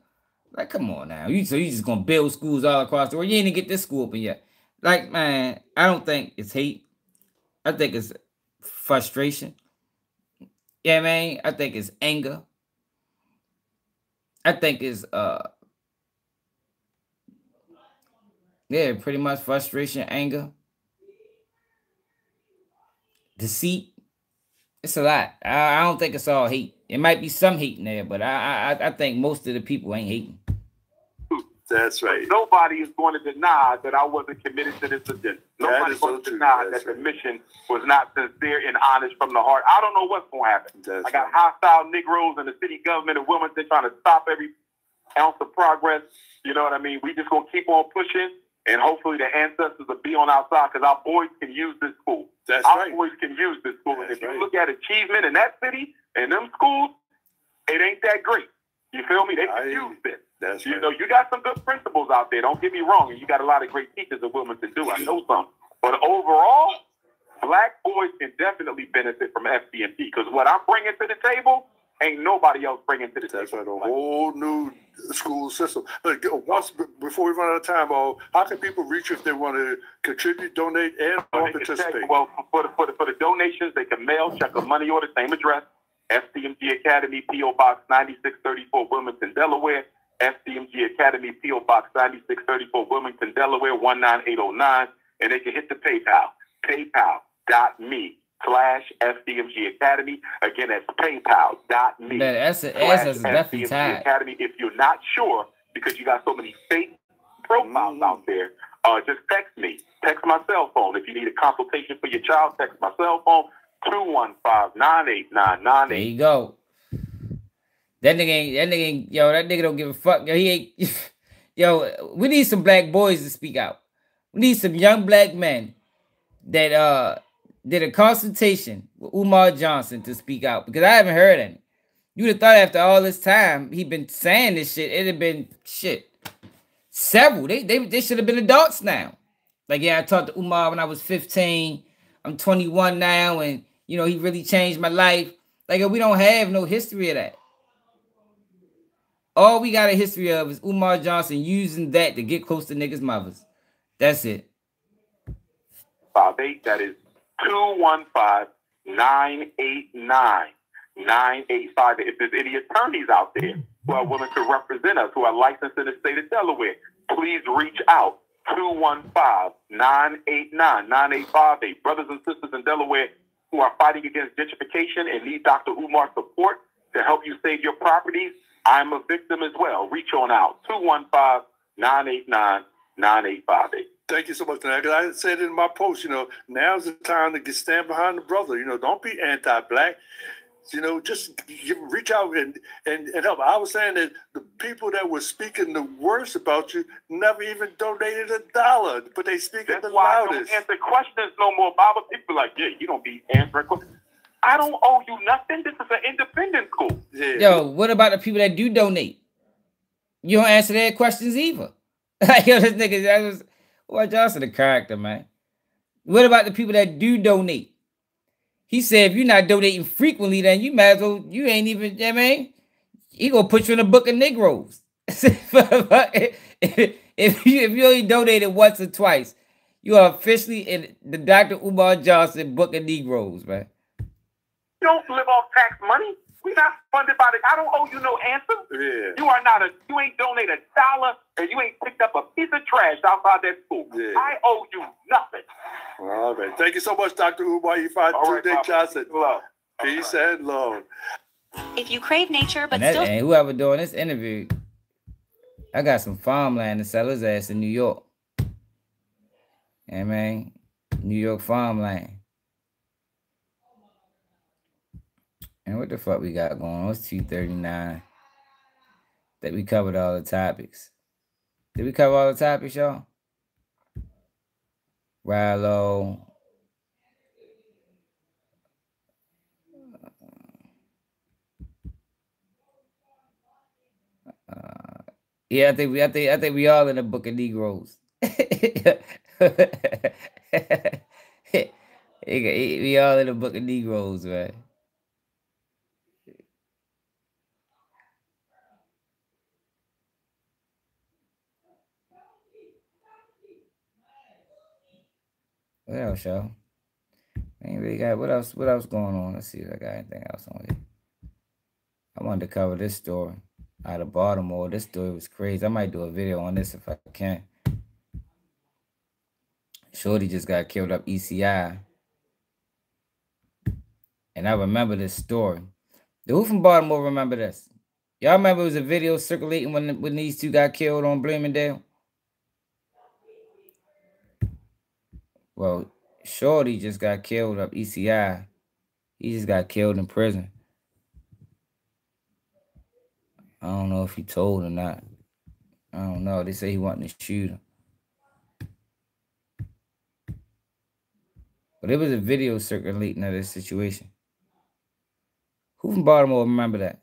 Like, come on now. So you just gonna build schools all across the world? You ain't even get this school open yet. Like, man, I don't think it's hate. I think it's frustration. Yeah, man. I think it's anger. I think it's pretty much frustration, anger, deceit. It's a lot. I don't think it's all hate. It might be some hate in there, but I think most of the people ain't hating. That's right. Nobody is going to deny that I wasn't committed to this agenda. Nobody's going to deny that the mission was not sincere and honest from the heart. I don't know what's going to happen. I got hostile Negroes in the city government and women. They're trying to stop every ounce of progress. You know what I mean? We just going to keep on pushing, and hopefully the ancestors will be on our side because our boys can use this school. Our boys can use this school. And if you look at achievement in that city and them schools, it ain't that great. You feel me? They can use this. You know, you got some good principles out there. Don't get me wrong. And you got a lot of great teachers and women to do. I know some. But overall, black boys can definitely benefit from Fdmg because what I'm bringing to the table ain't nobody else bringing to the table. That's right. A whole new school system. But before we run out of time, how can people reach you if they want to contribute, donate, and or participate? Well, for the donations, they can mail, check a money order, same address, Fdmg Academy, P.O. Box 9634, Wilmington, Delaware. Fdmg Academy, P.O. Box 9634, Wilmington, Delaware, 19809. And they can hit the PayPal, paypal.me/Fdmg Academy. Again, that's paypal.me. That's definitely tied. Academy. If you're not sure, because you got so many fake profiles out there, just text me. Text my cell phone. If you need a consultation for your child, text my cell phone, 215-98998. There you go. That nigga don't give a fuck. Yo, he ain't. Yo, we need some black boys to speak out. We need some young black men that did a consultation with Umar Johnson to speak out because I haven't heard any. You would have thought after all this time he been saying this shit, it'd have been shit. Several. They should have been adults now. Like, yeah, I talked to Umar when I was 15. I'm 21 now, and you know he really changed my life. Like, we don't have no history of that. All we got a history of is Umar Johnson using that to get close to niggas' mothers. That's it. 58, that is 985. If there's any attorneys out there who are willing to represent us, who are licensed in the state of Delaware, please reach out. 215-989-9858. Brothers and sisters in Delaware who are fighting against gentrification and need Dr. Umar's support to help you save your properties, I'm a victim as well. Reach on out. 215-989-9858. Thank you so much. Because I said in my post, now's the time to stand behind the brother. Don't be anti-black. Just reach out and help. I was saying that the people that were speaking the worst about you never even donated $1, but they speak at the loudest. I don't answer questions no more, Baba. People are like, yeah, you don't be answering questions. I don't owe you nothing. This is an independent school. Yeah. Yo, what about the people that do donate? You don't answer their questions either. Like, yo, this nigga, that was, watch out to the character, man. What about the people that do donate? He said, if you're not donating frequently, then you might as well, you ain't even, he gonna put you in a book of Negroes. if you only donated once or twice, you are officially in the Dr. Umar Johnson book of Negroes, man. You don't live off tax money. We're not funded by I don't owe you no answer. Yeah. You ain't donated $1 and you ain't picked up a piece of trash outside that school. Yeah. I owe you nothing. All right. Thank you so much, Dr. Umar. Johnson. Peace and love. If you crave nature, but still... And whoever doing this interview, I got some farmland to sell his ass in New York. Yeah, man. New York farmland. And what the fuck we got going on? It's 2:39. That we covered all the topics. Did we cover all the topics, y'all? Ralo. Yeah, I think we all in the book of Negroes. We all in the book of Negroes, man. What else, y'all? Ain't really got what else going on? Let's see if I got anything else on here. I wanted to cover this story out of Baltimore. This story was crazy. I might do a video on this if I can. Shorty just got killed up ECI. And I remember this story. Who from Baltimore remember this? Y'all remember it was a video circulating when these two got killed on Bloomingdale? Well, Shorty just got killed up ECI. He just got killed in prison. I don't know if he told or not. I don't know. They say he wanted to shoot him. But it was a video circulating of this situation. Who from Baltimore remember that?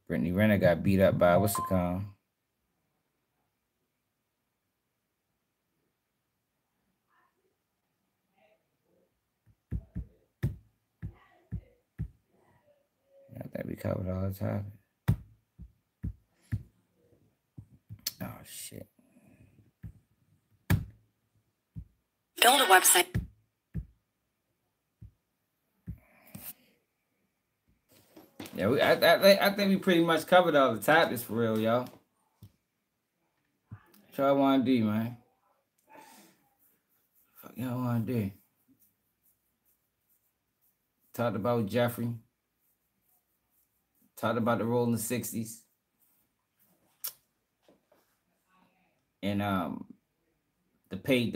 Brittany Renner got beat up by what's it called? I think we covered all the time. Oh shit. Build a website. Yeah, I think we pretty much covered all the topics for real, y'all. What y'all want to do, man? Fuck y'all want to do? Talked about Jeffrey. Talked about the Rolling 60s. And the pay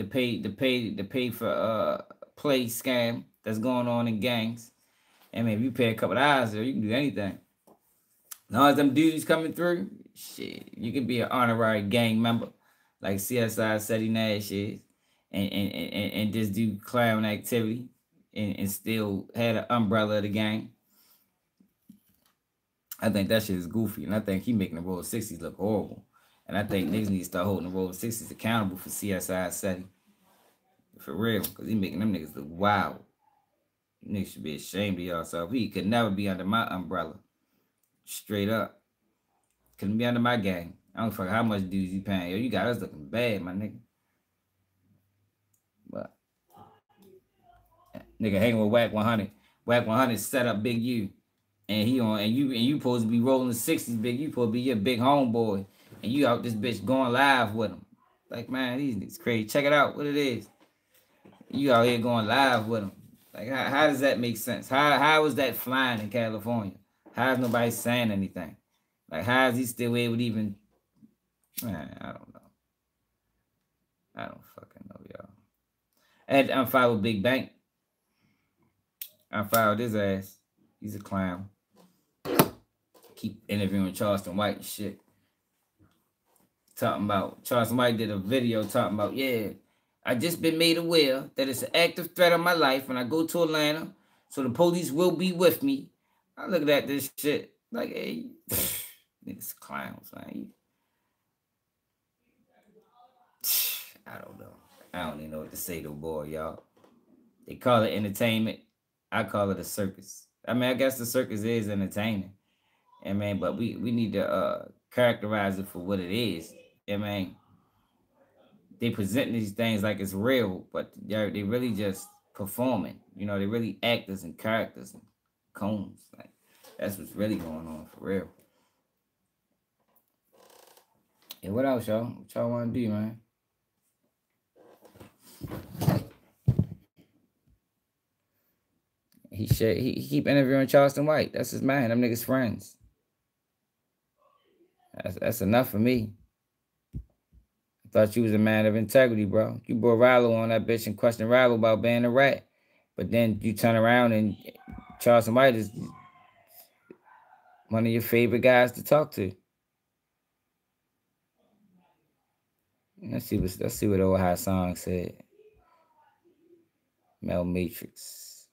for play scam that's going on in gangs. I mean, if you pay a couple of hours there, you can do anything. As long as them dudes coming through, shit, you can be an honorary gang member, like CSI Seti Nash is, and just do clown activity and still had an umbrella of the gang. I think that shit is goofy, and I think he making the Roll 60s look horrible. And I think niggas need to start holding the Roll 60s accountable for CSI Seti. For real, because he making them niggas look wild. Niggas should be ashamed of yourself. He could never be under my umbrella. Straight up. Couldn't be under my gang. I don't fuck how much dues you paying. Yo, you got us looking bad, my nigga. But nigga hanging with Whack 100. Whack 100 set up Big U. And he on and you supposed to be rolling 60s, Big. You supposed to be your big homeboy. And you out this bitch going live with him. Like, man, these niggas crazy. Check it out, what it is. You out here going live with him. Like, how does that make sense? How is that flying in California? How is nobody saying anything? Like, how is he still able to even... Man, I don't know. I don't fucking know, y'all. I had to unfile with Big Bank. I filed his ass. He's a clown. Keep interviewing Charleston White and shit. Talking about... Charleston White did a video talking about, yeah, I just been made aware that it's an active threat on my life when I go to Atlanta, so the police will be with me. I look at this shit like, hey, niggas clowns, man. I don't know. I don't even know what to say to boy, y'all. They call it entertainment. I call it a circus. I mean, I guess the circus is entertaining. I mean, but we need to characterize it for what it is. I mean, they present these things like it's real, but they really just performing. You know, they really actors and characters and cones. Like, that's what's really going on for real. And what else, y'all? What y'all want to do, man? He keep interviewing Charleston White. That's his man. Them niggas friends. That's enough for me. I thought you was a man of integrity, bro. You brought Ralo on that bitch and questioned Ralo about being a rat. But then you turn around and Charleston White is one of your favorite guys to talk to. Let's see what old Hassan said. Mel Matrix.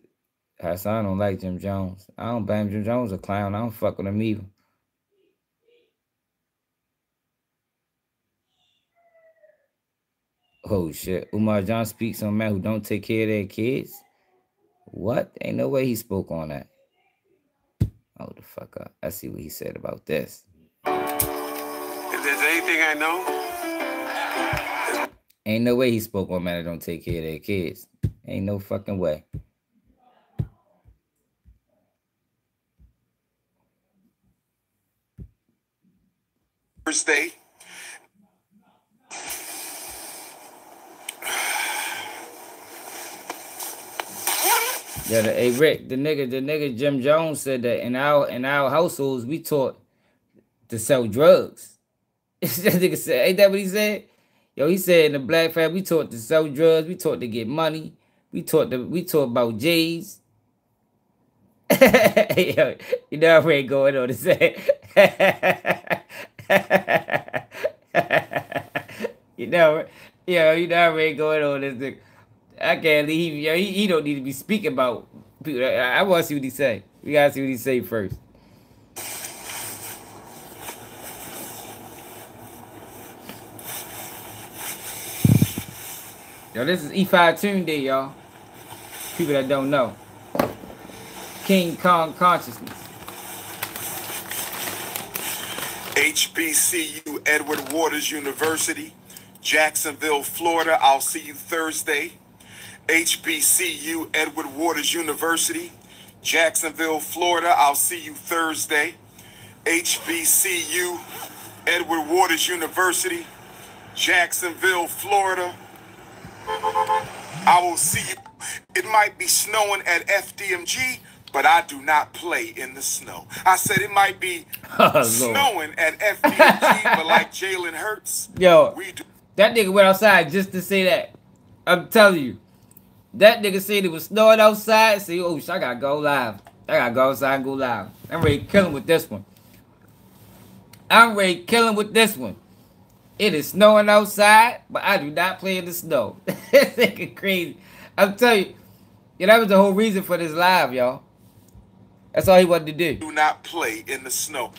Hassan don't like Jim Jones. I don't blame Jim Jones a clown. I don't fuck with him either. Oh shit. Umar John speaks on men who don't take care of their kids. What? Ain't no way he spoke on that. Hold the fuck up. I see what he said about this. If there's anything I know, ain't no way he spoke on men that don't take care of their kids. Ain't no fucking way. Thursday. Yeah, hey Rick, the nigga Jim Jones said that in our households we taught to sell drugs. That nigga said, ain't that what he said? Yo, he said in the black family we taught to sell drugs, we taught to get money, we taught about J's. Yo, you know I ain't going on to say. you know I ain't going on this nigga. I can't leave. He don't need to be speaking about people. I want to see what he say. We gotta see what he say first. Yo, this is E5 Tune Day, y'all. People that don't know. King Kong Consciousness. HBCU Edward Waters University, Jacksonville, Florida. I'll see you Thursday. HBCU Edward Waters University, Jacksonville, Florida. I'll see you Thursday. HBCU Edward Waters University, Jacksonville, Florida. I will see you. It might be snowing at Fdmg, but I do not play in the snow. I said it might be snowing at Fdmg, but like Jalen Hurts, yo, we do. That nigga went outside just to say that. I'm telling you. That nigga said it was snowing outside. Say, oh, I gotta go live. I gotta go outside and go live. I'm ready to kill him with this one. It is snowing outside, but I do not play in the snow. This nigga crazy. I'm telling you, that was the whole reason for this live, y'all. That's all he wanted to do. Do not play in the snow.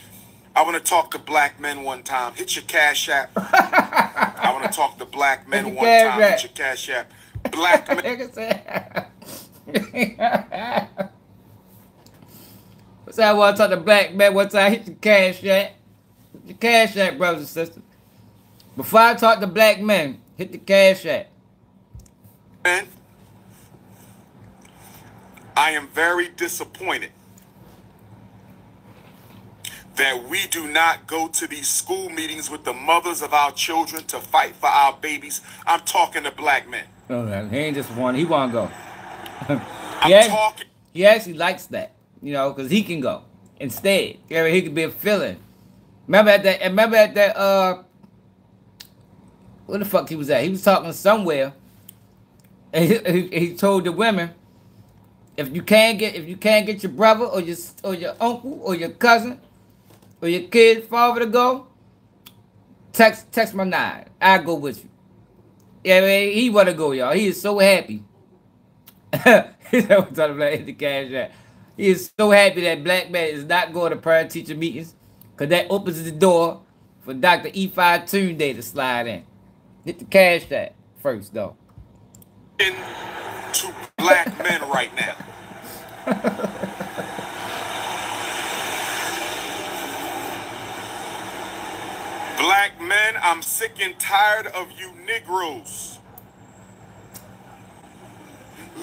I want to talk to black men one time. Hit your Cash App. I want to talk to black men one time. Hit your Cash App. Black men. What's that? I want to talk to black man. What's that? Hit the cash app. Hit the cash app, brothers and sisters. Before I talk to black men, hit the cash app. And I am very disappointed that we do not go to these school meetings with the mothers of our children to fight for our babies. I'm talking to black men. Oh, he ain't disappointed. He want to go. Talking. He actually likes that, you know, because he can go instead. Yeah, he could be a fill-in. Remember at that, where the fuck he was at? He was talking somewhere, and he told the women, if you can't get your brother or your uncle or your cousin or your kid father to go, text my 9. I'll go with you. Yeah, man, he want to go, y'all. He is so happy. He is so happy that black man is not going to parent-teacher meetings, because that opens the door for Dr. Fdmg to slide in. Hit the cash app first, though. To black men right now. Black men, I'm sick and tired of you Negroes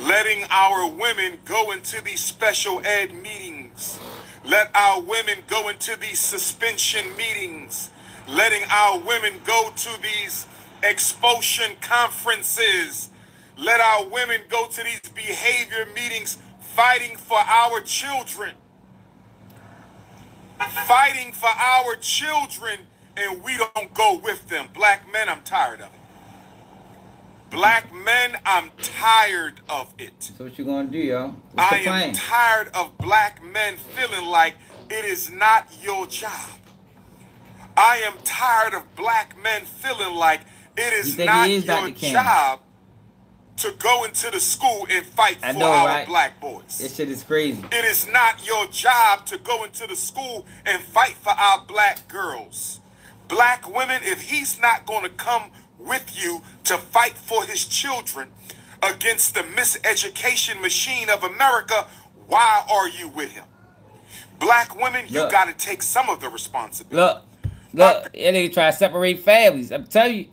letting our women go into these special ed meetings. Let our women go into these suspension meetings. Letting our women go to these expulsion conferences. Let our women go to these behavior meetings, fighting for our children. Fighting for our children, and we don't go with them. Black men, I'm tired of it. Black men, I'm tired of it. So what you gonna do, y'all? I am tired of black men feeling like it is not your job. I am tired of black men feeling like it is not your job to go into the school and fight for our black boys. This shit is crazy. It is not your job to go into the school and fight for our black girls. Black women, if he's not going to come with you to fight for his children against the miseducation machine of America, why are you with him? Black women, you got to take some of the responsibility. Look, that nigga try to separate families. I'm telling you,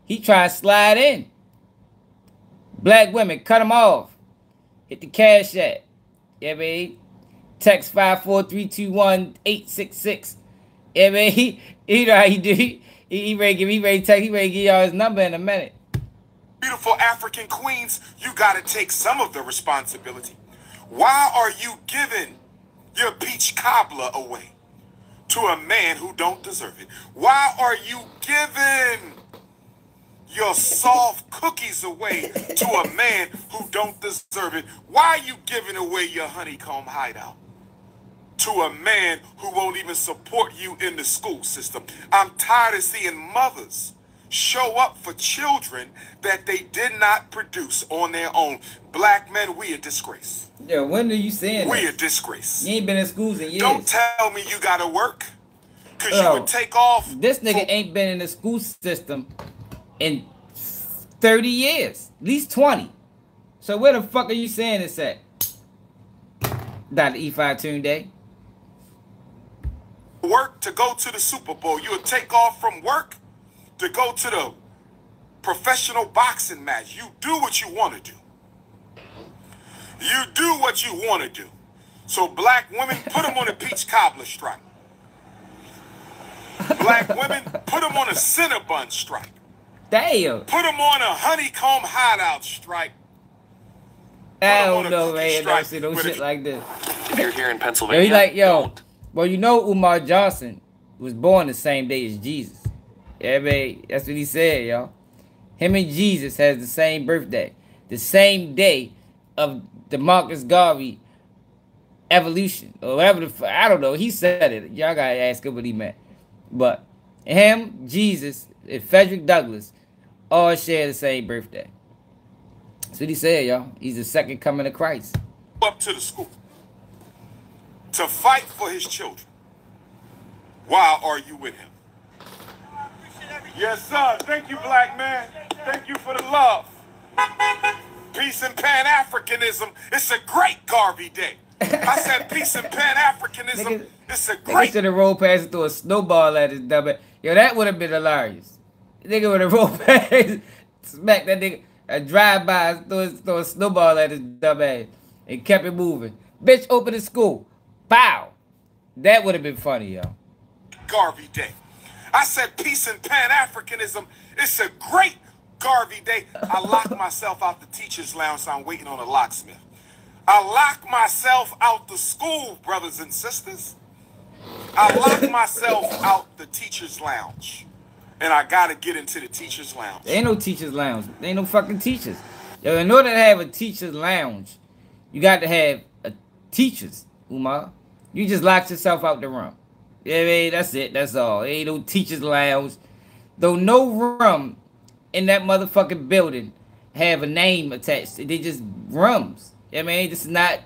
he try to slide in. Black women, cut him off. Hit the cash app. Yeah, man. Text 54321-866. Yeah, man. He know how he do. He ready to give y'all his number in a minute. Beautiful African queens, you got to take some of the responsibility. Why are you giving your peach cobbler away to a man who don't deserve it? Why are you giving your soft cookies away to a man who don't deserve it? Why are you giving away your honeycomb hideout to a man who won't even support you in the school system? I'm tired of seeing mothers show up for children that they did not produce on their own. Black men, we a disgrace. Yeah, when are you saying we a disgrace? You ain't been in schools in years. Don't tell me you gotta work, because you would take off. This nigga ain't been in the school system in 30 years. At least 20. So where the fuck are you saying this at? Dr. Fdmg. Work to go to the Super Bowl. You would take off from work to go to the professional boxing match. You do what you want to do. You do what you want to do. So black women, put them on a peach cobbler strike. Black women, put them on a Cinnabon strike. Damn. Put them on a honeycomb hideout strike. I don't know, man. I don't see no shit like this. If you're here in Pennsylvania, he like, yo, well, you know Umar Johnson was born the same day as Jesus. Yeah, man, that's what he said, y'all. Him and Jesus has the same birthday. The same day of the Marcus Garvey evolution. Or whatever the I don't know. He said it. Y'all gotta ask him what he meant. But him, Jesus, and Frederick Douglass all share the same birthday. That's what he said, y'all. He's the second coming of Christ. Up to the school to fight for his children. Why are you with him? Yes, sir. Thank you, black man. Thank you for the love. peace and Pan-Africanism. It's a great Garvey Day. I said peace and Pan-Africanism. It's a great. Nigga should have rolled past and threw a snowball at his dumb ass. Yo, that would have been hilarious. Nigga would have rolled past, smacked that nigga, a drive-by, throw a snowball at his dumb ass, and kept it moving. Bitch, open the school. Bow. That would have been funny, yo. Garvey Day. I said peace and Pan-Africanism. It's a great Garvey Day. I locked myself out the teacher's lounge, so I'm waiting on a locksmith. I locked myself out the school, brothers and sisters. I locked myself out the teacher's lounge. And I gotta get into the teacher's lounge. There ain't no teacher's lounge. There ain't no fucking teachers. Yo, in order to have a teacher's lounge, you got to have a teacher's, Umar. You just locked yourself out the room. Yeah, I mean, that's it. That's all. There ain't no teacher's lounge. Though no room in that motherfucking building have a name attached. They just rooms. I mean, this is not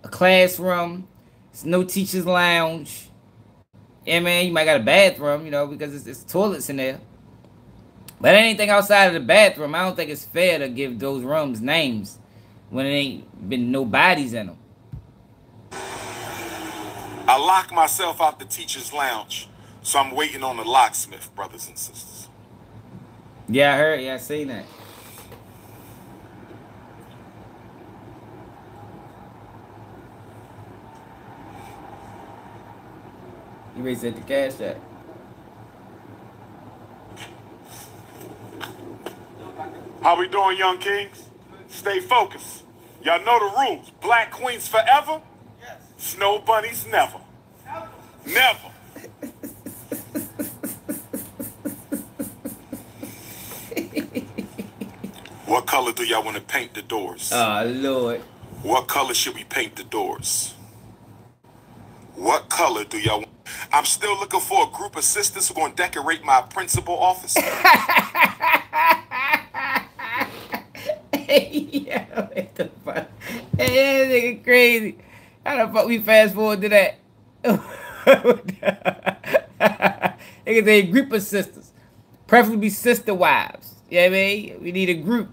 a classroom. It's no teacher's lounge. Yeah, man, you might got a bathroom, you know, because it's toilets in there. But anything outside of the bathroom, I don't think it's fair to give those rooms names when it ain't been no bodies in them. I locked myself out the teacher's lounge, so I'm waiting on the locksmith, brothers and sisters. Yeah, I heard. Yeah, I seen that. You ready to set the cash out? How we doing, young kings? Stay focused. Y'all know the rules. Black queens forever. Yes. Snow bunnies never. Never. What color do y'all want to paint the doors? Oh, Lord. What color should we paint the doors? What color do y'all want? I'm still looking for a group of sisters who are going to decorate my principal office. Yeah, what the fuck? Hey, that nigga crazy. How the fuck we fast forward to that? Nigga say a group of sisters. Preferably sister wives. You know what I mean? We need a group.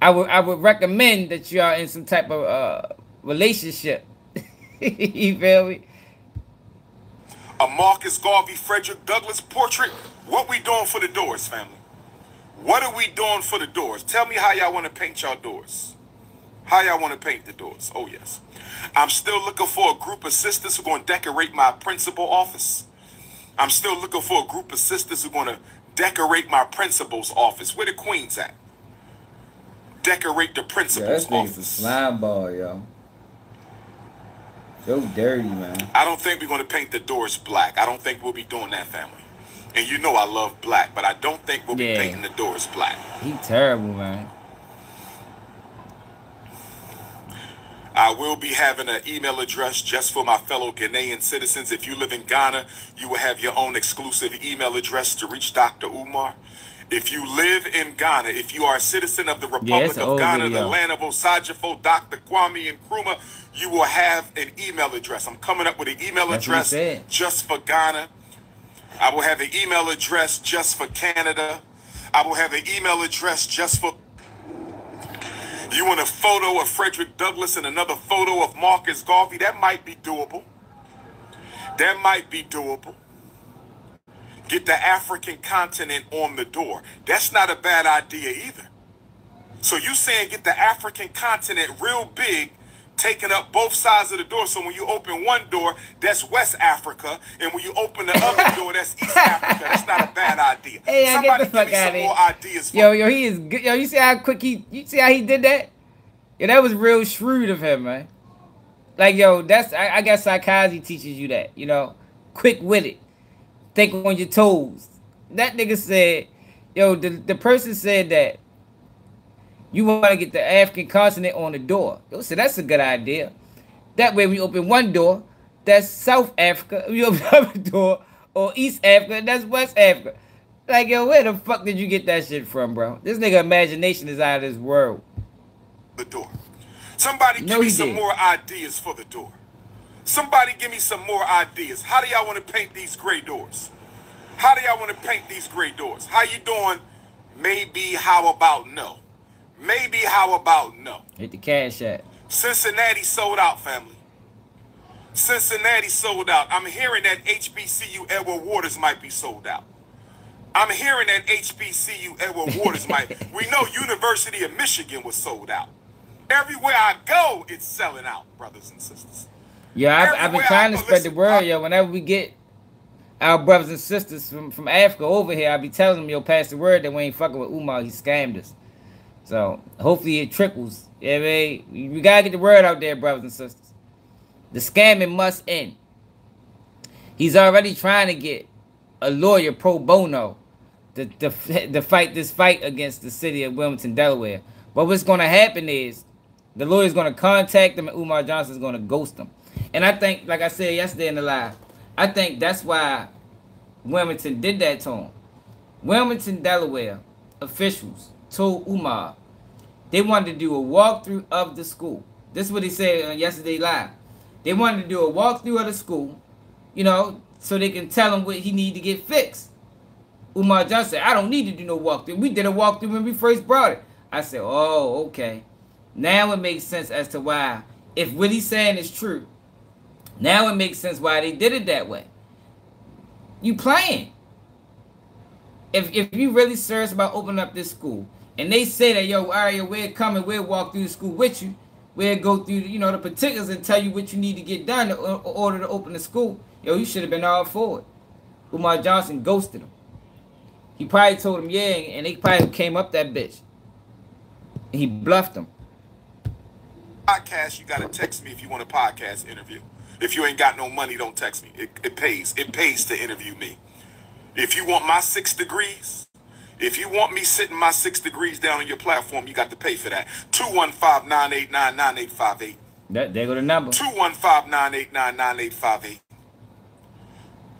I would recommend that you are in some type of relationship. You feel me? A Marcus Garvey Frederick Douglass portrait. What we doing for the doors, family? What are we doing for the doors? Tell me how y'all want to paint y'all doors. How y'all want to paint the doors? Oh, yes. I'm still looking for a group of sisters who are going to decorate my principal office. I'm still looking for a group of sisters who are going to decorate my principal's office. Where the queens at? Decorate the principal's office. That's a slime ball, yo. So dirty, man. I don't think we're going to paint the doors black. I don't think we'll be doing that, family. And you know I love black, but I don't think we'll be painting the doors black. He terrible, man. I will be having an email address just for my fellow Ghanaian citizens. If you live in Ghana, you will have your own exclusive email address to reach Dr. Umar. If you live in Ghana, if you are a citizen of the Republic of Ghana, the land of Osajifo, Dr. Kwame Nkrumah, you will have an email address. I'm coming up with an email address just for Ghana. I will have an email address just for Canada. I will have an email address just for... You want a photo of Frederick Douglass and another photo of Marcus Garvey? That might be doable. That might be doable. Get the African continent on the door. That's not a bad idea either. So you saying get the African continent real big, taking up both sides of the door. So when you open one door, that's West Africa. And when you open the other door, that's East Africa. That's not a bad idea. Hey, somebody get the fuck give me out some of more ideas. Yo, he is good. Yo, you see how quick you see how he did that? Yeah, that was real shrewd of him, man. Like, yo, that's, I guess psychology teaches you that, you know, quick-witted. Think on your toes. That nigga said, yo, the person said that you want to get the African continent on the door. Yo, so that's a good idea. That way we open one door, that's South Africa. We open another door, or East Africa, and that's West Africa. Like, yo, where the fuck did you get that shit from, bro? This nigga imagination is out of this world. The door. Somebody give me some more ideas for the door. Somebody give me some more ideas. How do y'all want to paint these gray doors? How do y'all want to paint these gray doors? How you doing? Maybe, how about no? Maybe how about no? Hit the cash app. Cincinnati sold out, family. Cincinnati sold out. I'm hearing that HBCU Edward Waters might be sold out. I'm hearing that HBCU Edward Waters might. We know University of Michigan was sold out. Everywhere I go, it's selling out, brothers and sisters. Yeah, I've been trying to spread the word, yo. Whenever we get our brothers and sisters from Africa over here, I be telling them, yo, pass the word that we ain't fucking with Umar. He scammed us. So hopefully it trickles. Yeah, man. We gotta get the word out there, brothers and sisters. The scamming must end. He's already trying to get a lawyer pro bono to fight this fight against the city of Wilmington, Delaware. But what's gonna happen is the lawyer's gonna contact him and Umar Johnson's gonna ghost him. And I think, like I said yesterday in the live, I think that's why Wilmington did that to him. Wilmington, Delaware officials told Umar they wanted to do a walkthrough of the school. This is what he said on yesterday live. They wanted to do a walkthrough of the school, you know, so they can tell him what he need to get fixed. Umar Johnson said, I don't need to do no walkthrough. We did a walkthrough when we first brought it. I said, oh, okay. Now it makes sense as to why, if what he's saying is true, now it makes sense why they did it that way. You playing. If you really serious about opening up this school, and they say that, yo, all right, yo, we'll come and we'll walk through the school with you, we'll go through, you know, the particulars and tell you what you need to get done in order to open the school, yo, you should have been all for it. Umar Johnson ghosted him. He probably told him, yeah, and they probably came up that bitch. And he bluffed him. Podcast, you gotta text me if you want a podcast interview. If you ain't got no money, don't text me. It pays. It pays to interview me. If you want my 6 degrees, if you want me sitting my 6 degrees down on your platform, you got to pay for that. 215-989-9858. There go the number. 215-989-9858.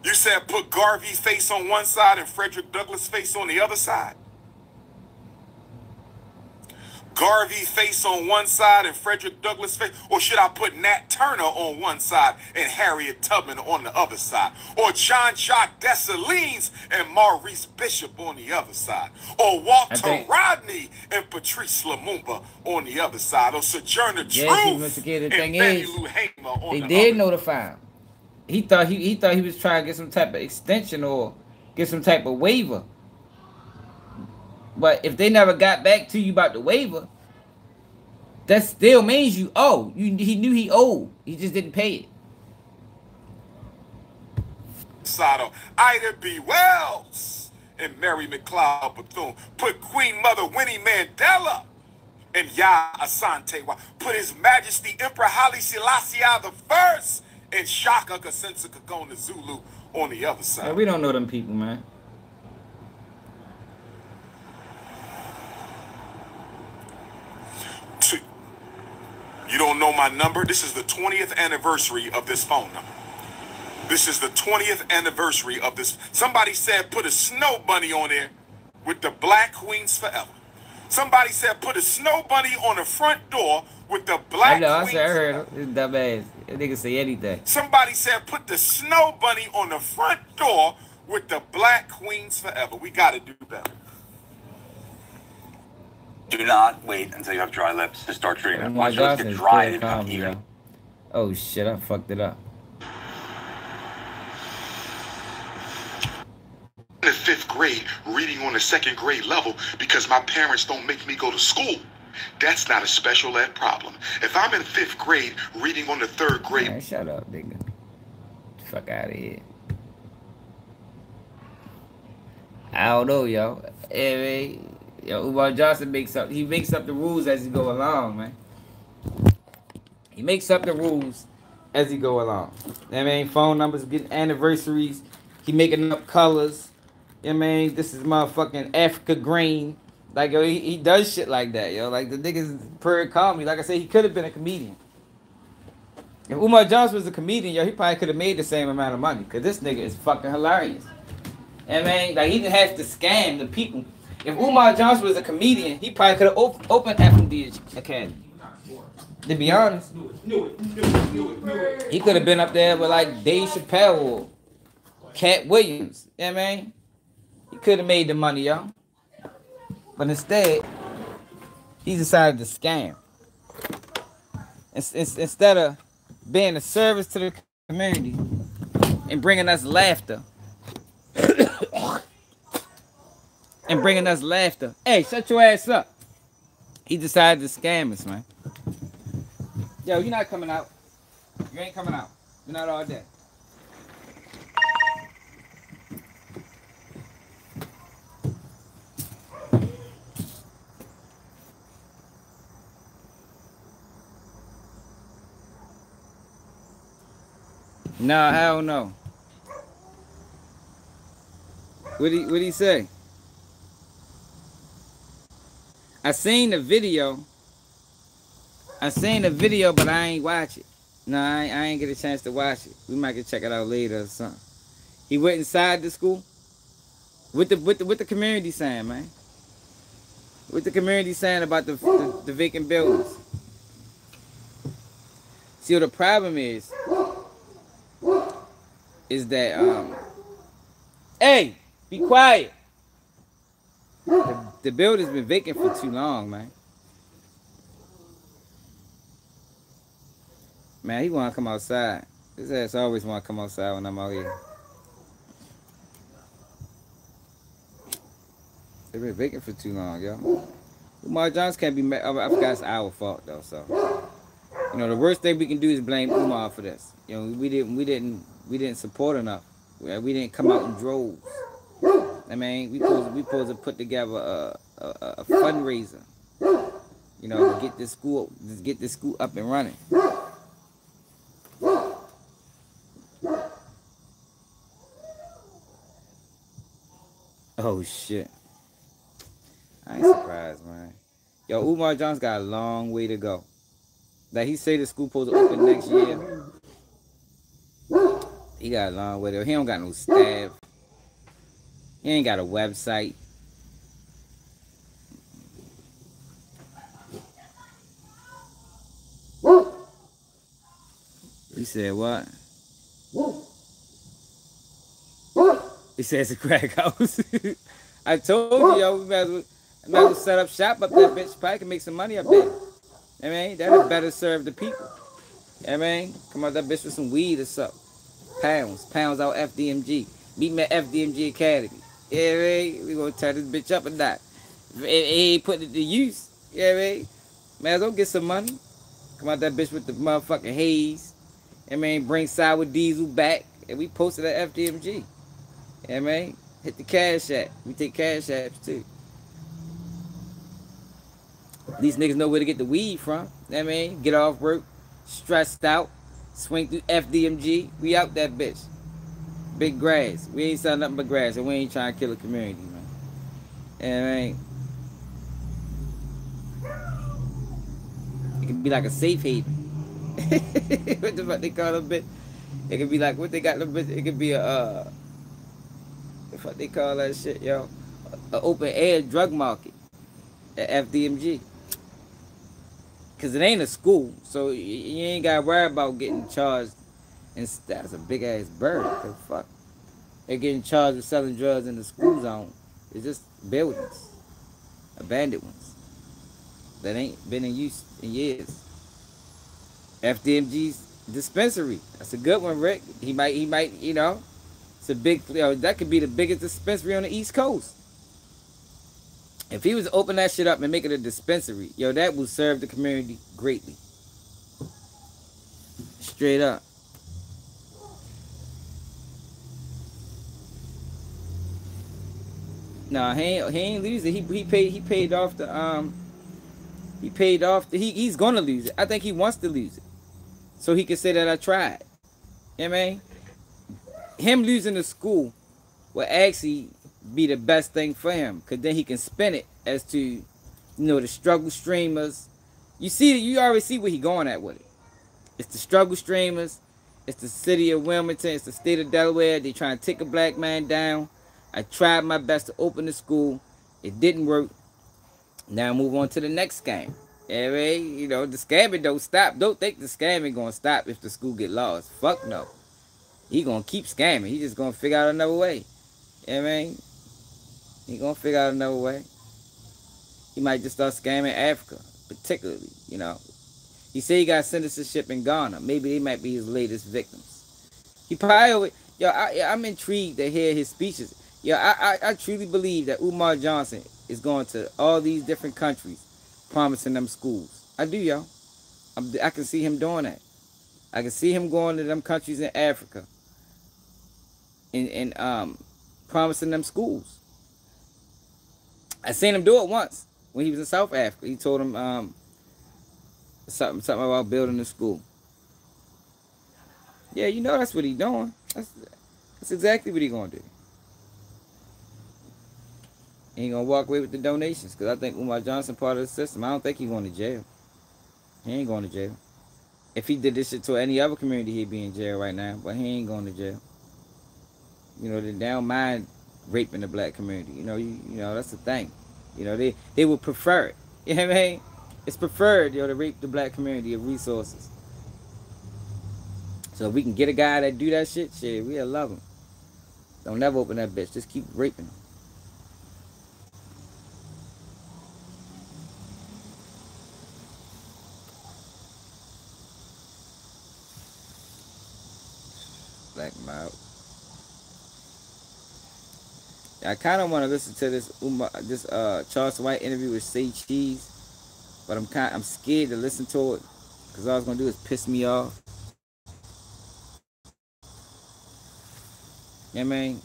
You said put Garvey's face on one side and Frederick Douglass' face on the other side. Garvey face on one side and Frederick Douglass face? Or should I put Nat Turner on one side and Harriet Tubman on the other side? Or Jean-Jacques Dessalines and Maurice Bishop on the other side? Or Walter Rodney and Patrice Lumumba on the other side? Or Sojourner Truth and Fannie Lou Hamer on the other side? They did notify him. He thought he was trying to get some type of extension or get some type of waiver. But if they never got back to you about the waiver, that still means you owe. He knew he owed. He just didn't pay it. Ida B. Wells and Mary McLeod Bethune. Put Queen Mother Winnie Mandela and Ya Asante. Put His Majesty Emperor Haile Selassie I and Shaka Kasensa Kagona Zulu on the other side. Man, we don't know them people, man. You don't know my number? This is the 20th anniversary of this phone number. This is the 20th anniversary of this. Somebody said put a snow bunny on there with the Black Queens Forever. Somebody said put a snow bunny on the front door with the Black Queens I heard his dumb ass. That nigga say anything. Somebody said put the snow bunny on the front door with the Black Queens Forever. We got to do better. Do not wait until you have dry lips to start treating them. My Once your lips get dry, they become even. Oh shit, I fucked it up. In the 5th grade, reading on the 2nd grade level because my parents don't make me go to school. That's not a special ed problem. If I'm in 5th grade, reading on the 3rd grade... Man, shut up, nigga. Fuck out of here. I don't know, yo. Yo, Umar Johnson makes up the rules as he go along, man. He makes up the rules as he go along. I mean, phone numbers, getting anniversaries. He making up colors. I mean, this is motherfucking Africa green. Like, yo, he does shit like that, yo. Like, the niggas pretty calmly. Like I said, he could have been a comedian. If Umar Johnson was a comedian, yo, he probably could have made the same amount of money. Because this nigga is fucking hilarious. I mean, like, he didn't have to scam the people. If Umar Johnson was a comedian, he probably could have opened Fdmg Academy. To be honest. He could have been up there with, like, Dave Chappelle or Cat Williams. You know what I mean? He could have made the money, y'all. But instead, He decided to scam. Instead of being a service to the community and bringing us laughter. And bringing us laughter. Hey, shut your ass up. He decided to scam us, man. Yo, you're not coming out. You ain't coming out. You're not all day. Nah, hell no. What'd he say? I seen the video, but I ain't watch it. No, I ain't get a chance to watch it. We might get check it out later or something. He went inside the school. What the community saying, man? What the community saying about the vacant buildings? See, what the problem is that hey, be quiet. The building's been vacant for too long, man. Man, he wanna come outside. His ass always wanna come outside when I'm out here. They've been vacant for too long, yo. Umar Jones can't be mad. I forgot it's our fault though, so you know the worst thing we can do is blame Umar for this. You know, we didn't support enough. We didn't come out in droves. I mean, we supposed to put together a fundraiser, you know, to get this school up and running. Oh shit! I ain't surprised, man. Yo, Umar Jones got a long way to go. Like he say the school supposed to open next year. He got a long way to go. He don't got no staff. He ain't got a website. He said what? He said it's a crack house. I told you, yo, we might as well set up shop up there, bitch. Probably can make some money up there. I mean, that'll better serve the people. I mean, come out that bitch with some weed or something. Pounds out Fdmg. Meet me at Fdmg Academy. Yeah, man, we gonna turn this bitch up or not. If he ain't putting it to use, yeah, man. Man, as well get some money. Come out that bitch with the motherfucking haze. I mean, bring sour diesel back, and we posted at Fdmg. Yeah, man. Hit the cash app. We take cash apps too. These niggas know where to get the weed from. I mean, get off work, stressed out, swing through Fdmg. We out that bitch. Big grass. We ain't selling nothing but grass, and we ain't trying to kill a community, man. I mean, it could be like a safe haven. What the fuck they call a bit? It could be like what they got. It could be a the fuck they call that shit, yo? An open air drug market at Fdmg. Cause it ain't a school, so you ain't gotta worry about getting charged. And that's a big ass bird. The fuck? They're getting charged with selling drugs in the school zone. It's just buildings, abandoned ones that ain't been in use in years. Fdmg's dispensary. That's a good one, Rick. He might, you know, it's a big, you know, that could be the biggest dispensary on the East Coast. If he was to open that shit up and make it a dispensary, yo, that will serve the community greatly. Straight up. No, he ain't lose it. He paid off the he's gonna lose it. I think he wants to lose it. So he can say that I tried. You know what I mean? Him losing the school will actually be the best thing for him, because then he can spin it as to, you know, the struggle streamers. You already see where he going at with it. It's the struggle streamers, it's the city of Wilmington, it's the state of Delaware. They trying to take a black man down. I tried my best to open the school. It didn't work. Now move on to the next scam. Yeah, man, you know, the scamming don't stop. Don't think the scamming gonna stop if the school get lost. Fuck no. He gonna keep scamming. He just gonna figure out another way. Yeah, man. He gonna figure out another way. He might just start scamming Africa, particularly, you know. He said he got citizenship in Ghana. Maybe they might be his latest victims. He probably, yo, I'm intrigued to hear his speeches. Yo, I truly believe that Umar Johnson is going to all these different countries, promising them schools. I do, yo. I can see him doing that. I can see him going to them countries in Africa and promising them schools. I seen him do it once when he was in South Africa. He told him something about building a school. Yeah, you know that's what he doing. That's exactly what he gonna do. He ain't gonna walk away with the donations because I think Umar Johnson part of the system. I don't think he going to jail. He ain't going to jail. If he did this shit to any other community, he'd be in jail right now. But he ain't going to jail. You know, they don't mind raping the black community. You know that's the thing. You know, they would prefer it. You know what I mean? It's preferred, to rape the black community of resources. So if we can get a guy that do that shit, we'll love him. Don't never open that bitch. Just keep raping him. Black him out. I kind of want to listen to this Charles White interview with Say Cheese, but I'm scared to listen to it because all it's gonna do is piss me off. You know what I mean?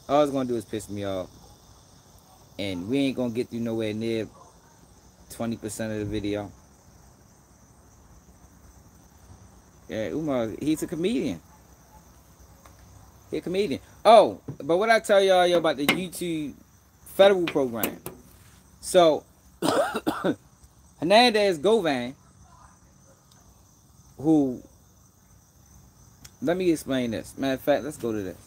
All it's gonna do is piss me off, and we ain't gonna get through nowhere near 20% of the video. Yeah, Umar, he's a comedian. He's a comedian. Oh, but what I tell y'all about the YouTube federal program. So, Hernandez Govan, who, let me explain this. Matter of fact, let's go to this.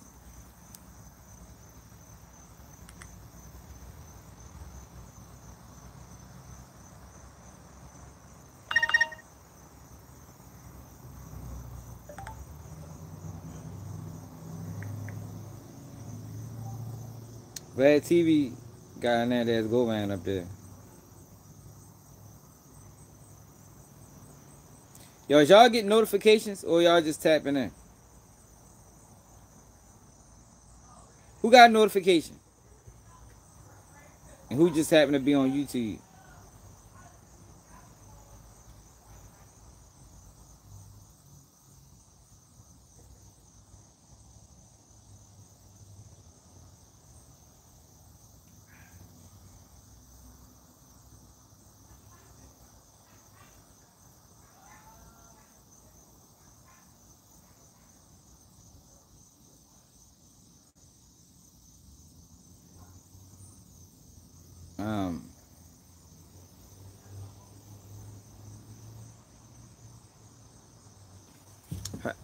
Vlad TV got Hernandez Govan up there. Yo, y'all get notifications or y'all just tapping in? Who got a notification? And who just happened to be on YouTube?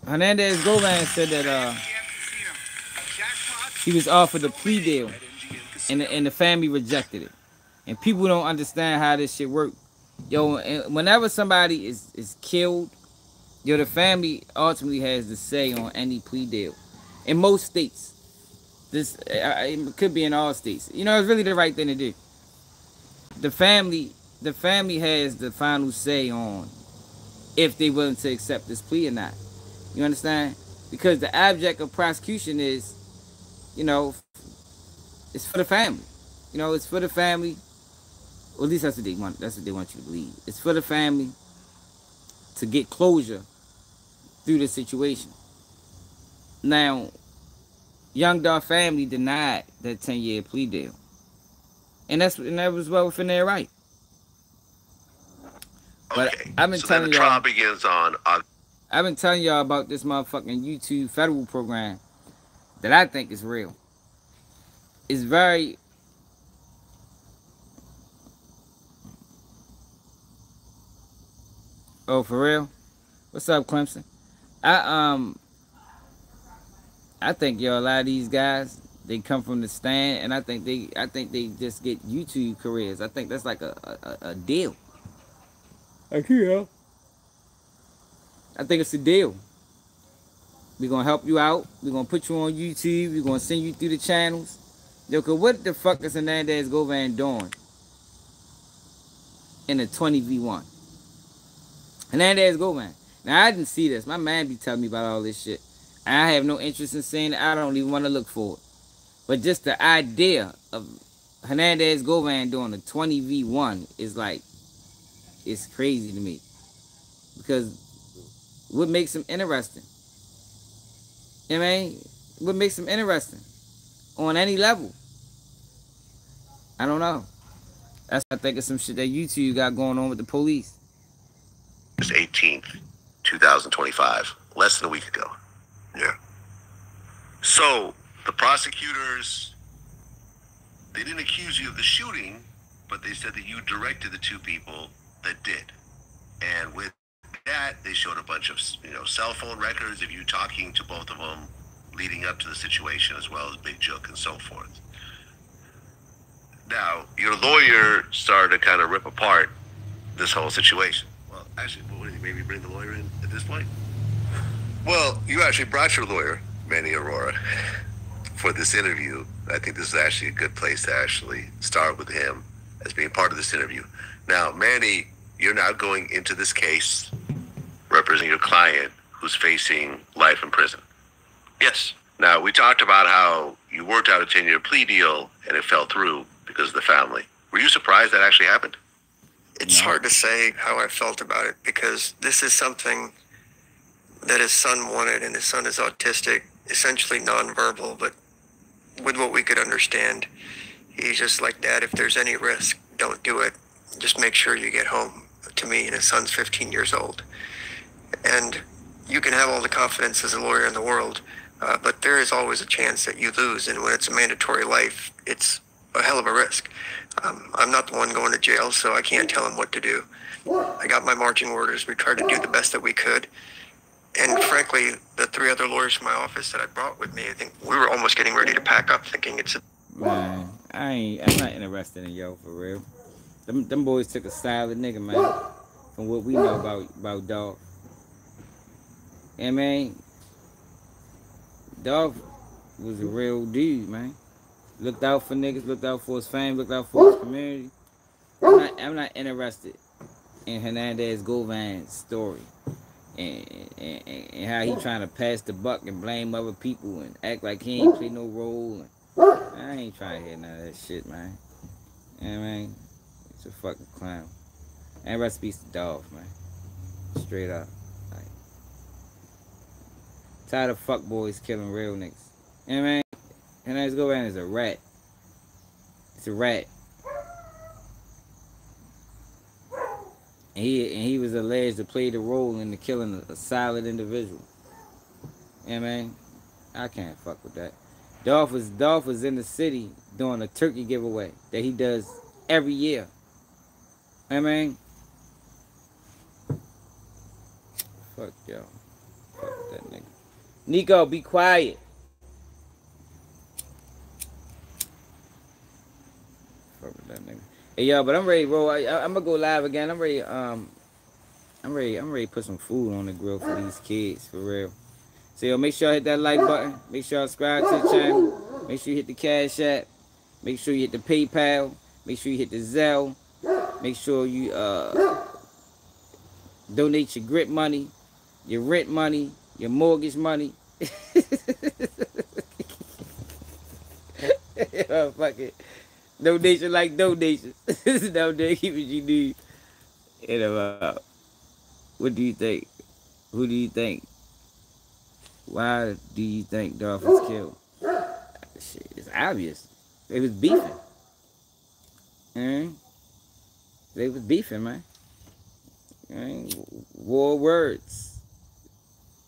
Hernandez Govan said that he was offered a plea deal and the family rejected it. And people don't understand how this shit works. Yo, whenever somebody is killed, the family ultimately has the say on any plea deal. In most states, it could be in all states. You know, it's really the right thing to do. The family has the final say on if they're willing to accept this plea or not. You understand? Because the object of prosecution is, it's for the family. It's for the family. Or at least that's what they want. That's what they want you to believe. It's for the family to get closure through the situation. Now, Young Dog family denied that 10-year plea deal, and that was well within their right. But okay. I've been so telling then the y'all. trial begins on. I've been telling y'all about this motherfucking YouTube federal program that I think is real. It's very. Oh, for real? What's up, Clemson? I think a lot of these guys, they come from the stand, and I think they just get YouTube careers. I think that's like a deal. I think it's a deal. We're gonna help you out. We're gonna put you on YouTube. We're gonna send you through the channels. Yo, cause what the fuck is Hernandez Govan doing? in a 20v1. Hernandez Govan. Now, I didn't see this. My man be telling me about all this shit. I have no interest in seeing it. I don't even want to look for it. But just the idea of Hernandez Govan doing a 20v1 is like, it's crazy to me. Because what makes him interesting? You know what I mean? What makes him interesting? On any level? I don't know. That's I think of some shit that YouTube got going on with the police. It's 18th, 2025, less than a week ago. Yeah. So the prosecutors, they didn't accuse you of the shooting, but they said that you directed the two people that did. And with that, they showed a bunch of, cell phone records of you talking to both of them leading up to the situation, as well as Big Joke and so forth. Now, your lawyer started to kind of rip apart this whole situation. Well, actually, what did you maybe bring the lawyer in at this point? Well, you actually brought your lawyer, Manny Aurora, for this interview. I think this is actually a good place to actually start with him as being part of this interview. Now, Manny, you're now going into this case representing your client who's facing life in prison. Yes. Now, we talked about how you worked out a 10-year plea deal and it fell through because of the family. Were you surprised that actually happened? It's hard to say how I felt about it because this is something that his son wanted, and his son is autistic, essentially nonverbal, but with what we could understand, he's just like, Dad, if there's any risk, don't do it. Just make sure you get home to me, and his son's 15 years old. And you can have all the confidence as a lawyer in the world, but there is always a chance that you lose, and when it's a mandatory life, it's a hell of a risk. I'm not the one going to jail, so I can't tell him what to do. I got my marching orders. We tried to do the best that we could. And frankly, the 3 other lawyers from my office that I brought with me, I think we were almost getting ready to pack up thinking it's a... Man, I'm not interested in yo, for real. Them boys took a solid nigga, man, from what we know about Dolph. And man, Dolph was a real dude, man. Looked out for niggas, looked out for his family, looked out for his community. I'm not interested in Hernandez Govan's story and how he trying to pass the buck and blame other people and act like he ain't play no role. I ain't trying to hear none of that shit, man. You know what I mean? It's a fucking clown. And rest in peace to Dolph, man. Straight up. Like, tired of fuck boys killing real niggas. You know what I mean? And let's go around is a rat. It's a rat. And he was alleged to play the role in the killing a solid individual. You know what I mean? I can't fuck with that. Dolph was in the city doing a turkey giveaway that he does every year. You know what I mean? Fuck y'all. Fuck that nigga. Nico, be quiet. Fuck with that nigga. Hey y'all, but I'm ready, bro. I'm gonna go live again. I'm ready to put some food on the grill for these kids, for real. So yo, make sure you hit that like button. Make sure you subscribe to the channel. Make sure you hit the Cash App. Make sure you hit the PayPal. Make sure you hit the Zelle. Make sure you donate your grit money, your rent money, your mortgage money. Oh, fuck it. Donation like donations. Down there, keep what you need. What do you think? Who do you think? Why do you think Dolph was killed? Shit, it's obvious. They was beefing. They was beefing, man. War words.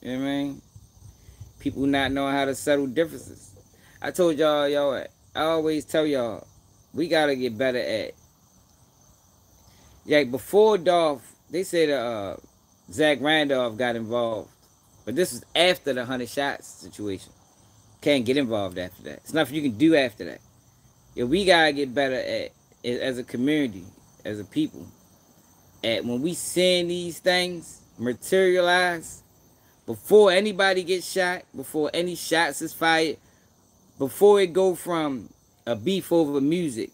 You know what I mean? People not knowing how to settle differences. I told y'all, I always tell y'all, we gotta get better at. Like before Dolph, they said Zach Randolph got involved. But this was after the 100 shots situation. Can't get involved after that. It's nothing you can do after that. Yeah, we gotta get better at, as a community, as a people, at when we seeing these things materialize, before anybody gets shot, before any shots is fired, before it go from a beef over music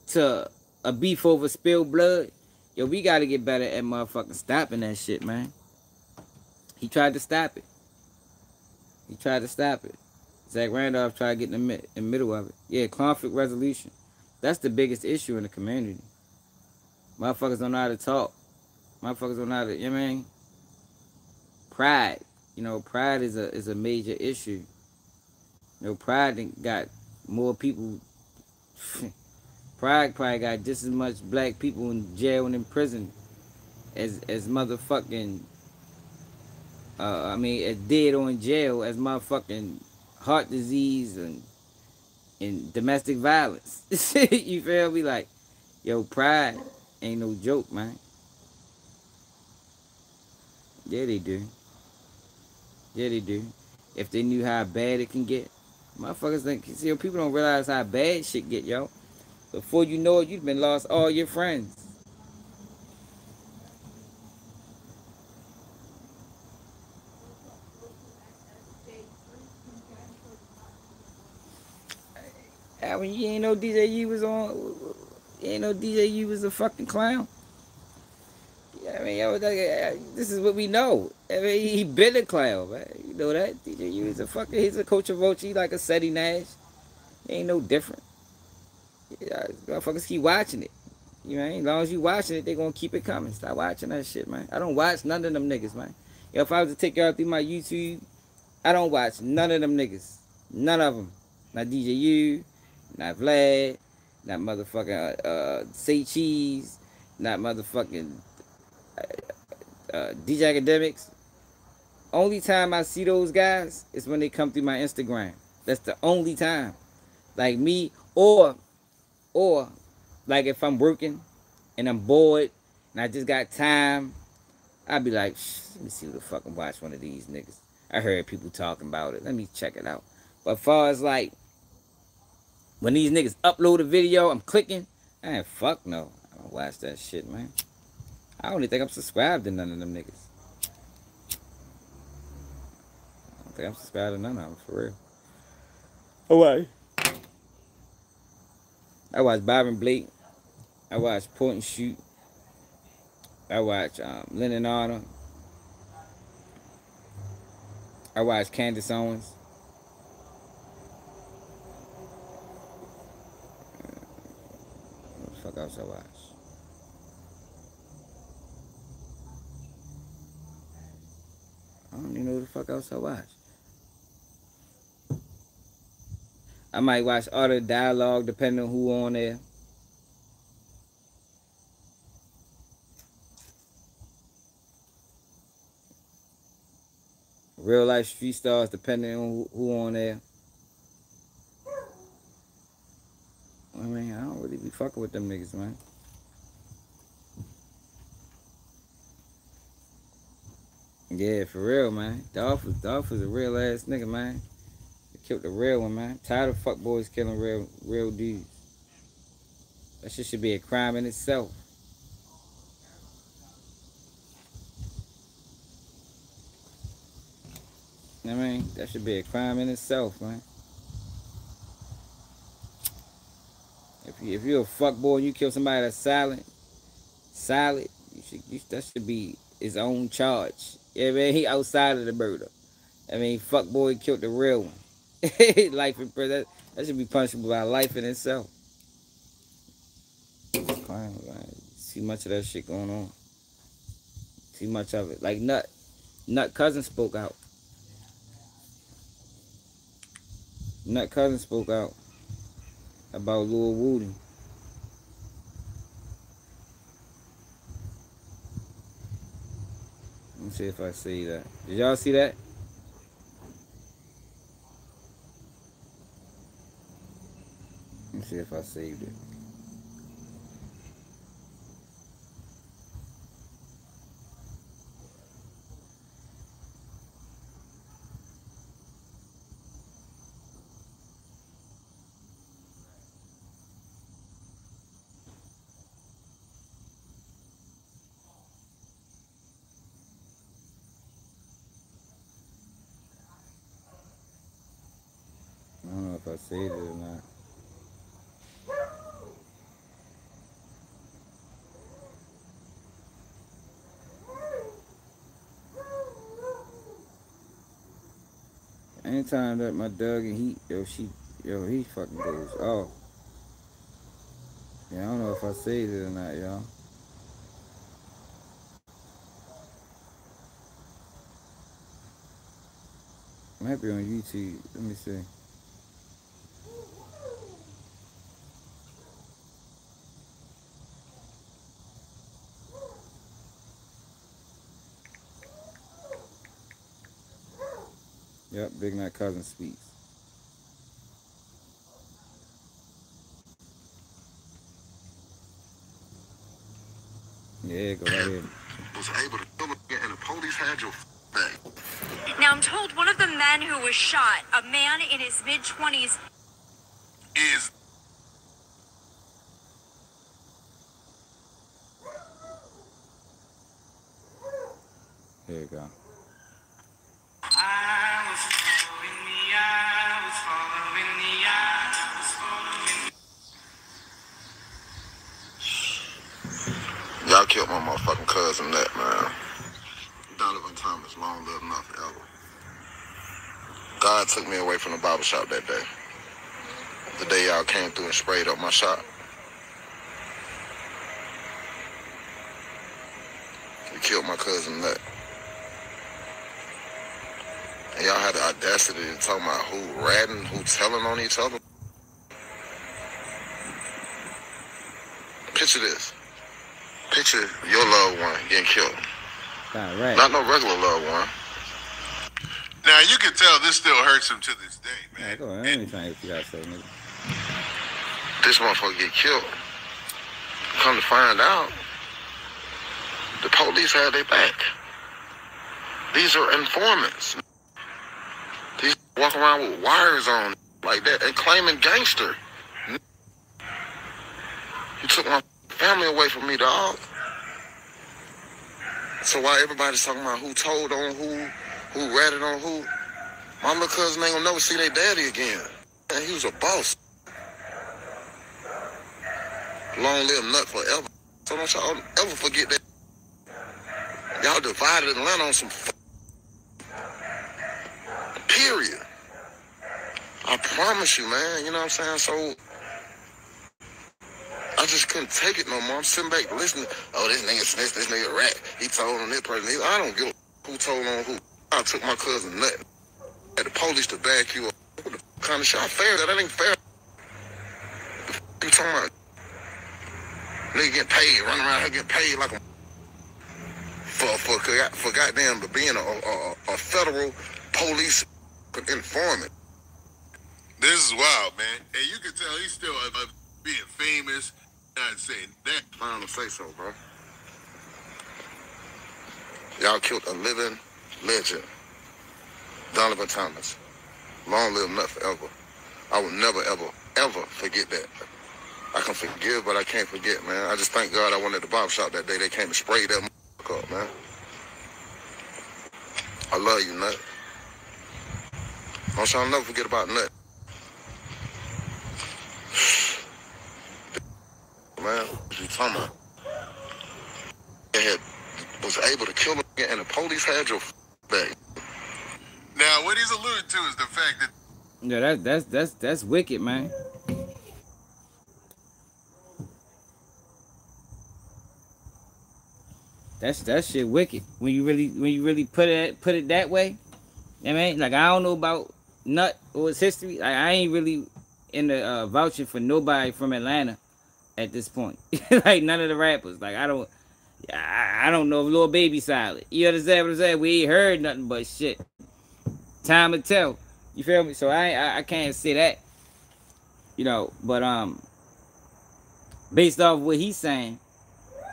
to a beef over spilled blood, Yo, we gotta get better at motherfucking stopping that shit, man. He tried to stop it. He tried to stop it. Zach Randolph tried to get in the middle of it. Yeah, conflict resolution. That's the biggest issue in the community. Motherfuckers don't know how to talk. Motherfuckers don't know how to, you know what I mean? Pride. You know, pride is a major issue. You know, pride got more people. Pride probably got just as much black people in jail and in prison as motherfucking as dead or in jail as motherfucking heart disease and domestic violence. You feel me? Like, yo, pride ain't no joke, man. Yeah, they do. Yeah, they do. If they knew how bad it can get. Motherfuckers think, see, people don't realize how bad shit get, yo. Before you know it, you've been lost all your friends. When you ain't know DJU was on, you ain't know DJU was a fucking clown. Yeah, I mean, yo, this is what we know. I mean, he been a clown, man. You know that? DJU is he's a Coach of Rochi, like a Seti Nash. He ain't no different. Yeah, motherfuckers keep watching it. You know, as long as you watching it, they gonna keep it coming. Stop watching that shit, man. I don't watch none of them niggas, man. Yo, if I was to take y'all through my YouTube, I don't watch none of them niggas. None of them. Not DJU, not Vlad, not motherfucking Say Cheese, not motherfucking DJ Academics. Only time I see those guys is when they come through my Instagram. That's the only time. Like me, or like if I'm working and I'm bored and I just got time, I'd be like, let me see who the fuck and watch one of these niggas. I heard people talking about it. Let me check it out. But as far as like when these niggas upload a video, I'm clicking. Fuck no. I don't watch that shit, man. I don't even think I'm subscribed to none of them niggas. I don't think I'm subscribed to none of them, for real. Oh, why? I watch Byron Blake. I watch Point and Shoot. I watch Lennon Arnold. I watch Candace Owens. What the fuck else I watch? I don't even know what the fuck else I watch. I might watch Art of Dialogue depending on who on there. Real Life Street Stars depending on who on there. I mean, I don't really be fucking with them niggas, man. Yeah, for real, man. Dolph was a real ass nigga, man. He killed the real one, man. Tired of fuck boys killing real dudes. That shit should be a crime in itself. You know what I mean? That should be a crime in itself, man. If you're a fuck boy and you kill somebody that's silent, that should be his own charge. Yeah, man, he outside of the murder. I mean, fuck boy killed the real one. Life in prison. That should be punishable by life in itself. Crime, man. See much of that shit going on. Too much of it. Like Nut Cousin spoke out. Nut Cousin spoke out about Lil Woody. Let me see if I see that. Did y'all see that? Let me see if I saved it. I don't know if I saved it or not. Anytime that my dog and he fucking goes off. Yeah, I don't know if I saved it or not, y'all. Might be on YouTube. Let me see. Yep, Big Night Cousin speaks. Yeah, go right ahead. Was able to kill him and the police had your back. Now, I'm told one of the men who was shot, a man in his mid-20s, Is Here you go. y'all killed my motherfucking cousin that, man. Donovan Thomas, long live not forever. God took me away from the barber shop that day. The day y'all came through and sprayed up my shop. You killed my cousin Nut. And y'all had the audacity to talk about who ratting, who telling on each other. Picture this. Picture your loved one getting killed. Right. Not no regular loved one. Now you can tell this still hurts him to this day, man. Yeah, go ahead. Anything you gotta say, nigga. This motherfucker get killed. Come to find out, the police had their back. These are informants. These walk around with wires on like that and claiming gangster. You took my family away from me, dog. So why everybody's talking about who told on who ratted on who? My little cousin ain't gonna never see their daddy again. And he was a boss. Long live Nut forever. So don't y'all ever forget that. Y'all divided Atlanta on some period. I promise you, man. You know what I'm saying? So I just couldn't take it no more. I'm sitting back listening. Oh, this nigga snitched, this nigga rat. He told on this person. I don't give a who told on who. I took my cousin Nut. Had the police to back you up. What the kind of shit? Fair? That ain't fair. You talking about? Nigga get paid, running around here getting paid like a for goddamn being a federal police informant. This is wild, man. And you can tell he's still being famous. Not saying that. I don't say so, bro. Y'all killed a living legend, Donovan Thomas. Long live Nut forever. I will never, ever, ever forget that. I can forgive, but I can't forget, man. I just thank God I went at the barber shop that day. They came and sprayed that up, man. I love you, Nut. Don't y'all never forget about Nut. Man, what you talking about? They was able to kill him and the police had your back. Now, what he's alluding to is the fact that Yeah, that's wicked, man. That shit wicked. When you really put it that way. I mean, like I don't know about Nut or his history. Like, I ain't really in the vouching for nobody from Atlanta at this point. Like none of the rappers. Like I don't know if Lil Baby solid. You understand what I'm saying? We ain't heard nothing but shit. Time to tell. You feel me? So I can't say that. You know, but based off what he's saying,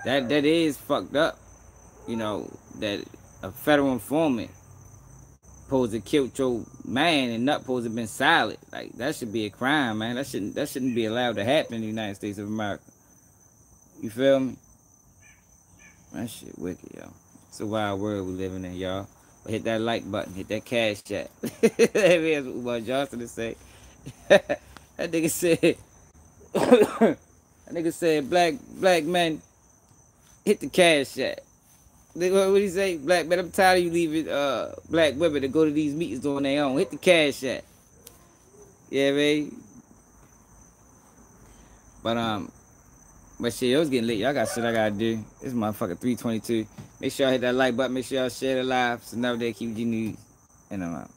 that is fucked up. You know, that a federal informant supposed to kill your man and Nut supposed to been silent. Like that should be a crime, man. That shouldn't be allowed to happen in the United States of America. You feel me? That shit wicked, yo. It's a wild world we living in, y'all. But hit that like button, hit that cash chat. That's what Umar Johnson to say. That nigga said black men hit the cash chat. What do you say? Black man, I'm tired of you leaving black women to go to these meetings on their own. Hit the cash app. Yeah, man. But shit, it was getting late. Y'all got shit I gotta do. It's motherfucker 3:22. Make sure y'all hit that like button. Make sure y'all share the live. So now they keep your news. And I'm out.